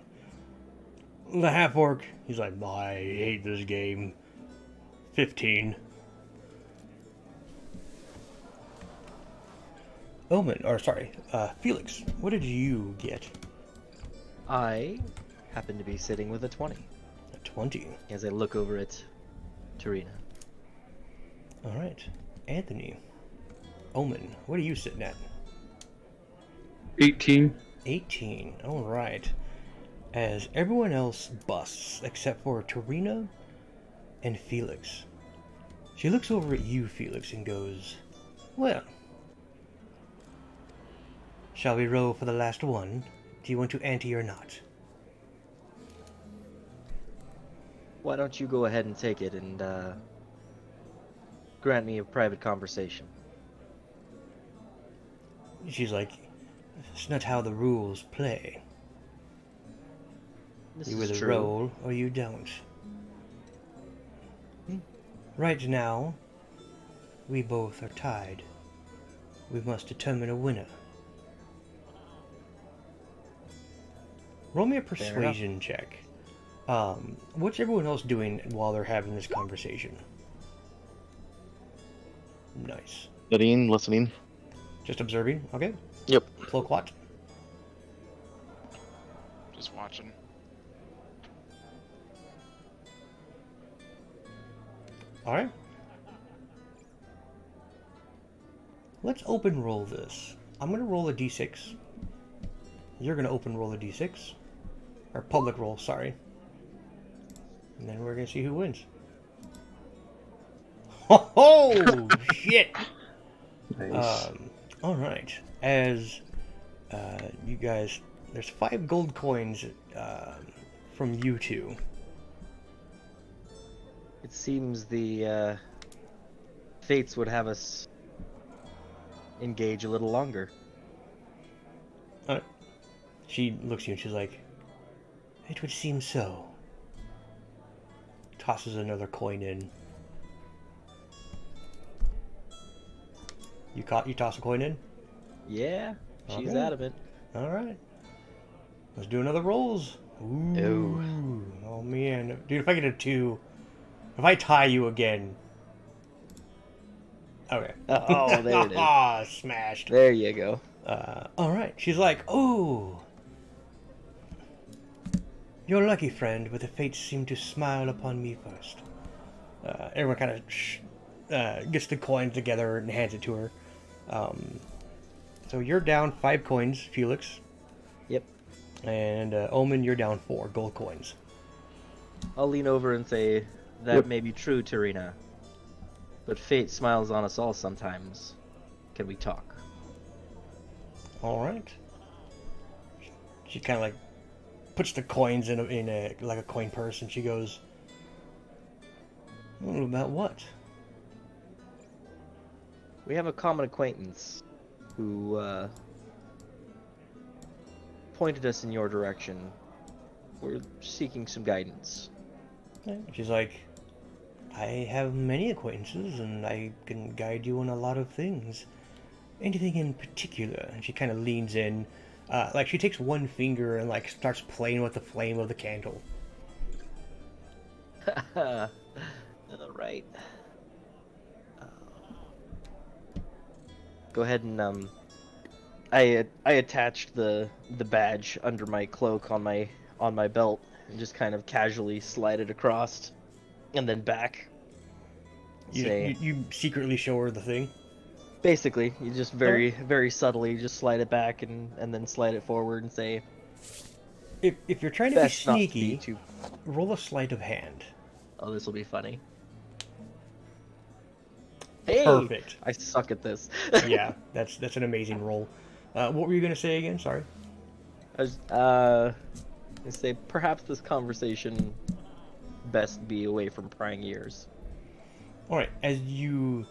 The half-orc, he's like, I hate this game. 15. Felix, what did you get? I happen to be sitting with a 20 A 20. as I look over at Tarina. Alright. Anthony. Omen, what are you sitting at? 18. 18. Alright. As everyone else busts, except for Tarina and Felix. She looks over at you, Felix, and goes, well, shall we roll for the last one? Do you want to ante or not? Why don't you go ahead and take it and grant me a private conversation? She's like, it's not how the rules play. This You is either true. roll or you don't. Right now, we both are tied. We must determine a winner. Roll me a persuasion check. What's everyone else doing while they're having this conversation? Nice. Studying, listening. Just observing? Okay. Yep. Cloakwat? Just watching. Alright. Let's open roll this. I'm going to roll a d6. You're going to open roll a d6. Or public roll, sorry. And then we're going to see who wins. Ho ho! Shit! Nice. Alright. As you guys... There's 5 gold coins from you two. It seems the fates would have us engage a little longer. She looks at you and she's like, it would seem so. Tosses another coin in. You toss a coin in. Yeah, she's Okay. adamant. All right. Let's do another rolls. Ooh. Oh man, dude! If I get a 2, if I tie you again. Okay. Oh, there it is. Ah, smashed. There you go. All right. She's like, oh. You're lucky, friend, but the fates seem to smile upon me first. Everyone kind of gets the coins together and hands it to her. So you're down 5 coins, Felix. Yep. And Omen, you're down 4 gold coins. I'll lean over and say, that Yep. may be true, Tarina. But fate smiles on us all sometimes. Can we talk? All right. She kind of like puts the coins in a like a coin purse, and she goes, "Oh, about what?" We have a common acquaintance who pointed us in your direction. We're seeking some guidance. She's like, I have many acquaintances, and I can guide you on a lot of things. Anything in particular? And she kind of leans in, like she takes one finger and like starts playing with the flame of the candle. All right. Go ahead and I attached the badge under my cloak on my belt and just kind of casually slide it across, and then back. You secretly show her the thing. Basically, you just very subtly just slide it back and then slide it forward and say, If you're trying to be best not to be sneaky, too. roll a sleight of hand. Oh, this will be funny. Hey! Perfect. I suck at this. Yeah, that's an amazing roll. What were you gonna say again? Sorry. I was, I say perhaps this conversation best be away from prying ears. All right, as you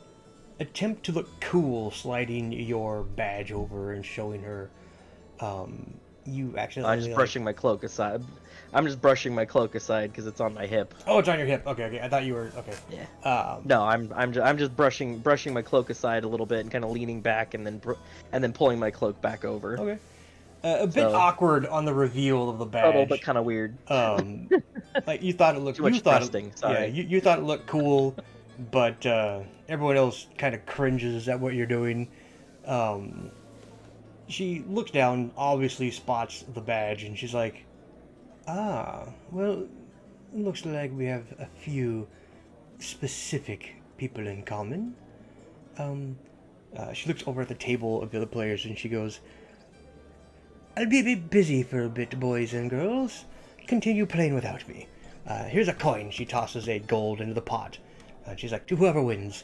attempt to look cool, sliding your badge over and showing her, you accidentally. I'm just brushing my cloak aside. I'm just brushing my cloak aside because it's on my hip. Oh, it's on your hip. Okay, okay. I thought you were okay. Yeah. No, I'm just brushing my cloak aside a little bit and kind of leaning back and then pulling my cloak back over. Okay. A bit awkward on the reveal of the badge. Subtle but kind of weird. Like you thought it looked. Too much you thought thrusting. it, Sorry. Yeah, you thought it looked cool, but everyone else kind of cringes at what you're doing. She looks down, obviously spots the badge, and she's like, "Ah, well, looks like we have a few specific people in common." She looks over at the table of the other players, and she goes, "I'll be a bit busy for a bit, boys and girls. Continue playing without me. Here's a coin." She tosses a gold into the pot. She's like, "To whoever wins."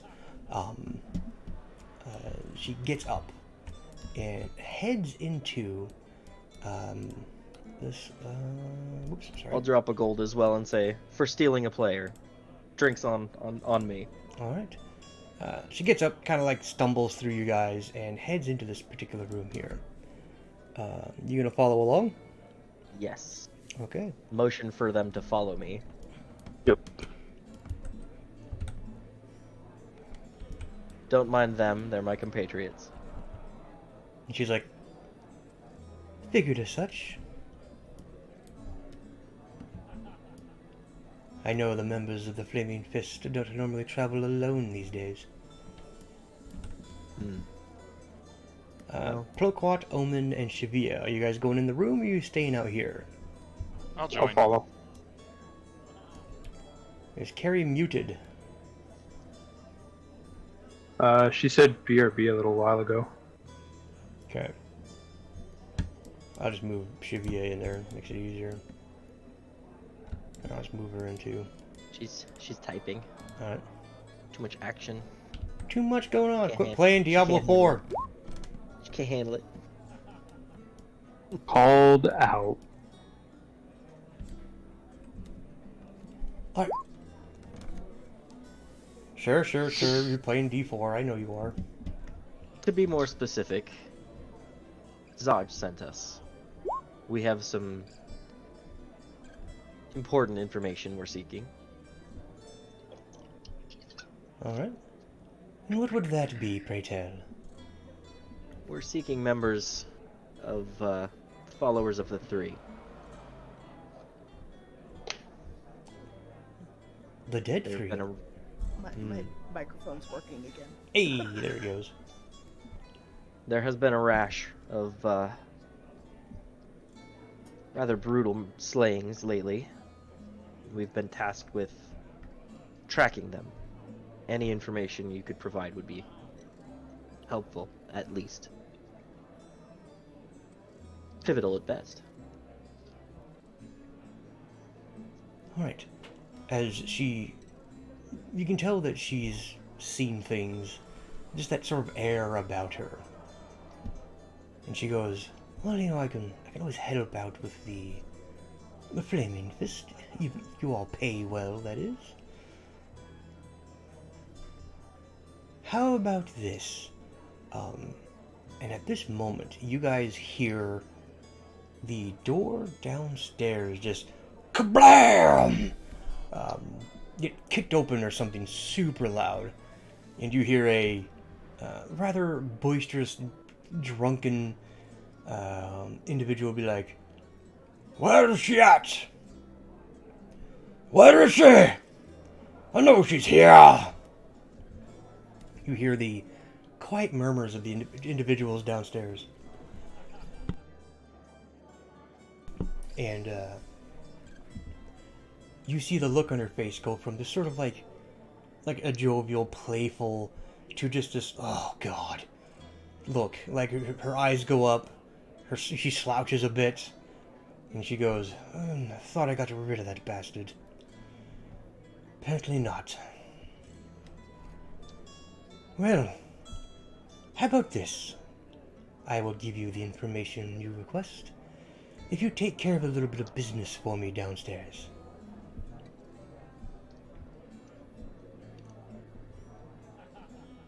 She gets up and heads into this. Whoops, sorry. I'll drop a gold as well and say, for stealing a player. Drinks on me. All right. She gets up, kind of like stumbles through you guys, and heads into this particular room here. You gonna follow along? Yes. Okay. Motion for them to follow me. Yep. Don't mind them, they're my compatriots. And she's like, "Figured as such. I know the members of the Flaming Fist don't normally travel alone these days." Ploquat, Omen, and Shavia, are you guys going in the room, or are you staying out here? I'll join. I'll follow. Is Carrie muted? She said BRB a little while ago. Okay. I'll just move Shavia in there, makes it easier. And I'll just move her into. She's typing. Alright. Too much action. Too much going on. Can't Quit handle- playing she Diablo can't handle 4. She can't handle it. Called out. Alright. Sure. You're playing D4. I know you are. To be more specific, Zaj sent us. We have some important information we're seeking. Alright. And what would that be, pray tell? We're seeking members of followers of the Three. The dead There have three. been a My microphone's working again. Hey, there it goes. There has been a rash of rather brutal slayings lately. We've been tasked with tracking them. Any information you could provide would be helpful, at least. Pivotal at best. Alright. You can tell that she's seen things, just that sort of air about her. And she goes, well, you know, I can always help out with the Flaming Fist. You all pay well, that is. How about this? And at this moment, you guys hear the door downstairs just kablam! Get kicked open or something super loud, and you hear a rather boisterous, drunken individual be like, "Where is she at? Where is she? I know she's here." You hear the quiet murmurs of the individuals downstairs, and you see the look on her face go from this sort of like a jovial, playful, to just this, oh god, look. Like her eyes go up, she slouches a bit, and she goes, I thought I got rid of that bastard. Apparently not. Well, how about this? I will give you the information you request if you take care of a little bit of business for me downstairs.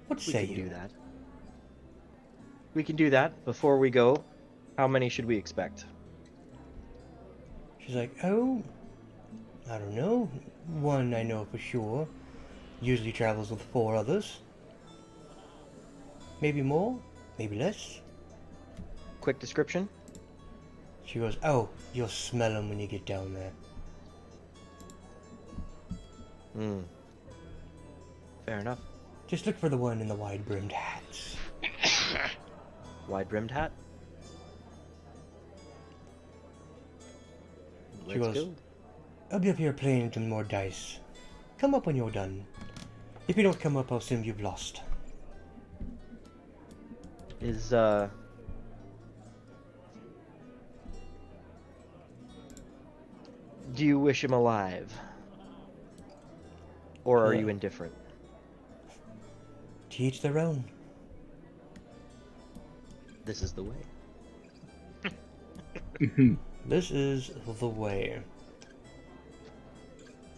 What say you? We can do that. We can do that. Before we go, how many should we expect? She's like, oh, I don't know. One I know for sure. Usually travels with 4 others. Maybe more, maybe less. Quick description? She goes, oh, you'll smell them when you get down there. Fair enough. Just look for the one in the wide-brimmed hats. Wide-brimmed hat? She Let's goes, go. I'll be up here playing some more dice. Come up when you're done. If you don't come up, I'll assume you've lost. Is, do you wish him alive? Or are Yeah. you indifferent? To each their own. This is the way. This is the way.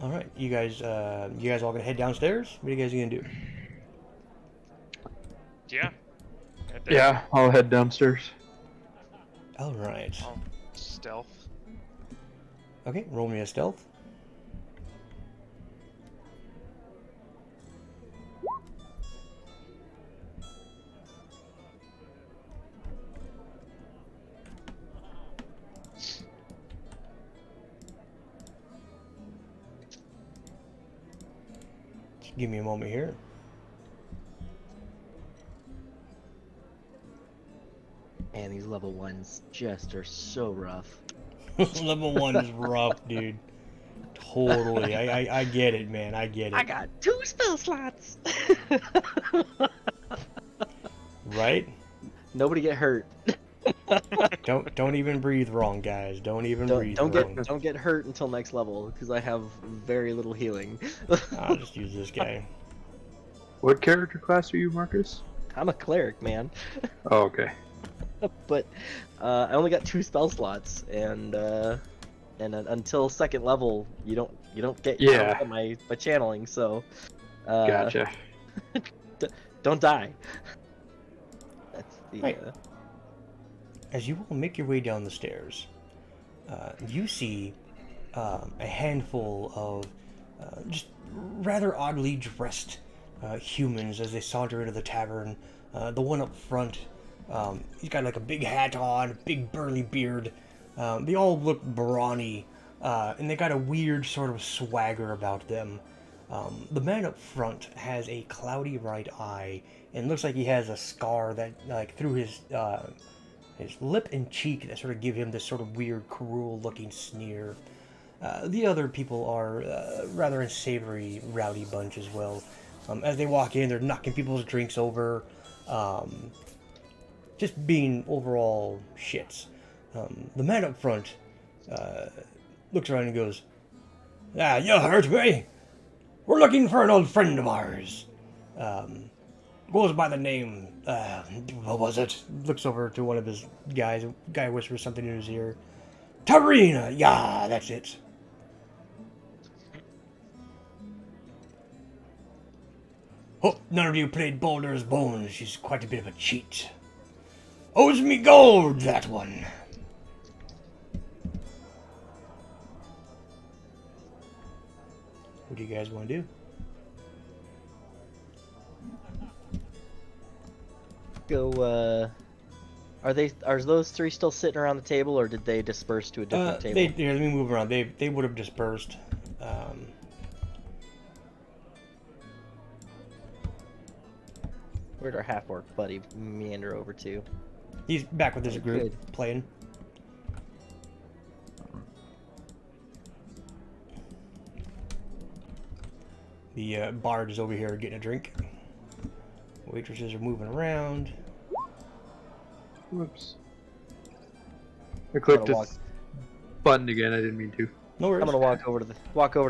Alright, you guys all gonna head downstairs? What are you guys gonna do? Yeah. Head there. Yeah, I'll head downstairs. Alright. I'll stealth. Okay, roll me a stealth. Just give me a moment here. And these level 1s just are so rough. Level 1 is rough, dude. Totally. I get it, man. I get it. I got 2 spell slots! Right? Nobody get hurt. Don't even breathe wrong, guys. Don't even breathe wrong. Don't get hurt until next level, because I have very little healing. I'll just use this guy. What character class are you, Marcus? I'm a cleric, man. Oh, okay. But I only got 2 spell slots, and until 2nd level, you don't get my channeling. So Gotcha. don't die. That's the. Right. As you all make your way down the stairs, you see a handful of just rather oddly dressed humans as they saunter into the tavern. The one up front He's got like a big hat on, big burly beard. They all look brawny, and they got a weird sort of swagger about them. The man up front has a cloudy right eye, and looks like he has a scar that, like, through his lip and cheek that sort of give him this sort of weird, cruel-looking sneer. The other people are rather a savory, rowdy bunch as well. As they walk in, they're knocking people's drinks over, just being overall shits. The man up front looks around and goes, "Ah, you heard me. We're looking for an old friend of ours. Goes by the name, what was it?" Looks over to one of his guys. Guy whispers something in his ear. "Tarina, yeah, that's it." "Hope none of you played Boulder's Bones. She's quite a bit of a cheat. Owes me gold, that one." What do you guys want to do? Go, are those three still sitting around the table, or did they disperse to a different table? Let me move around. They would have dispersed. Where'd our half-orc buddy meander over to? He's back with his group, Good. playing. The bard is over here getting a drink. Waitresses are moving around. Whoops. I clicked Gotta this button again. I didn't mean to. No worries. I'm gonna walk over to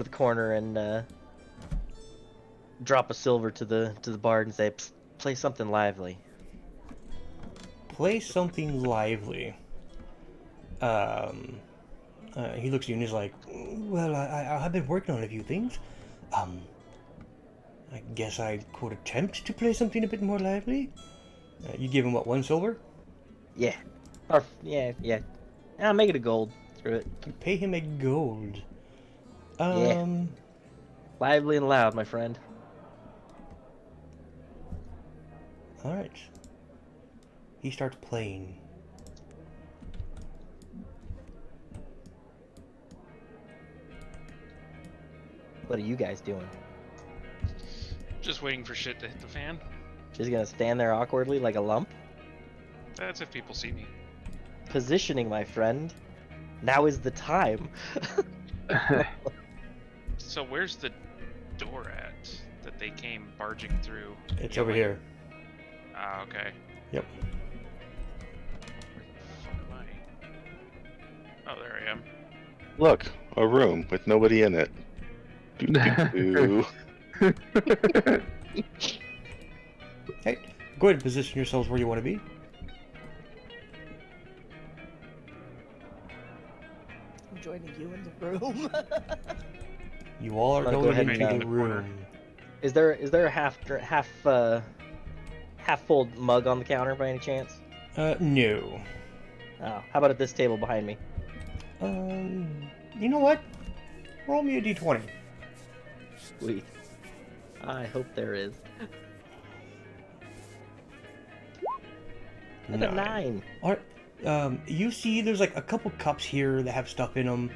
the corner and drop a silver to the bard and say, "Psst, play something lively." Play something lively. He looks at you and he's like, "Well, I've been working on a few things. I guess I could attempt to play something a bit more lively." You give him, what, 1 silver? Yeah. Or yeah. I'll make it a gold. Screw it. You pay him a gold. Yeah. Lively and loud, my friend. Alright. He starts playing. What are you guys doing? Just waiting for shit to hit the fan. Just gonna stand there awkwardly like a lump? That's if people see me. Positioning, my friend. Now is the time. So where's the door at that they came barging through? It's over here. Ah, okay. Yep. Where the fuck am I? Oh, there I am. Look, a room with nobody in it. Doo-doo-doo. Hey, go ahead and position yourselves where you want to be. I'm joining you in the room. You all are I'm gonna go going ahead into and, the corner. room. Is there a half full mug on the counter by any chance? No. Oh, how about at this table behind me? You know what? Roll me a d20. Sweet. I hope there is. That's a 9. Alright. You see there's like a couple cups here that have stuff in them.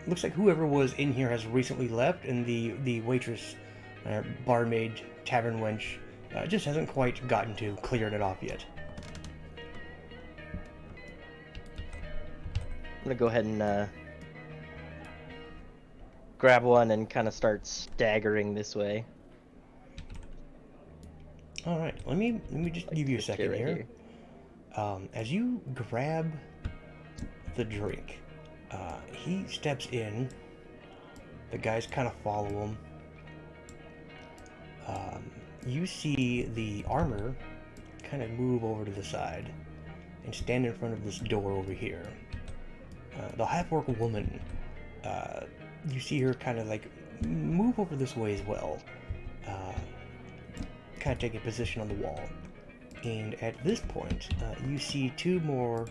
Looks like whoever was in here has recently left, and the waitress, barmaid, tavern wench, just hasn't quite gotten to clearing it off yet. I'm gonna go ahead and grab one and kind of start staggering this way. All right, let me just give you a this second shit right here. As you grab the drink, he steps in. The guys kind of follow him. You see the armor kind of move over to the side and stand in front of this door over here. The half-orc woman, you see her kind of like move over this way as well, kind of taking position on the wall. And at this point, you see 2 more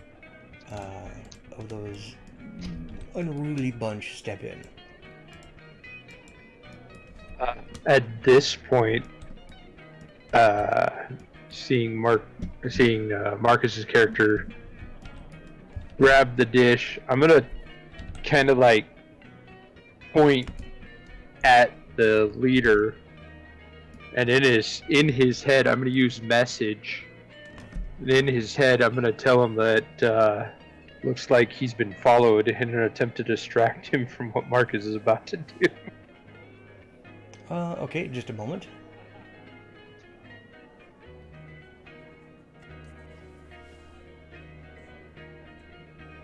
of those unruly bunch step in. At this point, seeing Marcus's character grab the dish, I'm gonna kind of like point at the leader, and in his head, I'm gonna use message. And in his head, I'm gonna tell him that looks like he's been followed in an attempt to distract him from what Marcus is about to do. Okay, just a moment.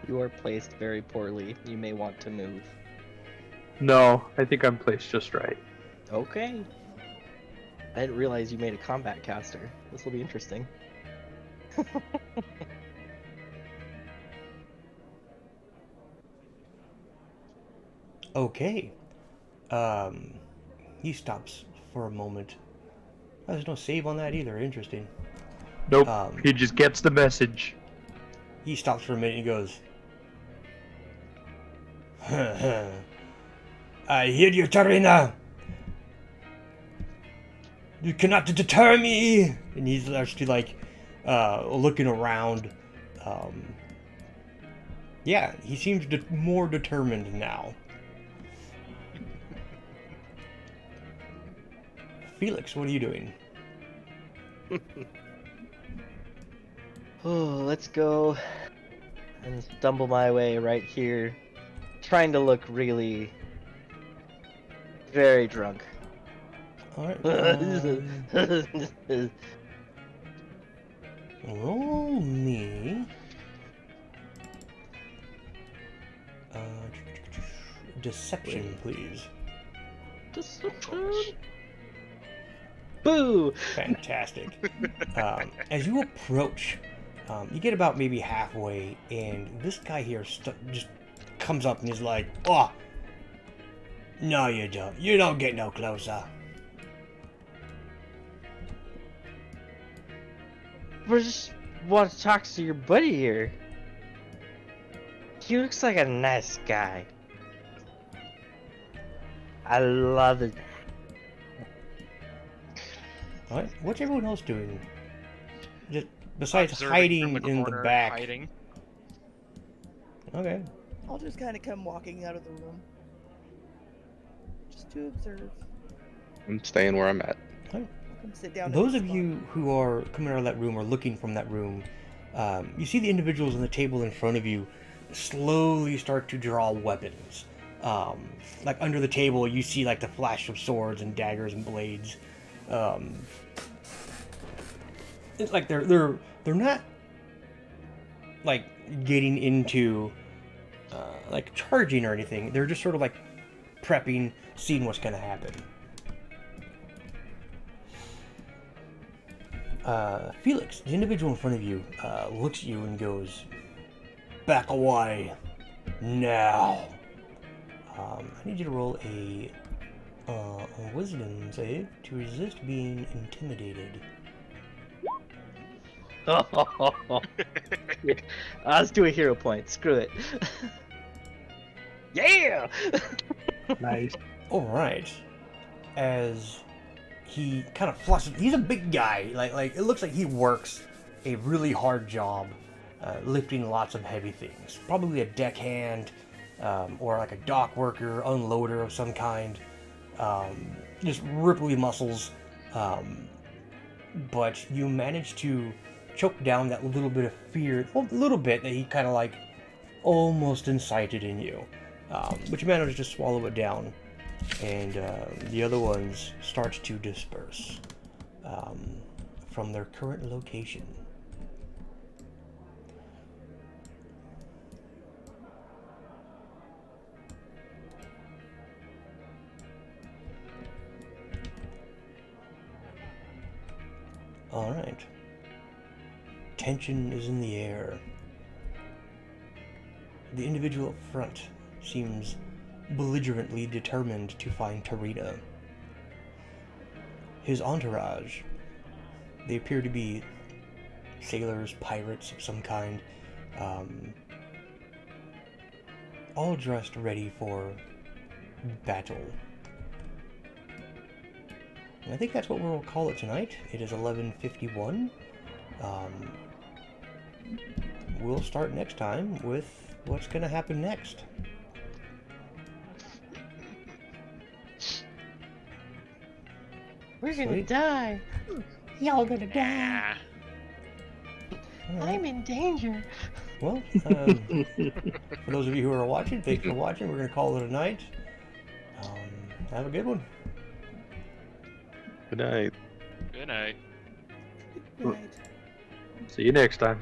You are placed very poorly. You may want to move. No, I think I'm placed just right. Okay. I didn't realize you made a combat caster. This will be interesting. Okay. He stops for a moment. Oh, there's no save on that either. Interesting. Nope, Um, he just gets the message. He stops for a minute and goes, I hear you, Tarina. You cannot deter me. And he's actually like looking around. Yeah, he seems more determined now. Felix, what are you doing? Oh, let's go and stumble my way right here, trying to look really very drunk. All right. Roll me. Deception, please. Boo! Fantastic. As you approach, you get about maybe halfway, and this guy here just comes up and is like, "Oh, no, you don't. You don't get no closer." We just want to talk to your buddy here. He looks like a nice guy. I love it. All right. What's everyone else doing? Just besides Observing hiding from in the corner, back. Hiding. Okay. I'll just kind of come walking out of the room. Just to observe. I'm staying where I'm at. I'll come sit down. in Those this of spot. you who are coming out of that room or looking from that room, you see the individuals on the table in front of you slowly start to draw weapons. Like under the table, you see like the flash of swords and daggers and blades. It's like they're not like getting into like charging or anything. They're just sort of like prepping, seeing what's gonna happen. Felix, the individual in front of you, looks at you and goes, "Back away, now." I need you to roll a wisdom save to resist being intimidated. Let's do a hero point. Screw it. Yeah! Nice. All right. As he kind of flushes, he's a big guy. Like it looks like he works a really hard job, lifting lots of heavy things. Probably a deckhand, or like a dock worker, unloader of some kind. Just ripply muscles. But you manage to choke down that little bit of fear, a little bit that he kind of like almost incited in you. But you manage to swallow it down, and the other ones start to disperse from their current location. All right. Tension is in the air. The individual up front seems belligerently determined to find Tarina. His entourage, they appear to be sailors, pirates of some kind, all dressed ready for battle. And I think that's what we'll call it tonight. It is 11:51. We'll start next time with what's going to happen next. We're gonna Sweet. die. Y'all gonna die. Nah. All right. I'm in danger. Well, for those of you who are watching, thanks for watching. We're going to call it a night. Have a good one. Good night. Good night. Right. See you next time.